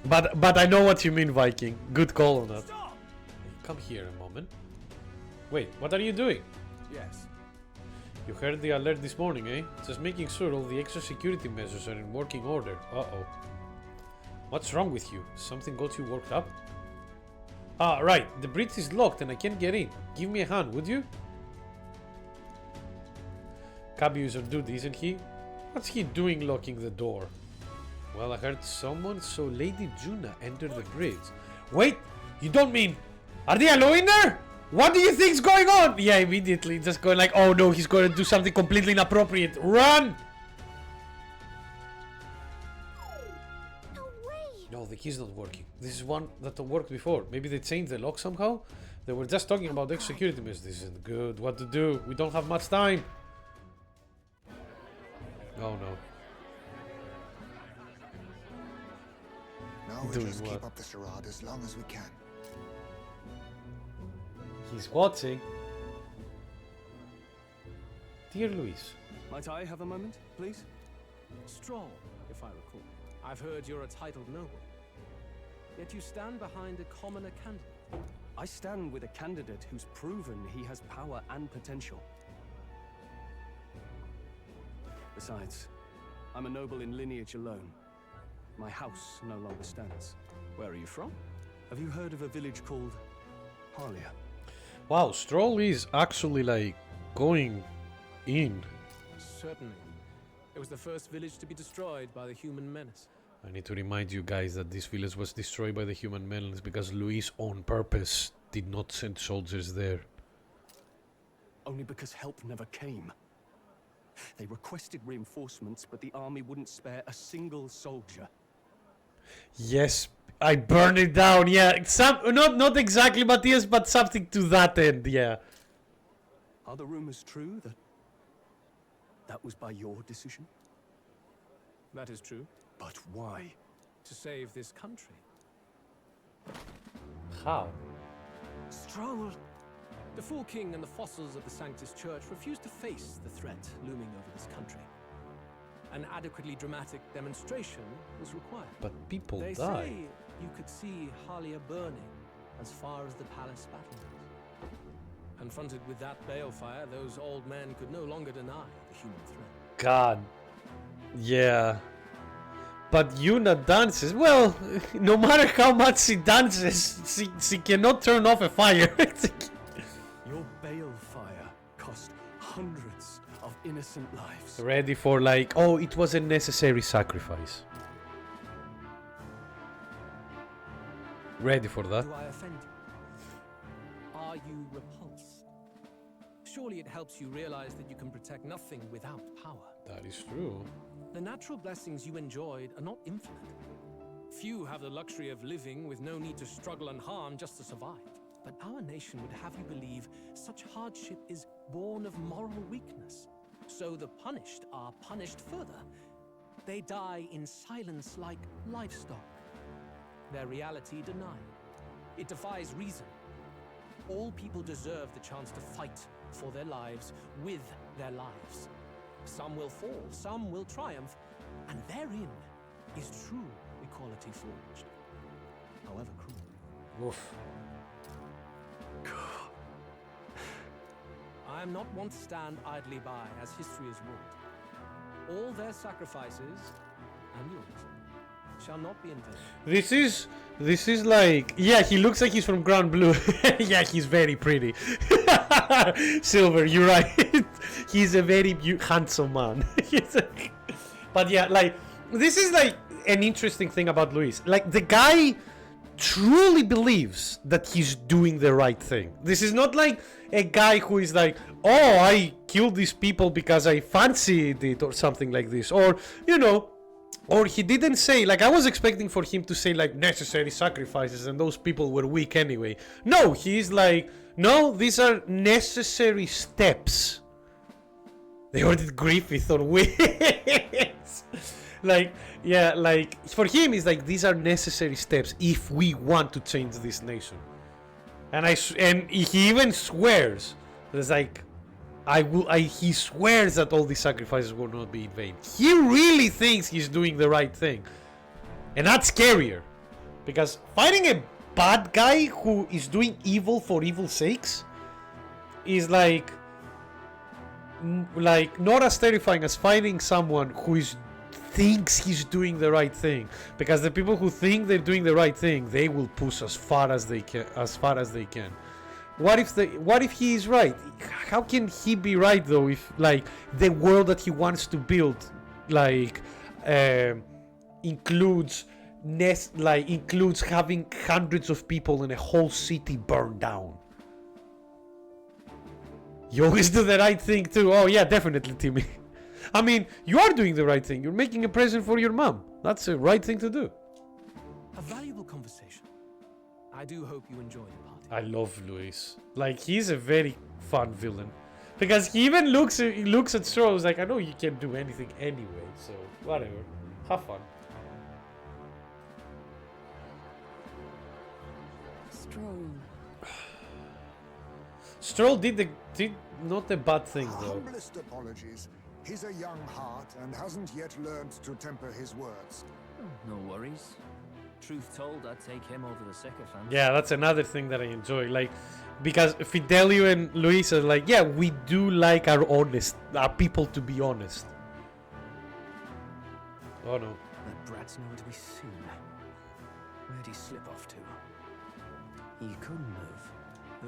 But I know what you mean, Viking. Good call on that. Stop! Come here a moment. Wait, what are you doing? Yes. You heard the alert this morning, eh? Just making sure all the extra security measures are in working order. Uh-oh. What's wrong with you? Something got you worked up? Ah, right. The bridge is locked and I can't get in. Give me a hand, would you? Cabby is on duty, isn't he? What's he doing locking the door? Well, I heard someone saw Lady Juna enter the bridge. Wait! You don't mean... Are they alone there? What do you think's going on? Yeah, immediately just going like, oh no, he's going to do something completely inappropriate. Run! No way! No, the key's not working. This is one that worked before. Maybe they changed the lock somehow? They were just talking about the security measures. This isn't good. What to do? We don't have much time. Oh no. Now we Doing just what? keep up the charade as long as we can. He's watching. Dear Luis. Might I have a moment, please? Stroll, if I recall. I've heard you're a titled noble. Yet you stand behind a commoner candidate. I stand with a candidate who's proven he has power and potential. Besides, I'm a noble in lineage alone. My house no longer stands. Where are you from? Have you heard of a village called Harlia? Wow, Stroll is actually like going in. Certainly. It was the first village to be destroyed by the human menace. I need to remind you guys that this village was destroyed by the human menace because Luis on purpose did not send soldiers there. Only because help never came. They requested reinforcements, but the army wouldn't spare a single soldier. Yes, I burned it down. Yeah, not exactly Matthias, but something to that end. Yeah. Are the rumors true that was by your decision? That is true. But why? To save this country. How? Stroll! The Fool King and the fossils of the Sanctus Church refused to face the threat looming over this country. An adequately dramatic demonstration was required. But people They die. say you could see Harlia burning as far as the palace battlements. Confronted with that balefire, those old men could no longer deny the human threat. God. Yeah. But Yuna dances. Well, no matter how much she dances, she cannot turn off a fire. Your balefire cost hundreds of innocent lives. Ready for like, oh, it was a necessary sacrifice. Ready for that. Do I offend you? Are you repulsed? Surely it helps you realize that you can protect nothing without power. That is true. The natural blessings you enjoyed are not infinite. Few have the luxury of living with no need to struggle and harm just to survive. But our nation would have you believe such hardship is born of moral weakness. So the punished are punished further. They die in silence like livestock. Their reality denied. It defies reason. All people deserve the chance to fight for their lives with their lives. Some will fall, some will triumph, and therein is true equality forged, however cruel. Oof. I am not one to stand idly by as history is wrought. All their sacrifices, and yours, shall not be in vain. This is like, yeah, he looks like he's from Grand Blue. Yeah, he's very pretty. Silver, you're right. He's a very handsome man. But yeah, like, this is like an interesting thing about Luis. Like, the guy truly believes that he's doing the right thing. This is not like a guy who is like, oh, I killed these people because I fancied it or something like this. Or, you know, or he didn't say, like, I was expecting for him to say, like, necessary sacrifices and those people were weak anyway. No, he's like, no, these are necessary steps. They ordered Griffith on wheels. Like, yeah, like, for him, it's like, these are necessary steps if we want to change this nation. And he even swears, there's like, he swears that all these sacrifices will not be in vain. He really thinks he's doing the right thing. And that's scarier. Because fighting a bad guy who is doing evil for evil's sakes is like, like not as terrifying as finding someone who thinks he's doing the right thing, because the people who think they're doing the right thing, they will push as far as they can. What if he is right? How can he be right though if like the world that he wants to build like includes having hundreds of people in a whole city burned down? You always do the right thing too. Oh yeah, definitely, Timmy. I mean, you are doing the right thing. You're making a present for your mom. That's the right thing to do. A valuable conversation. I do hope you enjoy the party. I love Luis. Like, he's a very fun villain. Because he even looks at Stroh like, I know you can't do anything anyway, so whatever. Have fun. Stroll did not a bad thing though. Humblest apologies. He's a young heart and hasn't yet learned to temper his words. No worries. Truth told, I'd take him over the sycophant. Yeah, that's another thing that I enjoy. Like, because Fidelio and Luis are like, yeah, we do like our people to be honest. Oh no. Let Brad's nowhere to be seen. Where'd he slip off to? He couldn't have.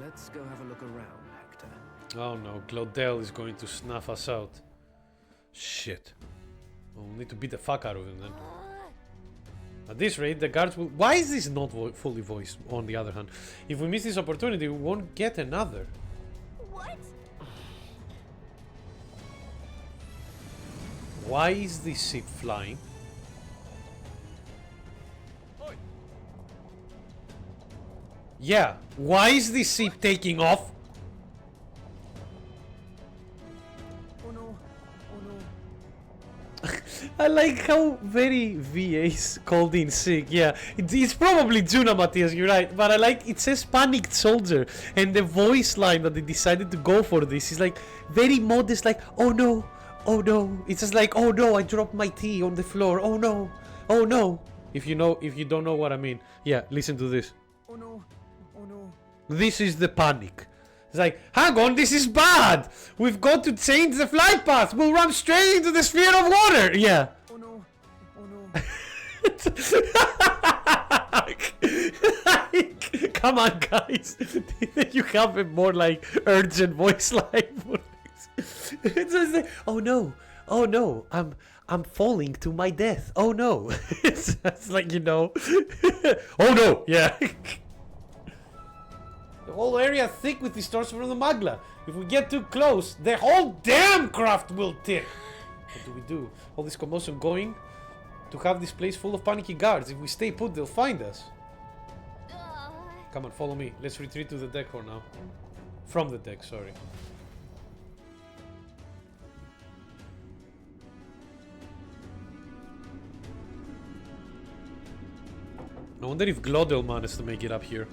Let's go have a look around, Hector. Oh no, Glaudel is going to snuff us out. Shit. We'll need to beat the fuck out of him then. At this rate, the guards will... Why is this not fully voiced, on the other hand? If we miss this opportunity, we won't get another. What? Why is this ship flying? Yeah, why is this ship taking off? Oh no, oh no. I like how very VA's called in sick. Yeah, it's probably Juna, Matthias, you're right. But I like, it says panicked soldier. And the voice line that they decided to go for this is like very modest, like, oh no, oh no. It's just like, oh no, I dropped my tea on the floor. Oh no, oh no. If you don't know what I mean. Yeah, listen to this. Oh no, oh no. This is the panic. It's like, hang on, this is bad. We've got to change the flight path. We'll run straight into the sphere of water. Yeah. Oh no, oh no. Come on, guys. You have a more like urgent voice line for this. It's just like, oh no, I'm falling to my death. Oh no. It's like, you know. Oh no, yeah. The whole area thick with distortion from the magla. If we get too close, the whole damn craft will tip. What do we do? All this commotion going to have this place full of panicky guards. If we stay put, they'll find us. Come on, follow me. Let's retreat to the deck for now. From the deck, sorry. I wonder if Glaudel managed to make it up here.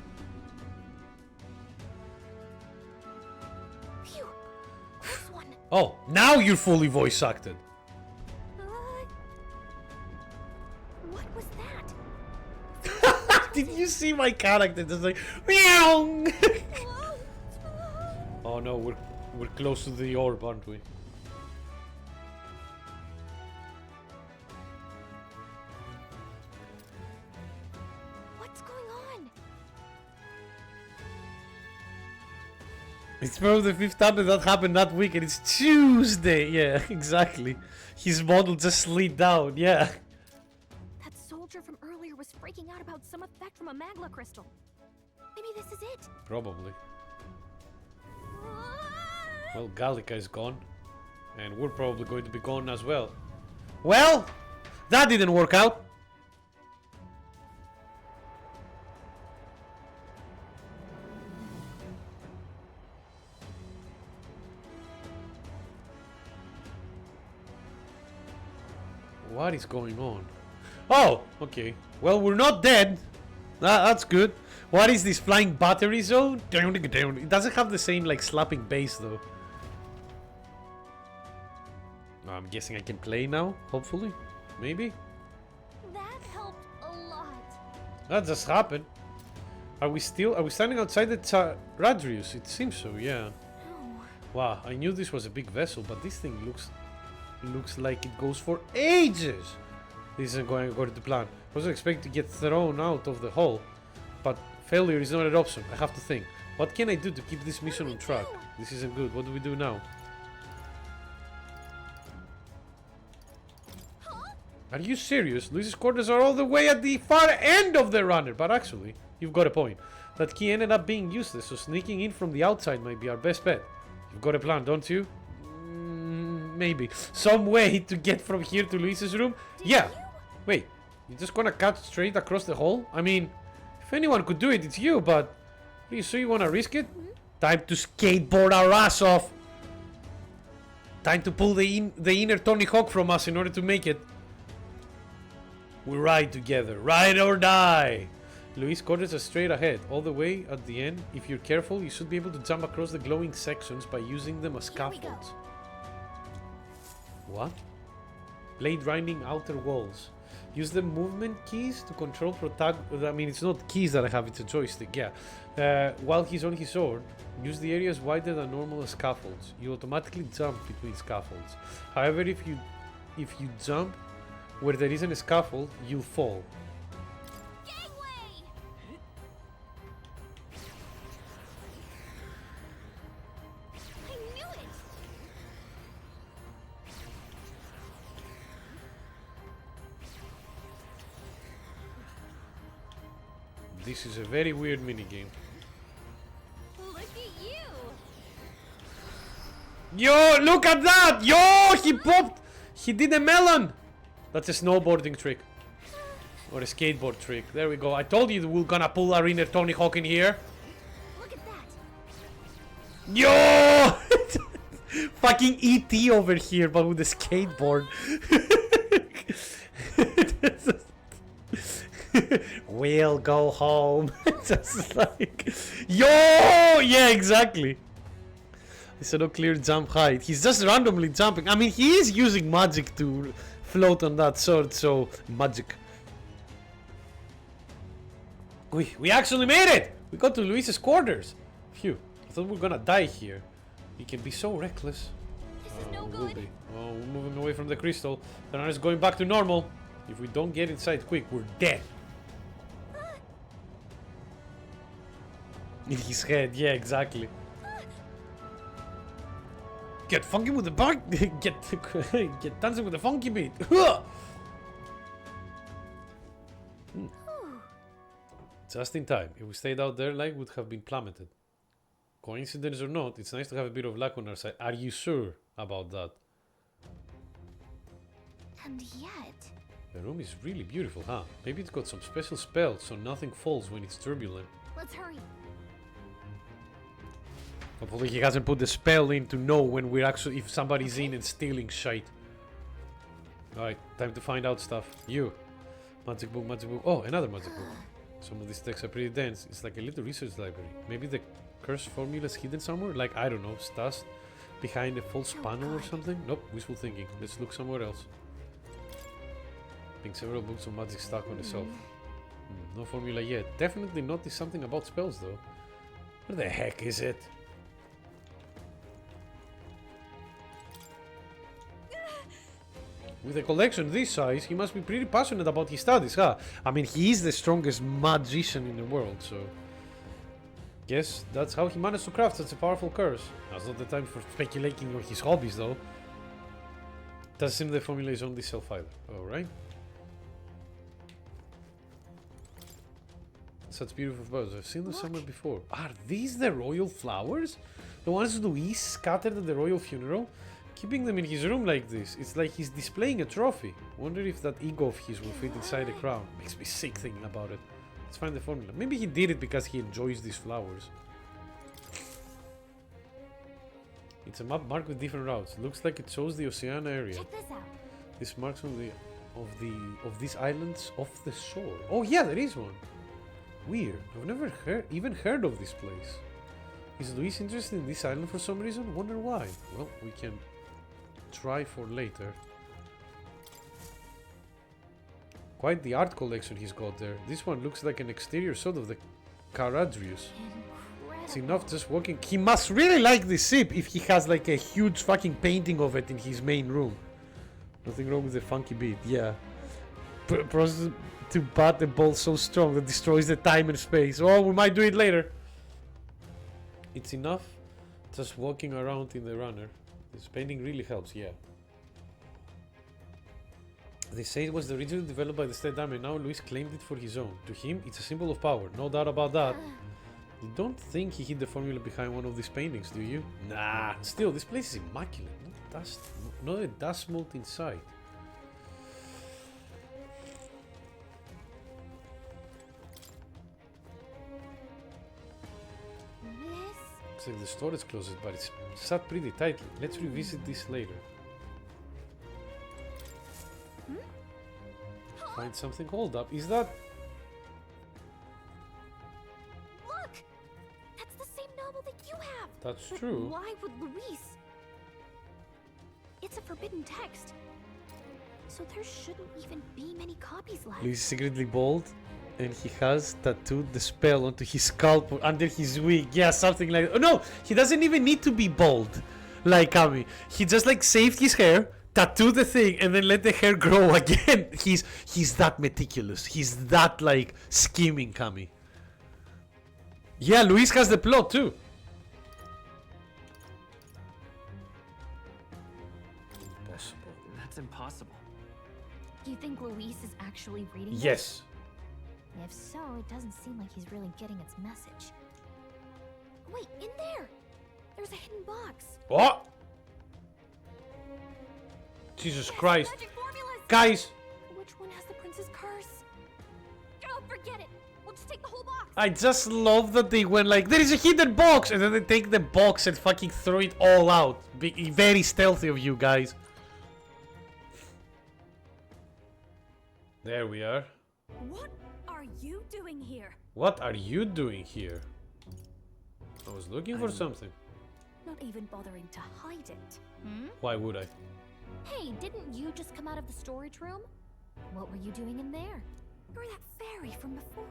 Oh, now you're fully voice acted. What was that? Did you see my character just like meow? Oh no, we're close to the orb, aren't we? What's going on? It's from the 500 that happened that week and it's Tuesday. Yeah, exactly. His model just slid down, yeah. That soldier from earlier was freaking out about some effect from a magla crystal. Maybe this is it. Probably. Well, Gallica is gone. And we're probably going to be gone as well. Well, that didn't work out. What is going on? Oh, okay. Well, we're not dead. That's good. What is this flying battery zone? It doesn't have the same like slapping bass though. I'm guessing I can play now, hopefully. Maybe? That helped a lot. That just happened. Are we standing outside the Radrius? It seems so, yeah. No. Wow, I knew this was a big vessel, but this thing looks like it goes for ages. This isn't going according to plan. I wasn't expecting to get thrown out of the hull, but failure is not an option. I have to think. What can I do to keep this mission on track? This isn't good. What do we do now? Are you serious? Luis's quarters are all the way at the far end of the runner. But actually, you've got a point. That key ended up being useless, so sneaking in from the outside might be our best bet. You've got a plan, don't you? Maybe. Some way to get from here to Luis's room? Yeah. Wait, you're just gonna cut straight across the hall? I mean, if anyone could do it, it's you, but... Are you sure you wanna risk it? Time to skateboard our ass off! Time to pull the inner Tony Hawk from us in order to make it. We ride together, ride or die! Luis quarters are straight ahead, all the way at the end. If you're careful, you should be able to jump across the glowing sections by using them as scaffolds. What? Blade grinding outer walls. Use the movement keys to control I mean, it's not keys that I have, it's a joystick, yeah. While he's on his sword, use the areas wider than normal scaffolds. You automatically jump between scaffolds. However, if you jump where there isn't a scaffold, you'll fall. This is a very weird minigame. Look at you! Yo, look at that! Yo, he popped! He did a melon! That's a snowboarding trick. Or a skateboard trick. There we go. I told you we're gonna pull our inner Tony Hawk in here. Look at that! Yo! Fucking E.T. over here, but with a skateboard. We'll go home. Just like... Yo! Yeah, exactly. It's a no clear jump height. He's just randomly jumping. I mean, he is using magic to float on that sword, so... Magic. We actually made it! We got to Luis's quarters. Phew. I thought we were gonna die here. He can be so reckless. This is no good. Oh, we're moving away from the crystal. The runner's going back to normal. If we don't get inside quick, we're dead. In his head, yeah, exactly. Get funky with the bug. Get dancing with the funky beat. Just in time. If we stayed out there, life would have been plummeted. Coincidence or not, it's nice to have a bit of luck on our side. Are you sure about that? And yet... The room is really beautiful, huh? Maybe it's got some special spells so nothing falls when it's turbulent. Let's hurry. Hopefully he hasn't put the spell in to know when we're actually, if somebody's in and stealing shite. Alright, time to find out stuff. You. Magic book, magic book. Oh, another magic book. Some of these texts are pretty dense. It's like a little research library. Maybe the curse formula is hidden somewhere? Like, I don't know, stashed behind a false panel or something? Nope, wishful thinking. Let's look somewhere else. I think several books of magic stuck on the shelf. No formula yet. Definitely noticed something about spells though. Where the heck is it? With a collection this size, he must be pretty passionate about his studies, huh? I mean, he is the strongest magician in the world, so... Guess that's how he managed to craft such a powerful curse. Now's not the time for speculating on his hobbies, though. Doesn't seem the formula is on this shelf either. Alright. Such beautiful flowers. I've seen them somewhere before. Are these the royal flowers? The ones Luis scattered at the royal funeral? Keeping them in his room like this, it's like he's displaying a trophy. Wonder if that ego of his will fit inside a crown. Makes me sick thinking about it. Let's find the formula. Maybe he did it because he enjoys these flowers. It's a map marked with different routes. Looks like it shows the Oceania area. Check this out. This marks on of these islands off the shore. Oh yeah, there is one. Weird. I've never even heard of this place. Is Luis interested in this island for some reason? Wonder why. Well, we can try for later. Quite the art collection he's got there. This one looks like an exterior shot of the Caradrius. It's enough just walking. He must really like this ship if he has like a huge fucking painting of it in his main room. Nothing wrong with the funky beat, yeah. Process to bat a ball so strong that destroys the time and space. Oh, we might do it later. It's enough just walking around in the runner. This painting really helps, yeah. They say it was originally developed by the State Army, now Luis claimed it for his own. To him, it's a symbol of power, no doubt about that. You don't think he hid the formula behind one of these paintings, do you? Nah, still, this place is immaculate. No dust, not a dust mold inside. It's like the storage closet, but it's shut pretty tightly. Let's revisit this later. Find something, hold up. Is that... Look! That's the same novel that you have! That's But true. why would Luis? It's a forbidden text. So there shouldn't even be many copies left. Luis is secretly bald, and he has tattooed the spell onto his scalp or under his wig. Yeah, something like that. Oh no! He doesn't even need to be bald, like Kami. He just like saved his hair, tattooed the thing, and then let the hair grow again. He's that meticulous. He's that like scheming, Kami. Yeah, Luis has the plot too. Impossible. That's impossible. Do you think Luis is actually reading Yes. this? If so, it doesn't seem like he's really getting its message. Wait, in there! There's a hidden box. What? Jesus Yes, Christ. magic formulas! Guys, Which one has the prince's curse? Oh, forget it! We'll just take the whole box! I just love that they went like, there is a hidden box! And then they take the box and fucking throw it all out. Very stealthy of you guys. There we are. What are you doing here? What are you doing here? I was looking for something. Not even bothering to hide it. Why would I? Hey, didn't you just come out of the storage room? What were you doing in there? You're that fairy from before.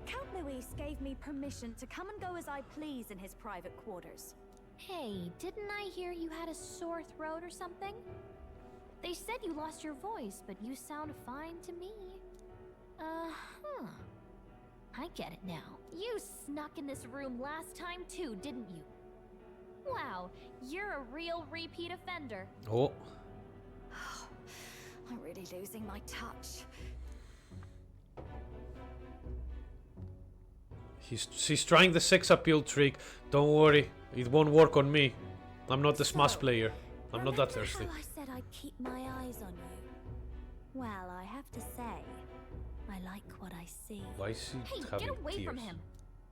Count Luis gave me permission to come and go as I please in his private quarters. Hey, didn't I hear you had a sore throat or something? They said you lost your voice, but you sound fine to me. I get it now. You snuck in this room last time too, didn't you? Wow, you're a real repeat offender. Oh. I'm really losing my touch. She's trying the sex appeal trick. Don't worry, it won't work on me. I'm not the Smash player. I'm not that thirsty. How I said I'd keep my eyes on you. Well, I have to say, I like what I see. Why is she Hey, having get away tears? from him.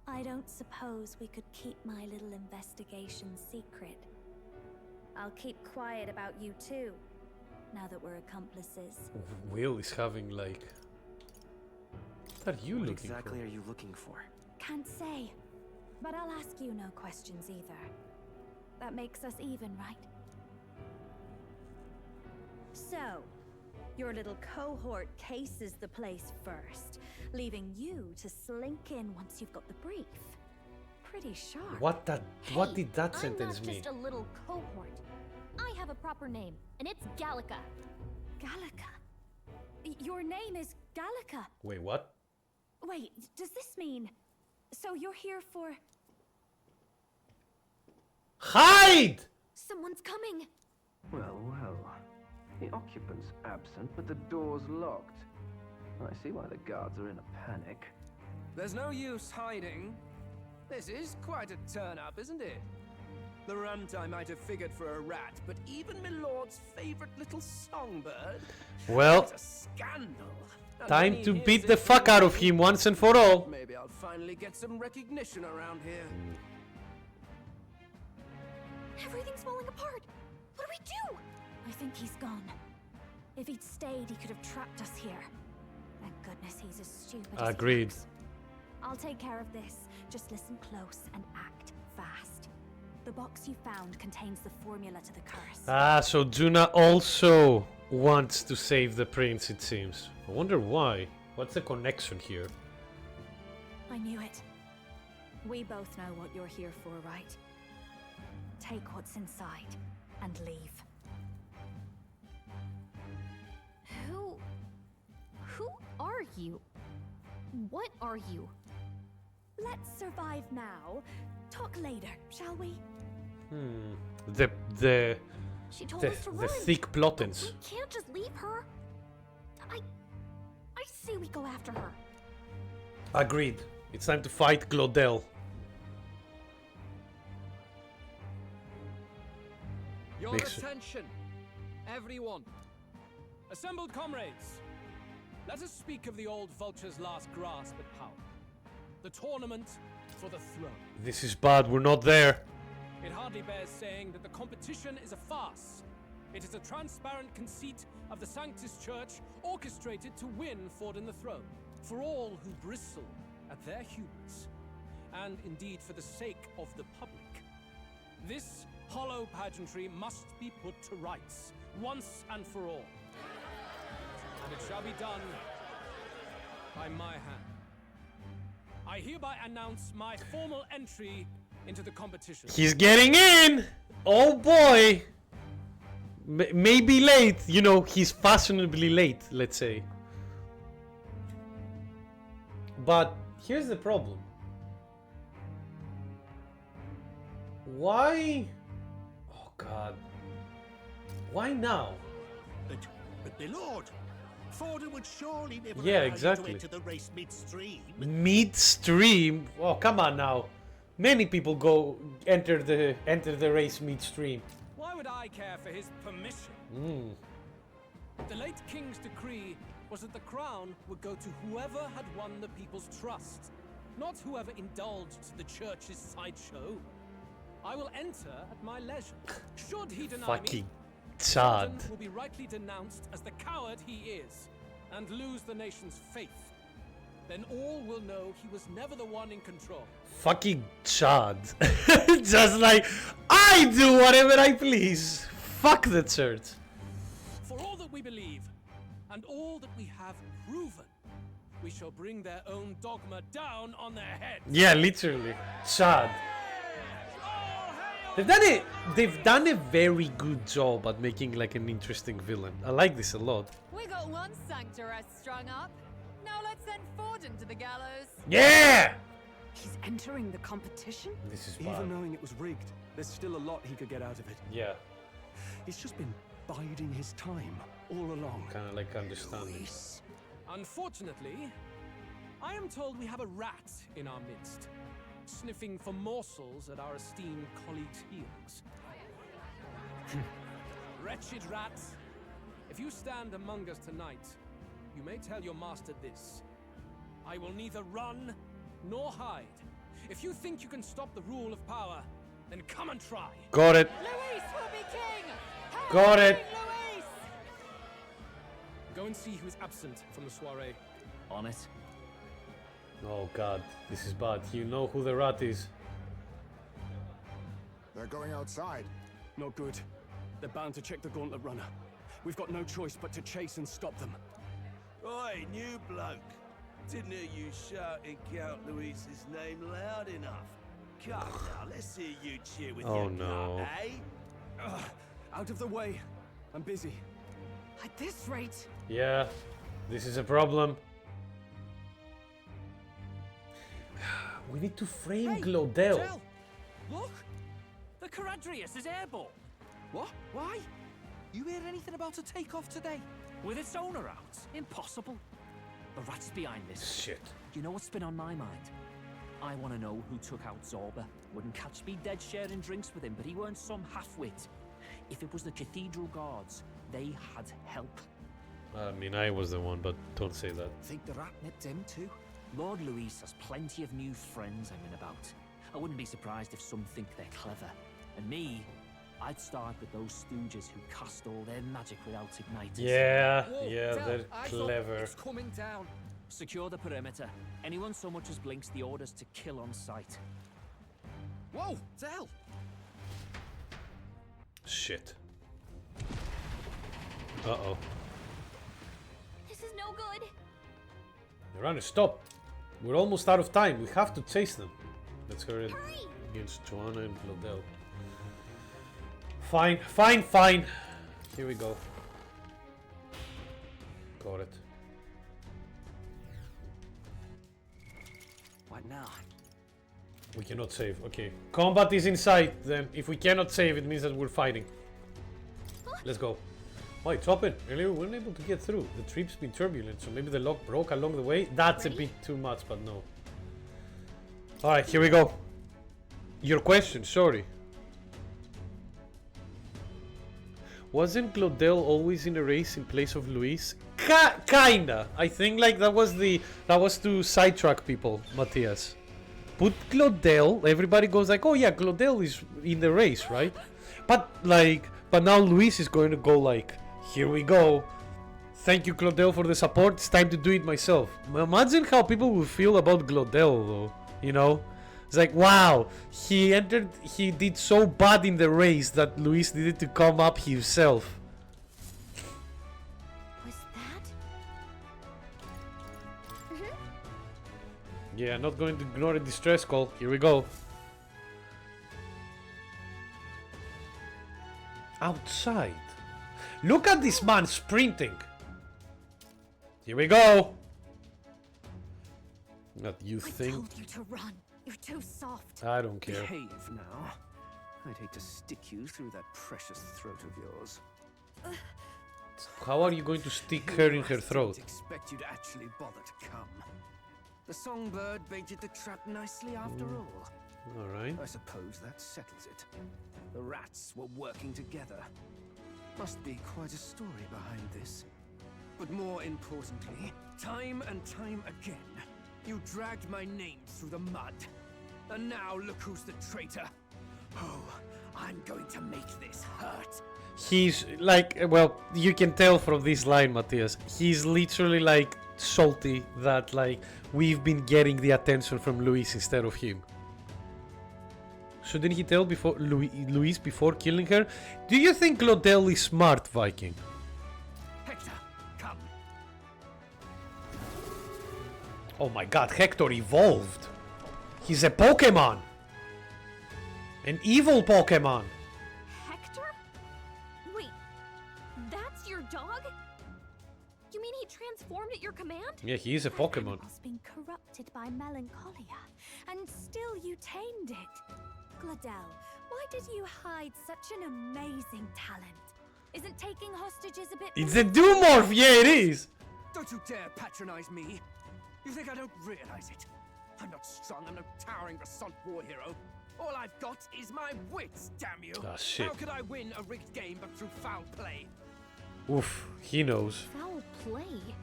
I don't suppose we could keep my little investigation secret. I'll keep quiet about you too, now that we're accomplices. Will is having like... What are you What looking exactly for? are you looking for? Can't say, but I'll ask you no questions either. That makes us even, right? So, your little cohort cases the place first, leaving you to slink in once you've got the brief. Pretty sharp. What Hey, did that I'm sentence not mean? just a little cohort. I have a proper name, and it's Gallica. Gallica? Your name is Gallica. Wait, what? Wait, does this mean... So you're here for... Hide! Someone's coming! Well, well. The occupant's absent, but the door's locked. I see why the guards are in a panic. There's no use hiding. This is quite a turn-up, isn't it? The runt I might have figured for a rat, but even Milord's favorite little songbird? Well, It's a scandal. And time when he to hears beat it the fuck out of from him me, once and for all. Maybe I'll finally get some recognition around here. Everything's falling apart! What do we do? I think he's gone. If he'd stayed, he could have trapped us here. Thank goodness he's as stupid as he Agreed. looks. I'll take care of this. Just listen close and act fast. The box you found contains the formula to the curse. Ah, so Juna also wants to save the prince, it seems. I wonder why. What's the connection here? I knew it. We both know what you're here for, right? Take what's inside and leave. Who are you? What are you? Let's survive now. Talk later, shall we? The She told us to run. thick plottings. We can't just leave her. I say we go after her. Agreed. It's time to fight Glodell. Your Makes- attention, everyone. Assembled comrades, let us speak of the old vulture's last grasp at power. The tournament for the throne. This is bad. We're not there. It hardly bears saying that the competition is a farce. It is a transparent conceit of the Sanctus Church orchestrated to win Ford in the throne. For all who bristle at their hubris, and indeed for the sake of the public. This hollow pageantry must be put to rights, once and for all. And it shall be done by my hand. I hereby announce my formal entry into the competition. He's getting in! Oh boy! Maybe late. You know, he's fashionably late, let's say. But here's the problem. Why? Oh god. Why now? But my lord, Ford would surely never Yeah, allow you exactly. to enter the race midstream. Midstream? Oh, come on now. Many people go enter the race midstream. Why would I care for his permission? The late king's decree was that the crown would go to whoever had won the people's trust, not whoever indulged the church's sideshow. I will enter at my leisure. Should he deny Fucking me, Chad. Forden will be rightly denounced as the coward he is, and lose the nation's faith. Then all will know he was never the one in control. Fucking Chad. Just like, I do whatever I please. Fuck the church. For all that we believe, and all that we have proven, we shall bring their own dogma down on their heads. Yeah, literally. Chad. They've done a very good job at making like an interesting villain. I like this a lot. We got one sanctoress strung up. Now let's send Forden to the gallows. Yeah! He's entering the competition? This is Even bad. knowing it was rigged, there's still a lot he could get out of it. Yeah, He's just been biding his time all along. kind of like understanding. Unfortunately, I am told we have a rat in our midst, sniffing for morsels at our esteemed colleagues' heels. Wretched rat, if you stand among us tonight, you may tell your master this. I will neither run nor hide. If you think you can stop the rule of power, then come and try. Got it. Luis will be king! Hail Got it. King Luis! Go and see who is absent from the soiree. On it. Oh god, this is bad. You know who the rat is. They're going outside. Not good. They're bound to check the gauntlet runner. We've got no choice but to chase and stop them. Oi, new bloke. Didn't hear you shouting Count Luis's name loud enough. Come now, let's hear you cheer with Oh, your no. cup, eh? Ugh, out of the way. I'm busy. At this rate, Yeah, this is a problem. We need to frame Hey, Glodell. Jill, look! The Caradrius is airborne. What? Why? You hear anything about a takeoff today? With its owner out? Impossible. The rat's behind this. Shit. You know what's been on my mind? I want to know who took out Zorba. Wouldn't catch me dead sharing drinks with him, but he weren't some half-wit. If it was the Cathedral Guards, they had help. I mean, I was the one, but don't say that. Think the rat nipped him too? Lord Luis has plenty of new friends hanging about. I wouldn't be surprised if some think they're clever. And me, I'd start with those stooges who cast all their magic without igniters. Yeah, Whoa, yeah, Del, they're eyes up, clever. It's coming down. Secure the perimeter. Anyone so much as blinks, the orders to kill on sight. Whoa, Del! Shit. Uh-oh. This is no good. The runner, stop. We're almost out of time. We have to chase them. Let's hurry against Joanna and Claudel. Fine, fine, fine. Here we go. Got it. What now? We cannot save. Okay. Combat is inside then. If we cannot save, it means that we're fighting. Let's go. Oh, it's open. Earlier we weren't able to get through. The trip's been turbulent, so maybe the lock broke along the way. That's a bit too much, but no. Alright, here we go. Your question, sorry. Wasn't Claudel always in a race in place of Luis? Kinda. I think like that was to sidetrack people, Matthias. Put Claudel, everybody goes like, oh yeah, Claudel is in the race, right? But now Luis is going to go like, here we go. Thank you, Claudel, for the support. It's time to do it myself. Imagine how people will feel about Claudel, though. You know? It's like, wow, he did so bad in the race that Luis needed to come up himself. Was that? Yeah, not going to ignore a distress call. Here we go. Outside. Look at this man sprinting. Here we go. Not you think. I told you to run. You're too soft. I don't care. Behave now. I'd hate to stick you through that precious throat of yours. How are you going to stick her in her throat? I didn't expect you to actually bother to come. The songbird baited the trap nicely after all. Alright. I suppose that settles it. The rats were working together. Must be quite a story behind this. But more importantly, time and time again, you dragged my name through the mud. And now look who's the traitor. Oh, I'm going to make this hurt. He's like, well, you can tell from this line, Matthias. He's literally like salty that like we've been getting the attention from Luis instead of him. Shouldn't he tell before Luis before killing her? Do you think Claudel is smart, Viking? Hector, come. Oh my god, Hector evolved. He's a Pokemon. An evil Pokemon. Hector? Wait, that's your dog? You mean he transformed at your command? Yeah, he is a Pokemon. Has been corrupted by melancholia, and still you tamed it. Claudel, why did you hide such an amazing talent? Isn't taking hostages a bit... It's a Dumorph! Yeah, it is! Don't you dare patronize me! You think I don't realize it? I'm not strong, I'm no towering Basant war hero. All I've got is my wits, damn you! Ah, shit. How could I win a rigged game but through foul play? Oof, he knows. Foul play?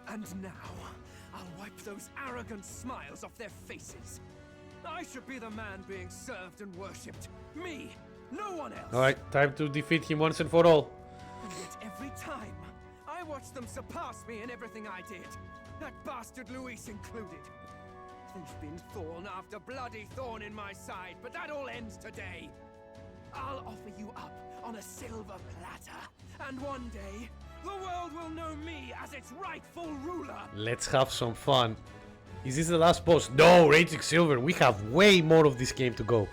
And now, I'll wipe those arrogant smiles off their faces. I should be the man being served and worshipped. Me, no one else. Alright, time to defeat him once and for all. And yet every time, I watch them surpass me in everything I did. That bastard Luis included. They've been thorn after bloody thorn in my side, but that all ends today. I'll offer you up on a silver platter, and one day, the world will know me as its rightful ruler. Let's have some fun. Is this the last boss? No, Raging Silver. We have way more of this game to go.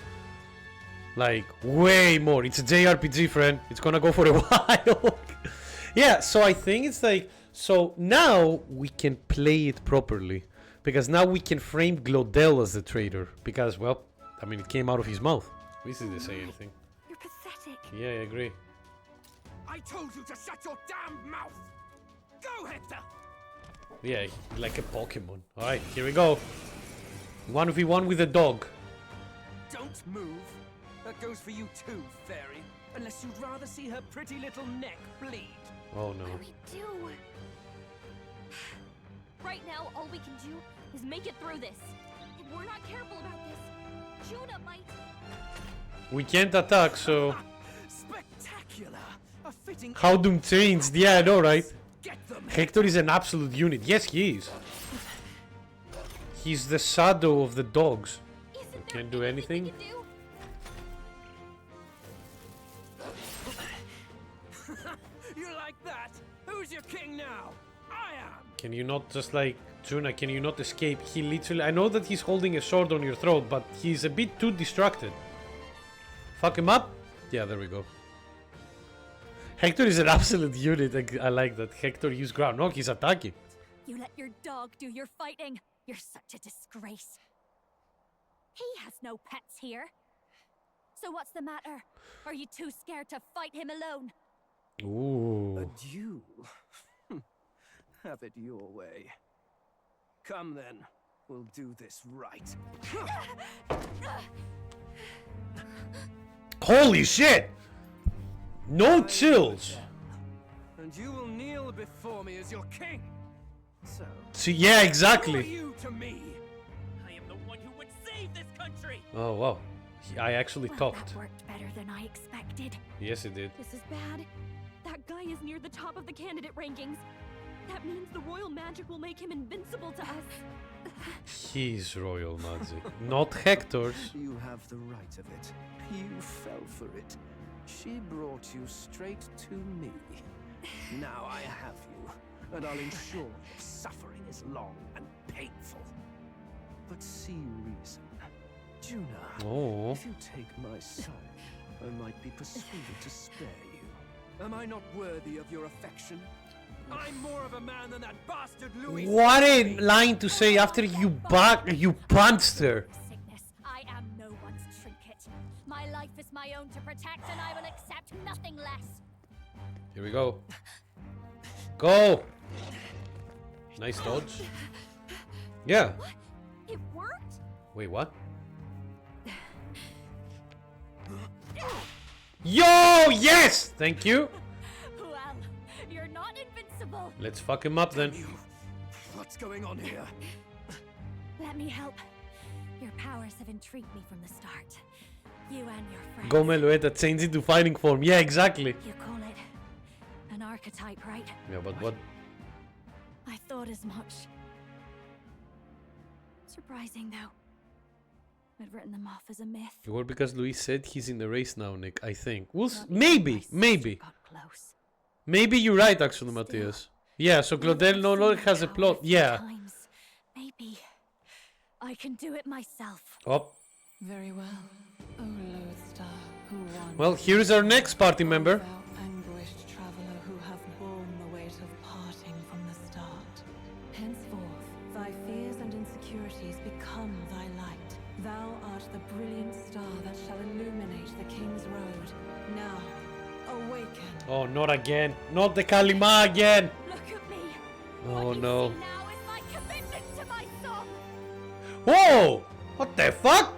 Like, way more. It's a JRPG, friend. It's gonna go for a while. Yeah, so I think it's like... So now we can play it properly. Because now we can frame Claudel as the traitor. Because, well, I mean, it came out of his mouth. This didn't say anything. You're pathetic. Yeah, I agree. I told you to shut your damn mouth! Go, Hector! Yeah, like a Pokemon. Alright, here we go. 1v1 with a dog. Don't move. That goes for you too, fairy. Unless you'd rather see her pretty little neck bleed. Oh no. What do we do? Right now, all we can do is make it through this. If we're not careful about this, Juna might... We can't attack, so... Spectacular! A fitting... How Doom changed. Yeah, I know, right? Get them. Hector is an absolute unit. Yes, he is. He's the shadow of the dogs. Can't do anything. You like that? Who's your king now? I am. Can you not just like... Juna, can you not escape? He literally... I know that he's holding a sword on your throat, but he's a bit too distracted. Fuck him up? Yeah, there we go. Hector is an absolute unit. I like that. Hector used ground. No, he's attacking. You let your dog do your fighting. You're such a disgrace. He has no pets here. So what's the matter? Are you too scared to fight him alone? Ooh. A duel? Have it your way. Come then, we'll do this right. Holy shit! No chills. And you will kneel before me as your king. So, See, yeah, who are exactly. you to me? I am the one who would save this country! Oh, wow. I actually Well, talked. that worked better than I expected. Yes, it did. This is bad. That guy is near the top of the candidate rankings. That means the royal magic will make him invincible to us. He's royal magic, not Hector's. You have the right of it. You fell for it. She brought you straight to me. Now I have you, and I'll ensure your suffering is long and painful. But see reason. Juna, Oh. if you take my side, I might be persuaded to spare you. Am I not worthy of your affection? I'm more of a man than that bastard Louis. What a line to say after you punched her. Sickness. I am no one's trinket. My life is my own to protect, and I will accept nothing less. Here we go. Go! Nice dodge. Yeah. What? It worked? Wait, what? Yo! Yes! Thank you. Well, you're not invincible. Let's fuck him up then. What's going on here? Let me help. Your powers have intrigued me from the start. You and your friends. Go Melueta, change into fighting form. Yeah, exactly. You call it an archetype, right? Yeah, but what? I thought as much. Surprising, though. I'd written them off as a myth. Well, because Luis said he's in the race now, Nick, I think. We'll Not maybe, even my maybe. sister got close. Maybe you're right, actually, Matthias. Yeah, so Claudel no longer has a plot. Yeah. Times. Maybe I can do it myself. Oh. Very well. O Lodestar, who won? Well, here's our next party member. Thou anguished traveler who hath borne the weight of parting from the start. Henceforth, thy fears and insecurities become thy light. Thou art the brilliant star that shall illuminate the King's Road. Now, awaken. Oh, not again. Not the Kalima again. Look at me. Oh, what no. You see now is my commitment to my song. Whoa! What the fuck?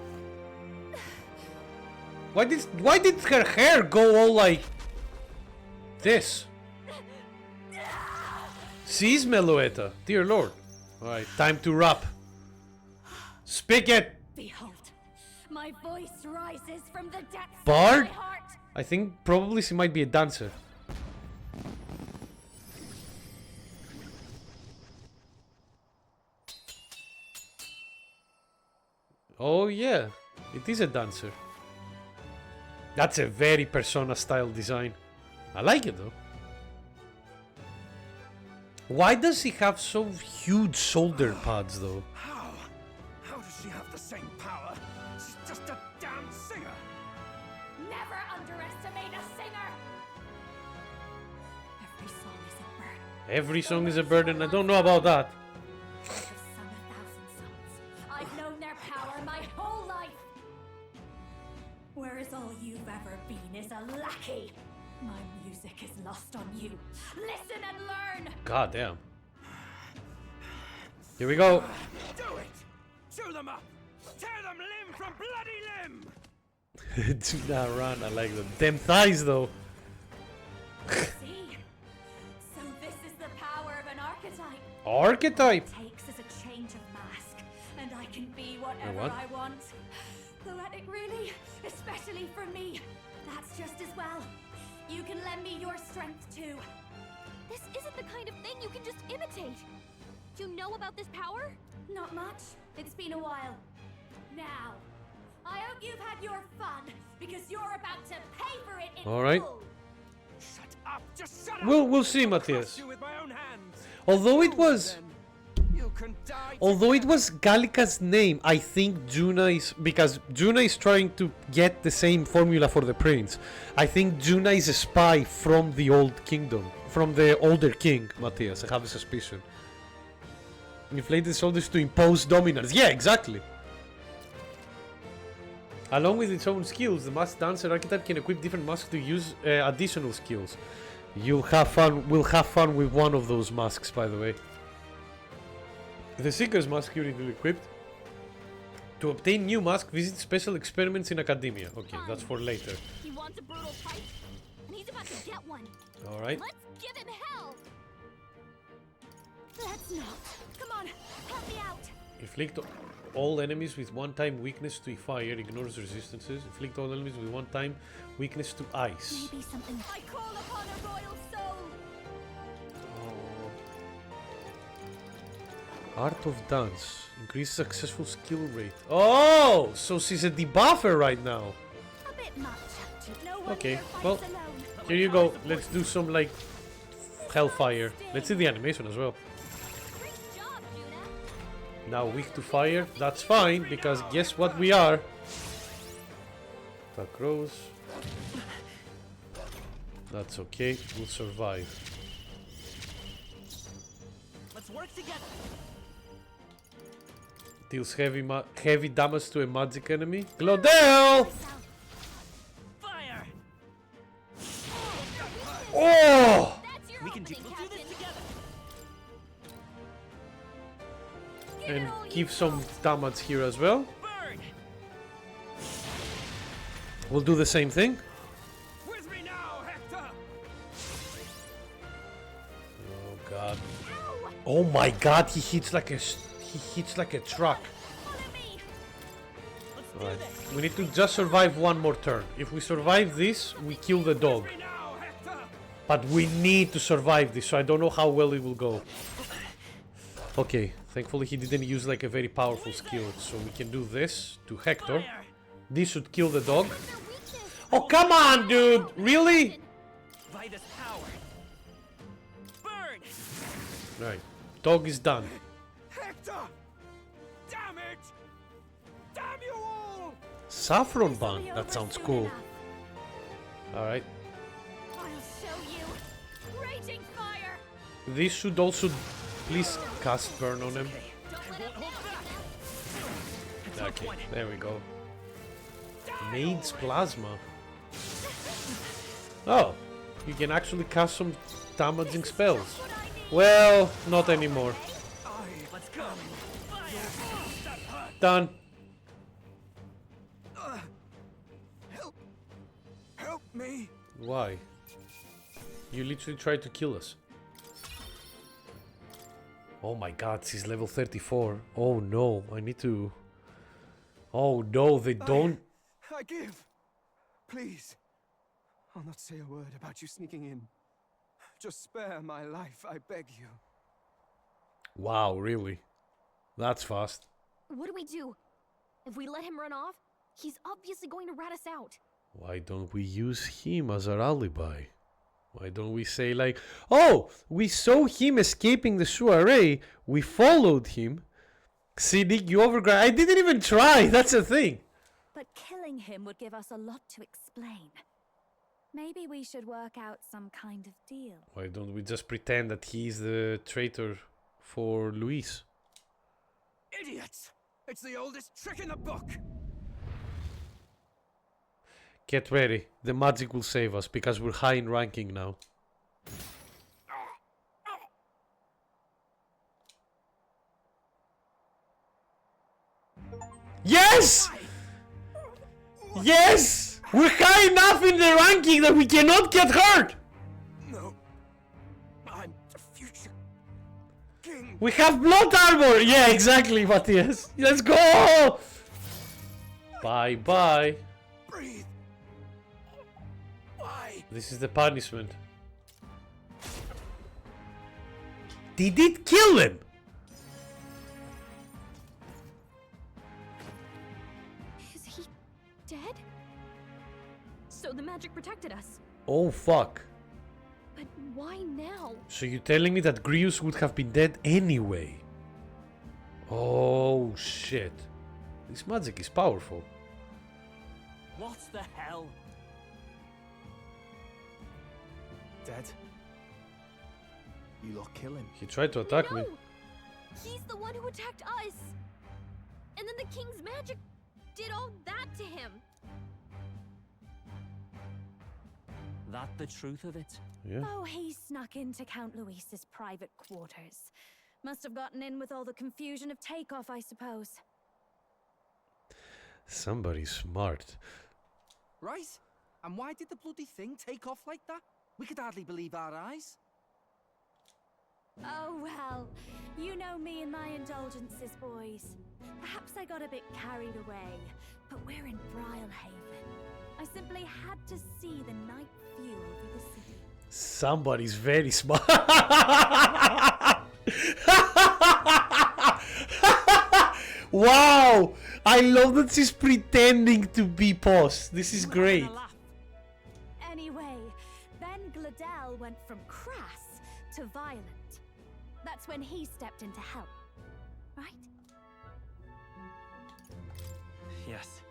Why did her hair go all like this? Seize Melueta, dear lord. Alright, time to rap. Speak it! Behold, my voice rises from the depths Bard? of my heart. I think probably she might be a dancer. Oh yeah, it is a dancer. That's a very Persona style design. I like it though. Why does he have so huge shoulder pads though? How? How does she have the same power? She's just a damn singer. Never underestimate a singer. Every song is a burden. Every song is a burden. I don't know about that. I have sung 1,000 songs. I've known their power my whole life. Whereas all you've ever been is a lackey. My music is lost on you. Listen and learn. God damn. Here we go. Do it! Chew them up! Tear them limb from bloody limb! Do not run. I like them. Damn thighs though. See? So this is the power of an archetype. Archetype. What it takes is a change of mask, and I can be whatever what? I want. Poetic, really, especially for me. That's just as well. You can lend me your strength too. This isn't the kind of thing you can just imitate. You know about this power? Not much. It's been a while. Now, I hope you've had your fun, because you're about to pay for it in All right. full. Shut up! Just shut up! We'll see, I'll crush Matthias. you with my own hands. Although it was... You can die. Although it was Gallica's name, I think Juna is... Because Juna is trying to get the same formula for the prince. I think Juna is a spy from the old kingdom. From the older king, Matthias. I have a suspicion. Inflated shoulders to impose dominance. Yeah, exactly. Along with its own skills, the masked dancer archetype can equip different masks to use additional skills. You'll have fun. We'll have fun with one of those masks, by the way. The Seeker's mask currently equipped. To obtain new mask, visit special experiments in Academia. Okay, that's for later. He wants a brutal fight, and he's about to get one. All right. Let's give him hell. Let's not. Come on, help me out. Inflict all enemies with one-time weakness to fire. Ignores resistances. Inflict all enemies with one-time weakness to ice. Maybe something. I call upon a royal soul. Art of Dance. Increase successful skill rate. Oh! So she's a debuffer right now. A bit much. No one Okay, here fights well, alone. here you go. Let's do some, like, hellfire. Let's see the animation as well. Great job, Juna. Now weak to fire. That's fine, because guess what we are? Attack crows. That's okay. We'll survive. Let's work together. Deals heavy damage to a magic enemy. Glodell! Fire. Oh! That's your We can do opening, this Captain. together. And give some damage here as well. Burn. We'll do the same thing. With me now, Hector. Oh god. Oh my god, he hits like a truck. Alright. We need to just survive one more turn. If we survive this, we kill the dog. But we need to survive this, so I don't know how well it will go. Okay, thankfully he didn't use like a very powerful skill, so we can do this to Hector. This should kill the dog. Oh, come on, dude! Really? Vitus power. Burn. Right. Dog is done. Hector! Damn it! Damn you all! Saffron bun. That sounds cool. Alright. I'll show you. Raging fire. This should also please cast burn on him. Okay, there we go. Maid's plasma. Oh, you can actually cast some damaging spells. Well, not anymore. Let's go. Done. Help me! Why? You literally tried to kill us. Oh my god, she's level 34. Oh no, I need to... Oh no, they don't... I give. Please. I'll not say a word about you sneaking in. Just spare my life, I beg you. Wow, really? That's fast. What do we do? If we let him run off, he's obviously going to rat us out. Why don't we use him as our alibi? Why don't we say like, oh, we saw him escaping the soiree, we followed him. See, Nick, you overgrabbed. I didn't even try, that's the thing. But killing him would give us a lot to explain. Maybe we should work out some kind of deal. Why don't we just pretend that he's the traitor for Luis? Idiots! It's the oldest trick in the book! Get ready, the magic will save us because we're high in ranking now. Yes! Yes! We're high enough in the ranking that we cannot get hurt! No. I'm the future king. We have blood armor! Yeah, exactly, Matthias. Let's go! Bye bye. Breathe. Why? This is the punishment. Did it kill him? Is he dead? So the magic protected us. Oh fuck. But why now? So you're telling me that Grievous would have been dead anyway? Oh shit. This magic is powerful. What the hell? Dead? You lot kill him. He tried to attack me. He's the one who attacked us. And then the king's magic did all that to him. That the truth of it? Yeah. Oh, he snuck into Count Luis's private quarters. Must have gotten in with all the confusion of takeoff, I suppose. Somebody smart. Right? And why did the bloody thing take off like that? We could hardly believe our eyes. Oh, well, you know me and my indulgences, boys. Perhaps I got a bit carried away, but we're in Brilehaven. I simply had to see the night view over the city. Somebody's very smart. Wow! I love that she's pretending to be Post. This is great. Anyway, then Gladel went from crass to violent. That's when he stepped in to help, right? Yes.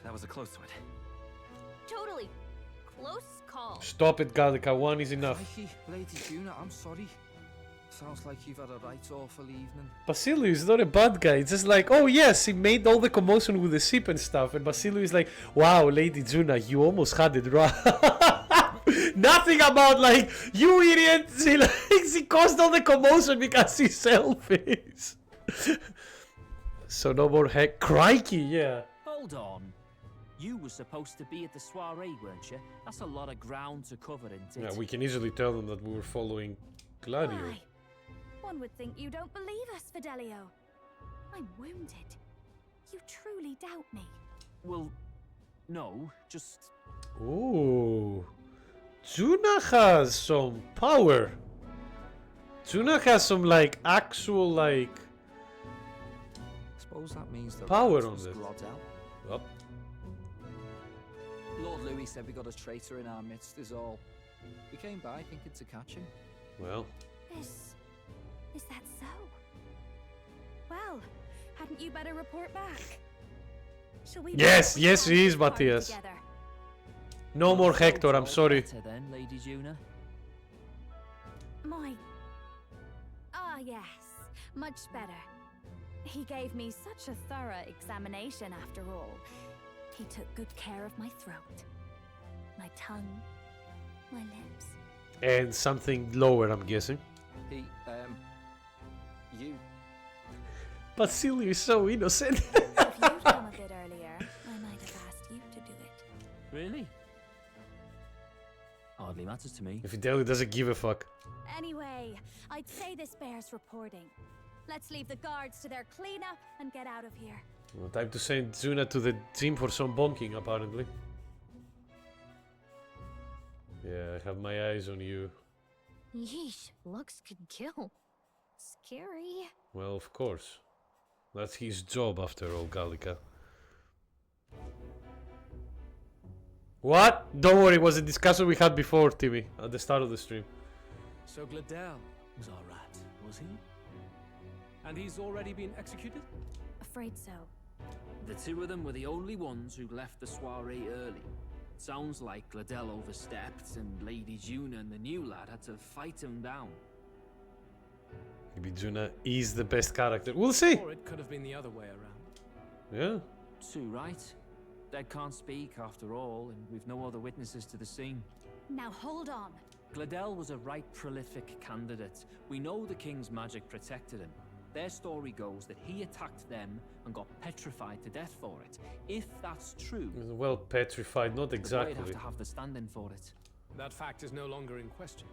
That was a close one. Totally. Close call. Stop it, Gallica. One is enough. Crikey, Lady Juna, I'm sorry. Sounds like you've had a right awful evening. Basilio is not a bad guy. It's just like, oh yes, he made all the commotion with the ship and stuff. And Basilio is like, wow, Lady Juna, you almost had it right. Nothing about like, you idiot. She caused all the commotion because she's selfish. So no more heck. Crikey, yeah. Hold on. You were supposed to be at the soiree, weren't you? That's a lot of ground to cover, isn't it? Yeah, we can easily tell them that we were following Gladio. Why? One would think you don't believe us, Fidelio. I'm wounded. You truly doubt me. Well, no, just... Ooh. Juna has some power. Juna has some, like, actual, like... Suppose that means the power rat on was this. Glodell. Well, Lord Louis said we got a traitor in our midst is all. We came by thinking to catch him. well. Is that so? Well, hadn't you better report back? Shall we? Yes, yes, he is, Matthias. Together? No more Hector, I'm All sorry. better then, Lady Juna. Yes, much better. He gave me such a thorough examination after all. He took good care of my throat, my tongue, my lips. And something lower, I'm guessing. He, you. Basilio is so innocent. If you'd come a bit earlier, I might have asked you to do it. Really? Hardly matters to me. Fidelio doesn't give a fuck. Anyway, I'd say this bears reporting. Let's leave the guards to their cleanup and get out of here. Well, time to send Juna to the gym for some bonking, apparently. Yeah, I have my eyes on you. Yeesh, looks could kill. Scary. Well, of course. That's his job after all, Gallica. What? Don't worry, it was a discussion we had before, Timmy, at the start of the stream. So Gladel was our rat, was he? And he's already been executed? Afraid so. The two of them were the only ones who left the soiree early. Sounds like Gladel overstepped, and Lady Juna and the new lad had to fight him down. Maybe Juna is the best character. We'll see. Or it could have been the other way around. Yeah. Too right. Dead can't speak after all, and we've no other witnesses to the scene. Now hold on. Gladel was a right prolific candidate. We know the king's magic protected him. Their story goes that he attacked them and got petrified to death for it. If that's true, Well, petrified, not the boy'd exactly. have to have the stand-in for it. That fact is no longer in question.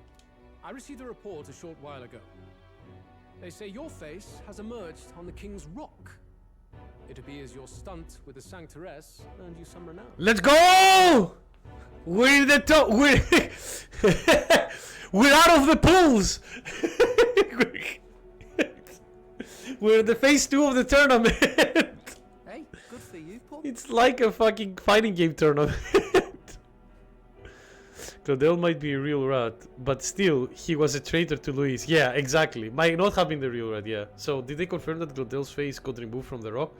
I received a report a short while ago. They say your face has emerged on the King's Rock. It appears your stunt with the Sanctoress earned you some renown. Let's go! We're in the top. We're out of the pools. We're in the phase 2 of the tournament. Hey, good for you, Paul. It's like a fucking fighting game tournament. Claudel might be a real rat, but still, he was a traitor to Luis. Yeah, exactly. Might not have been the real rat, yeah. So, did they confirm that Claudel's face got removed from the rock?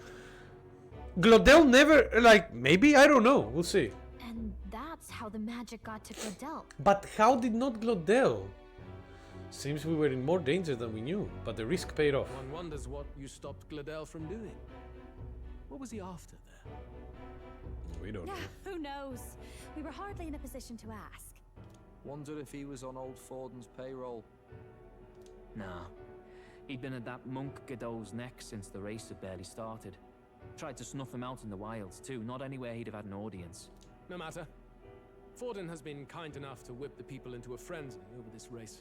Claudel never, like, maybe? I don't know. We'll see. And that's how the magic got to Claudel. But how did not Claudel? Seems we were in more danger than we knew, but the risk paid off. One wonders what you stopped Claudel from doing. What was he after there? We don't know. Who knows? We were hardly in a position to ask. Wonder if he was on old Forden's payroll. Nah. He'd been at that monk Godot's neck since the race had barely started. Tried to snuff him out in the wilds too, not anywhere he'd have had an audience. No matter. Forden has been kind enough to whip the people into a frenzy over this race.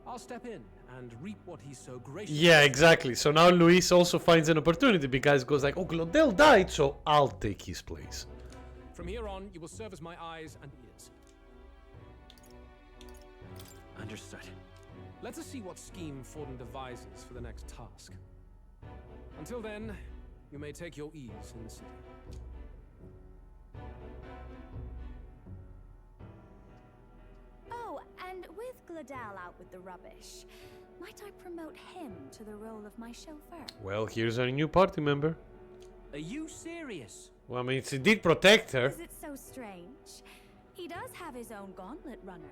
I'll step in and reap what he so graciously... Yeah, exactly. So now Luis also finds an opportunity because goes like, oh, Claudel died, so I'll take his place. From here on, you will serve as my eyes and ears. Understood. Let us see what scheme Forden devises for the next task. Until then, you may take your ease in the city. Oh, and with Claudel out with the rubbish, might I promote him to the role of my chauffeur? Well, here's our new party member. Are you serious? Well, I mean, he did protect her. Is it so strange? He does have his own gauntlet runner.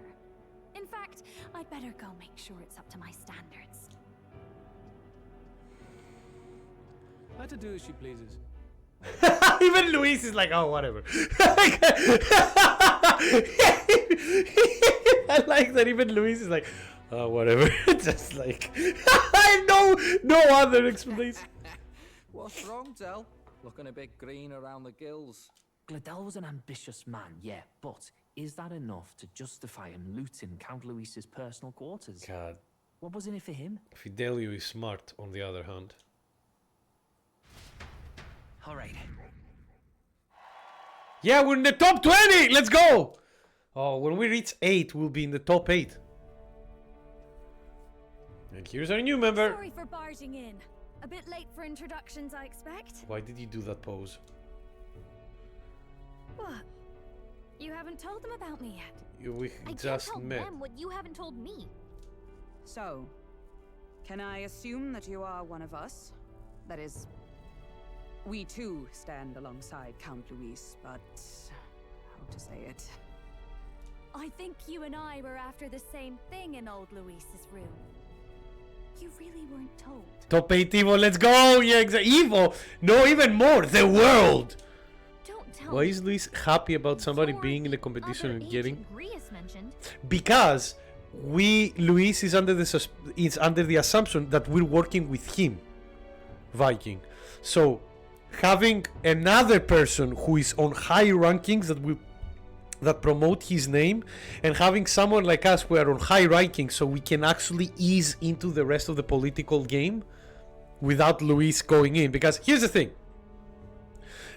In fact, I'd better go make sure it's up to my standards. Let her do as she pleases. Even Luis is like, oh, whatever. I like that even Luis is like, oh, whatever. Just like, no other explanation. What's wrong, Del? Looking a bit green around the gills. Claudel was an ambitious man, yeah, but is that enough to justify him looting Count Luis's personal quarters? God. What was in it for him? Fidelio is smart, on the other hand. All right. Yeah, we're in the top 20! Let's go! Oh, when we reach 8, we'll be in the top 8. And here's our new member. Sorry for barging in. A bit late for introductions, I expect. Why did you do that pose? What? You haven't told them about me yet? We I can't just tell met. them what you haven't told me. So, can I assume that you are one of us? That is, we too stand alongside Count Luis, but how to say it? I think you and I were after the same thing in old Luis's room. You really weren't told. Top 8 Evo, let's go! Yeah, exactly. Evo! No, even more! The world! Don't tell Why me. is Luis happy about somebody Your being in a competition other and getting? agent Grius mentioned. Because Luis is under the assumption that we're working with him, Viking. So having another person who is on high rankings that promote his name, and having someone like us who are on high rankings, so we can actually ease into the rest of the political game without Luis going in. Because here's the thing.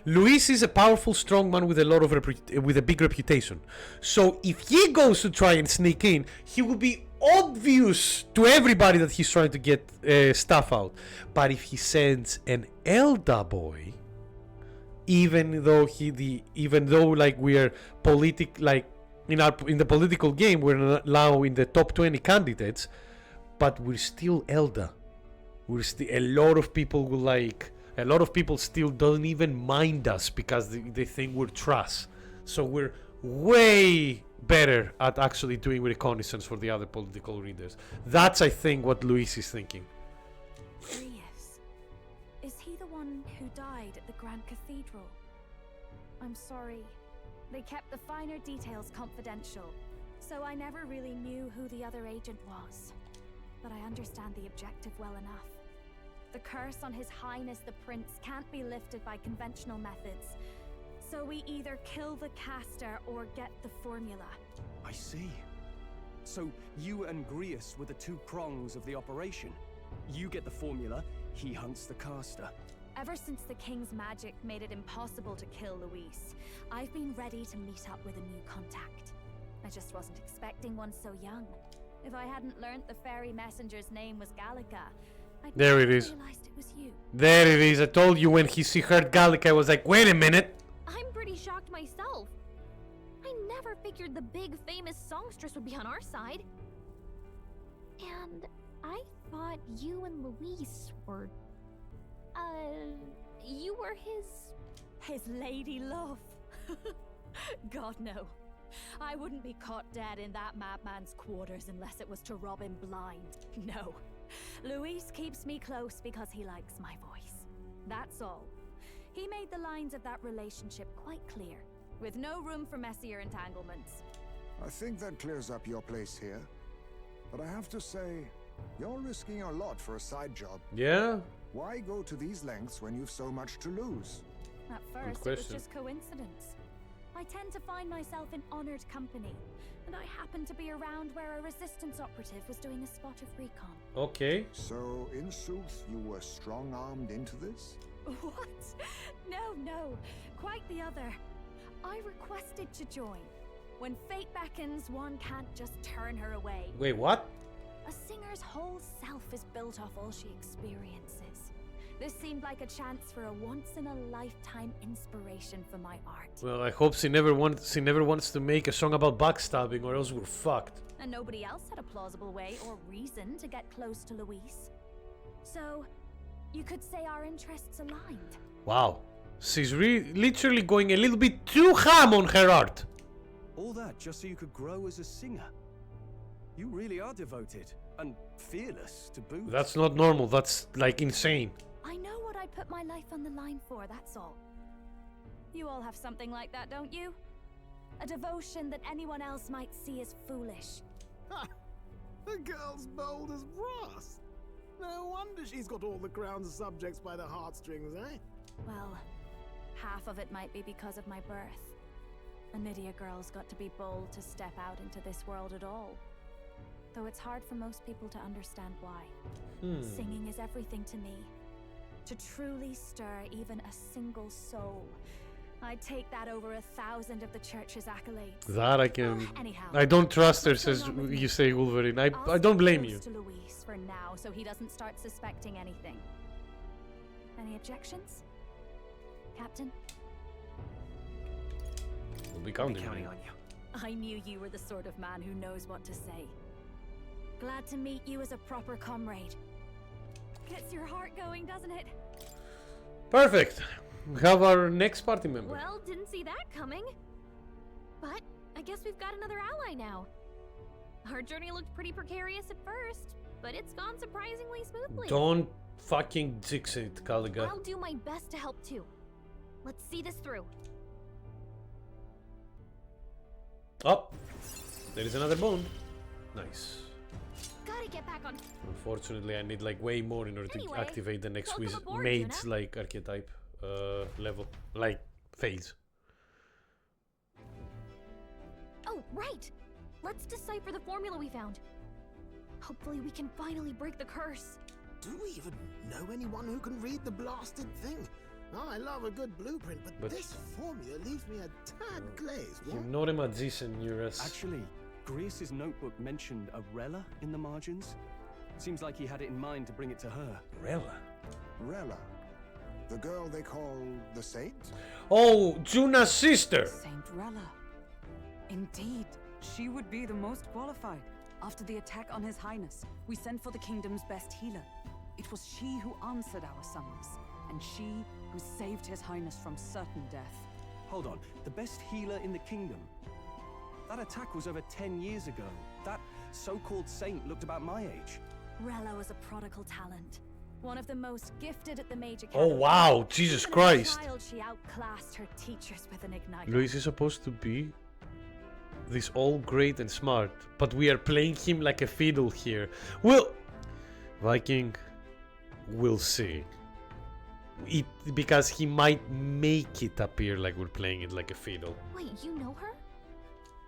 Luis is a powerful, strong man with a big reputation. So if he goes to try and sneak in, he will be obvious to everybody that he's trying to get stuff out. But if he sends an Elder boy, even though like we're in the political game, we're now in the top 20 candidates, but we're still Elder. A lot of people will like. A lot of people still don't even mind us because they think we're trash. So we're way better at actually doing reconnaissance for the other political leaders. That's, I think, what Luis is thinking. Grius. Is he the one who died at the Grand Cathedral? I'm sorry. They kept the finer details confidential, so I never really knew who the other agent was. But I understand the objective well enough. The curse on His Highness the Prince can't be lifted by conventional methods. So we either kill the caster or get the formula. I see. So you and Grius were the two prongs of the operation. You get the formula, he hunts the caster. Ever since the King's magic made it impossible to kill Luis, I've been ready to meet up with a new contact. I just wasn't expecting one so young. If I hadn't learnt the fairy messenger's name was Gallica, There it is. realized it was you. There it is. I told you when he heard Gallic, I was like, wait a minute. I'm pretty shocked myself. I never figured the big famous songstress would be on our side. And I thought you and Luis were... you were His lady love. God, no. I wouldn't be caught dead in that madman's quarters unless it was to rob him blind. No. Luis keeps me close because he likes my voice. That's all. He made the lines of that relationship quite clear, with no room for messier entanglements. I think that clears up your place here. But I have to say, you're risking a lot for a side job. Yeah? Why go to these lengths when you've so much to lose? At first, it was just coincidence. I tend to find myself in honored company, and I happened to be around where a resistance operative was doing a spot of recon. Okay. So, in sooth, you were strong-armed into this? What? No. Quite the other. I requested to join. When fate beckons, one can't just turn her away. Wait, what? A singer's whole self is built off all she experiences. This seemed like a chance for a once-in-a-lifetime inspiration for my art. Well, I hope she never wants to make a song about backstabbing, or else we're fucked. And nobody else had a plausible way or reason to get close to Luis. So, you could say our interests aligned. Wow. She's literally going a little bit too ham on her art. All that just so you could grow as a singer. You really are devoted and fearless to boot. That's not normal. That's like insane. I know what I put my life on the line for, that's all. You all have something like that, don't you? A devotion that anyone else might see as foolish. Ha! The girl's bold as brass. No wonder she's got all the crown's subjects by the heartstrings, eh? Well, half of it might be because of my birth. A Nydia girl's got to be bold to step out into this world at all. Though it's hard for most people to understand why. Singing is everything to me. To truly stir even a single soul, I'd take that over 1,000 of the church's accolades. That I can... Anyhow, I don't trust her, says you say, Wolverine. I don't blame you. To Luis for now, so he doesn't start suspecting anything. Any objections, Captain? We'll be counting on you. I knew you were the sort of man who knows what to say. Glad to meet you as a proper comrade. Gets your heart going, doesn't it? Perfect. We have our next party member. Well, didn't see that coming. But I guess we've got another ally now. Our journey looked pretty precarious at first, but it's gone surprisingly smoothly. Don't fucking jinx it, Caliga. I'll do my best to help too. Let's see this through. Oh, there is another bone. Nice. Gotta get back on. Unfortunately, I need like way more in order to activate the next maid's like archetype level, like phase. Oh, right! Let's decipher the formula we found. Hopefully we can finally break the curse. Do we even know anyone who can read the blasted thing? I love a good blueprint, but this formula leaves me a tad glazed. You're not a magician, Eurus. Actually, Grease's notebook mentioned a Rella in the margins. Seems like he had it in mind to bring it to her. Rella? Rella? The girl they call the Saint? Oh, Juna's sister! Saint Rella. Indeed, she would be the most qualified. After the attack on His Highness, we sent for the kingdom's best healer. It was she who answered our summons, and she who saved His Highness from certain death. Hold on, the best healer in the kingdom? That attack was over 10 years ago. That so-called saint looked about my age. Rella was a prodigal talent. One of the most gifted at the major Oh wow, Jesus Christ. Child, she outclassed her teachers with an igniter. Luis is supposed to be this all great and smart, but we are playing him like a fiddle here. Well, Viking, we'll see. Because he might make it appear like we're playing it like a fiddle. Wait, you know her?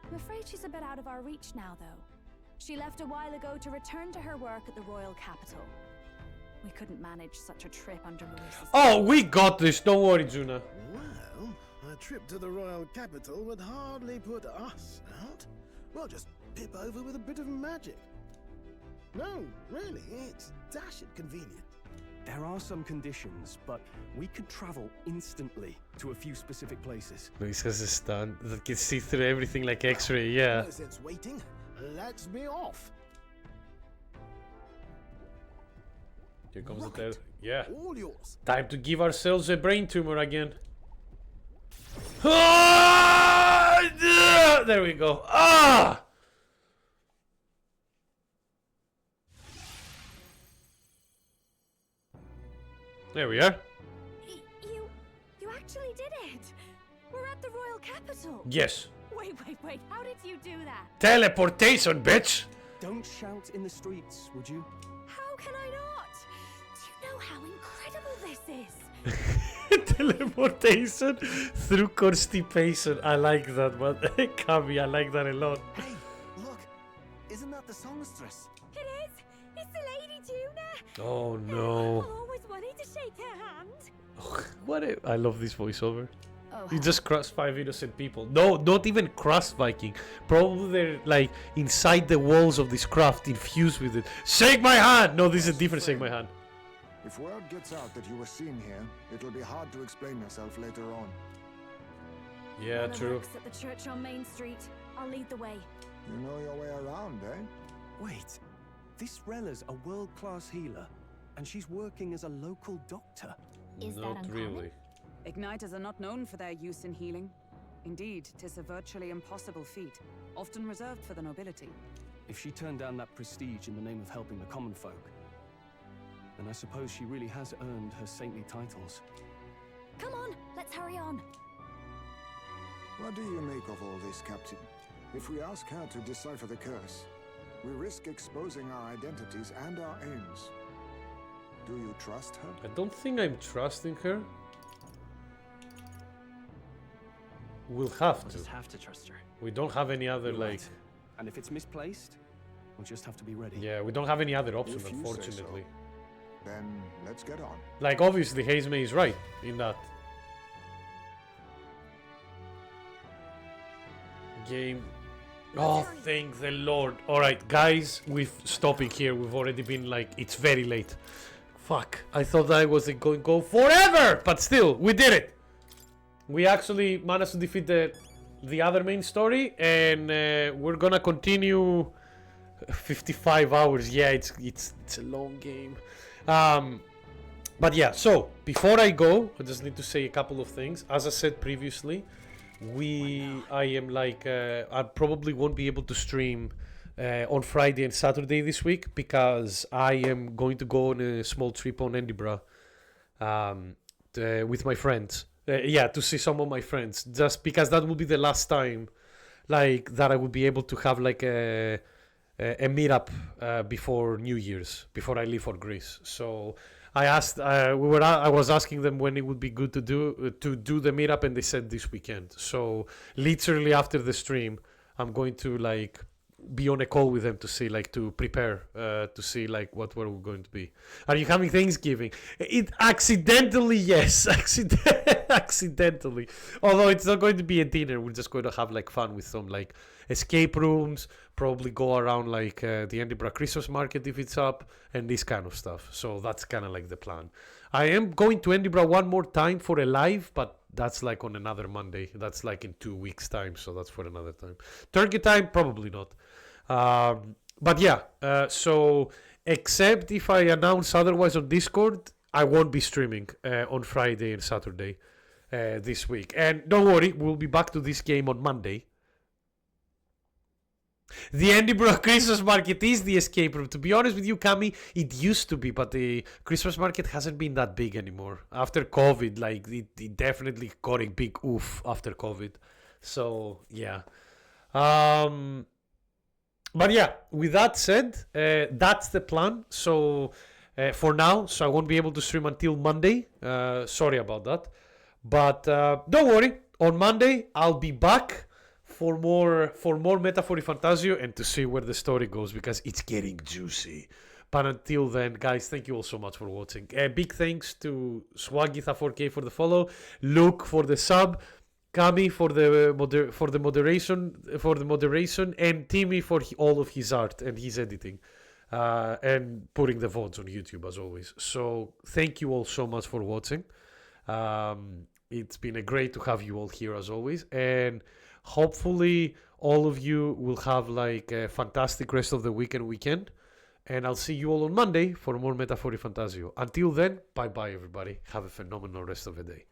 I'm afraid she's a bit out of our reach now, though. She left a while ago to return to her work at the royal capital. We couldn't manage such a trip under Luis's... Oh, we got this! Don't worry, Juna. Well, a trip to the royal capital would hardly put us out. We'll just pip over with a bit of magic. No, really, it's dashed convenient. There are some conditions, but we could travel instantly to a few specific places. Luis has a stand that can see through everything like X-ray, yeah. No sense waiting. Let's be off. Here comes the tail. Yeah. All yours. Time to give ourselves a brain tumor again. Ah! There we go. Ah! There we are. You actually did it. We're at the royal capital. Yes. Wait. How did you do that? Teleportation, bitch. Don't shout in the streets, would you? How can I not? Do you know how incredible this is? Teleportation through constipation. I like that one. Kami, I like that a lot. Hey, look. Isn't that the songstress? It is. It's the Lady Tuna. Oh no. I always wanted to shake her hand. I love this voiceover. Oh, You just crushed 5 innocent people. No, not even crust Viking. Probably they're like inside the walls of this craft, infused with it. Shake my hand! No, this is a different shake my hand. If word gets out that you were seen here, it'll be hard to explain yourself later on. Yeah, One of true. works at the church on Main Street. I'll lead the way. You know your way around, eh? Wait, this Rella's a world-class healer, and she's working as a local doctor. Is that Not uncommon? really. Igniters are not known for their use in healing. Indeed, 'tis a virtually impossible feat, often reserved for the nobility. If she turned down that prestige in the name of helping the common folk, then I suppose she really has earned her saintly titles. Come on, let's hurry on. What do you make of all this, Captain? If we ask her to decipher the curse, we risk exposing our identities and our aims. Do you trust her? I don't think I'm trusting her. We'll have We'll to. just have to trust her. We don't have any other, You're like... right. And if it's misplaced, we'll just have to be ready. Yeah, we don't have any other option, If you say unfortunately. so. Then let's get on. Like, obviously, Hazme is right in that. Game. Oh, thank the Lord. Alright, guys, we're stopping here. We've already been, like, it's very late. Fuck, I thought I wasn't going to go forever! But still, we did it! We actually managed to defeat the other main story, and we're gonna continue 55 hours. Yeah, it's a long game. But yeah, so before I go, I just need to say a couple of things. As I said previously, I probably won't be able to stream on Friday and Saturday this week because I am going to go on a small trip on Edinburgh with my friends. To see some of my friends, just because that will be the last time, like, that I will be able to have like a meetup before New Year's, before I leave for Greece. So I asked, I was asking them when it would be good to do the meetup, and they said this weekend. So literally after the stream, I'm going to like be on a call with them to see, like, to prepare to see like what we're going to be. Are you having Thanksgiving? It accidentally, yes, accidentally. Although it's not going to be a dinner, we're just going to have like fun with some like escape rooms, probably go around like the Edinburgh Christmas market if it's up, and this kind of stuff. So that's kind of like the plan. I am going to Edinburgh one more time for a live, but that's like on another Monday. That's like in 2 weeks time, so that's for another time. Turkey time, probably not. But yeah, so except if I announce otherwise on Discord, I won't be streaming on Friday and Saturday this week. And don't worry, we'll be back to this game on Monday. The Edinburgh Christmas market is the escape room. To be honest with you, Cami, it used to be, but the Christmas market hasn't been that big anymore. After COVID, like, it definitely got a big oof after COVID. So, yeah. But yeah, with that said, that's the plan. So, for now, so I won't be able to stream until Monday. Sorry about that. But don't worry, on Monday, I'll be back for more Meta for ReFantazio and to see where the story goes, because it's getting juicy. But until then, guys, thank you all so much for watching. Big thanks to Swagitha4K for the follow, Luke for the sub, Kami for the moderation, and Timmy for all of his art and his editing. and putting the VODs on YouTube as always. So thank you all so much for watching. It's been a great to have you all here as always, and hopefully all of you will have like a fantastic rest of the weekend. And I'll see you all on Monday for more Metaphor ReFantazio. Until then, bye bye everybody. Have a phenomenal rest of the day.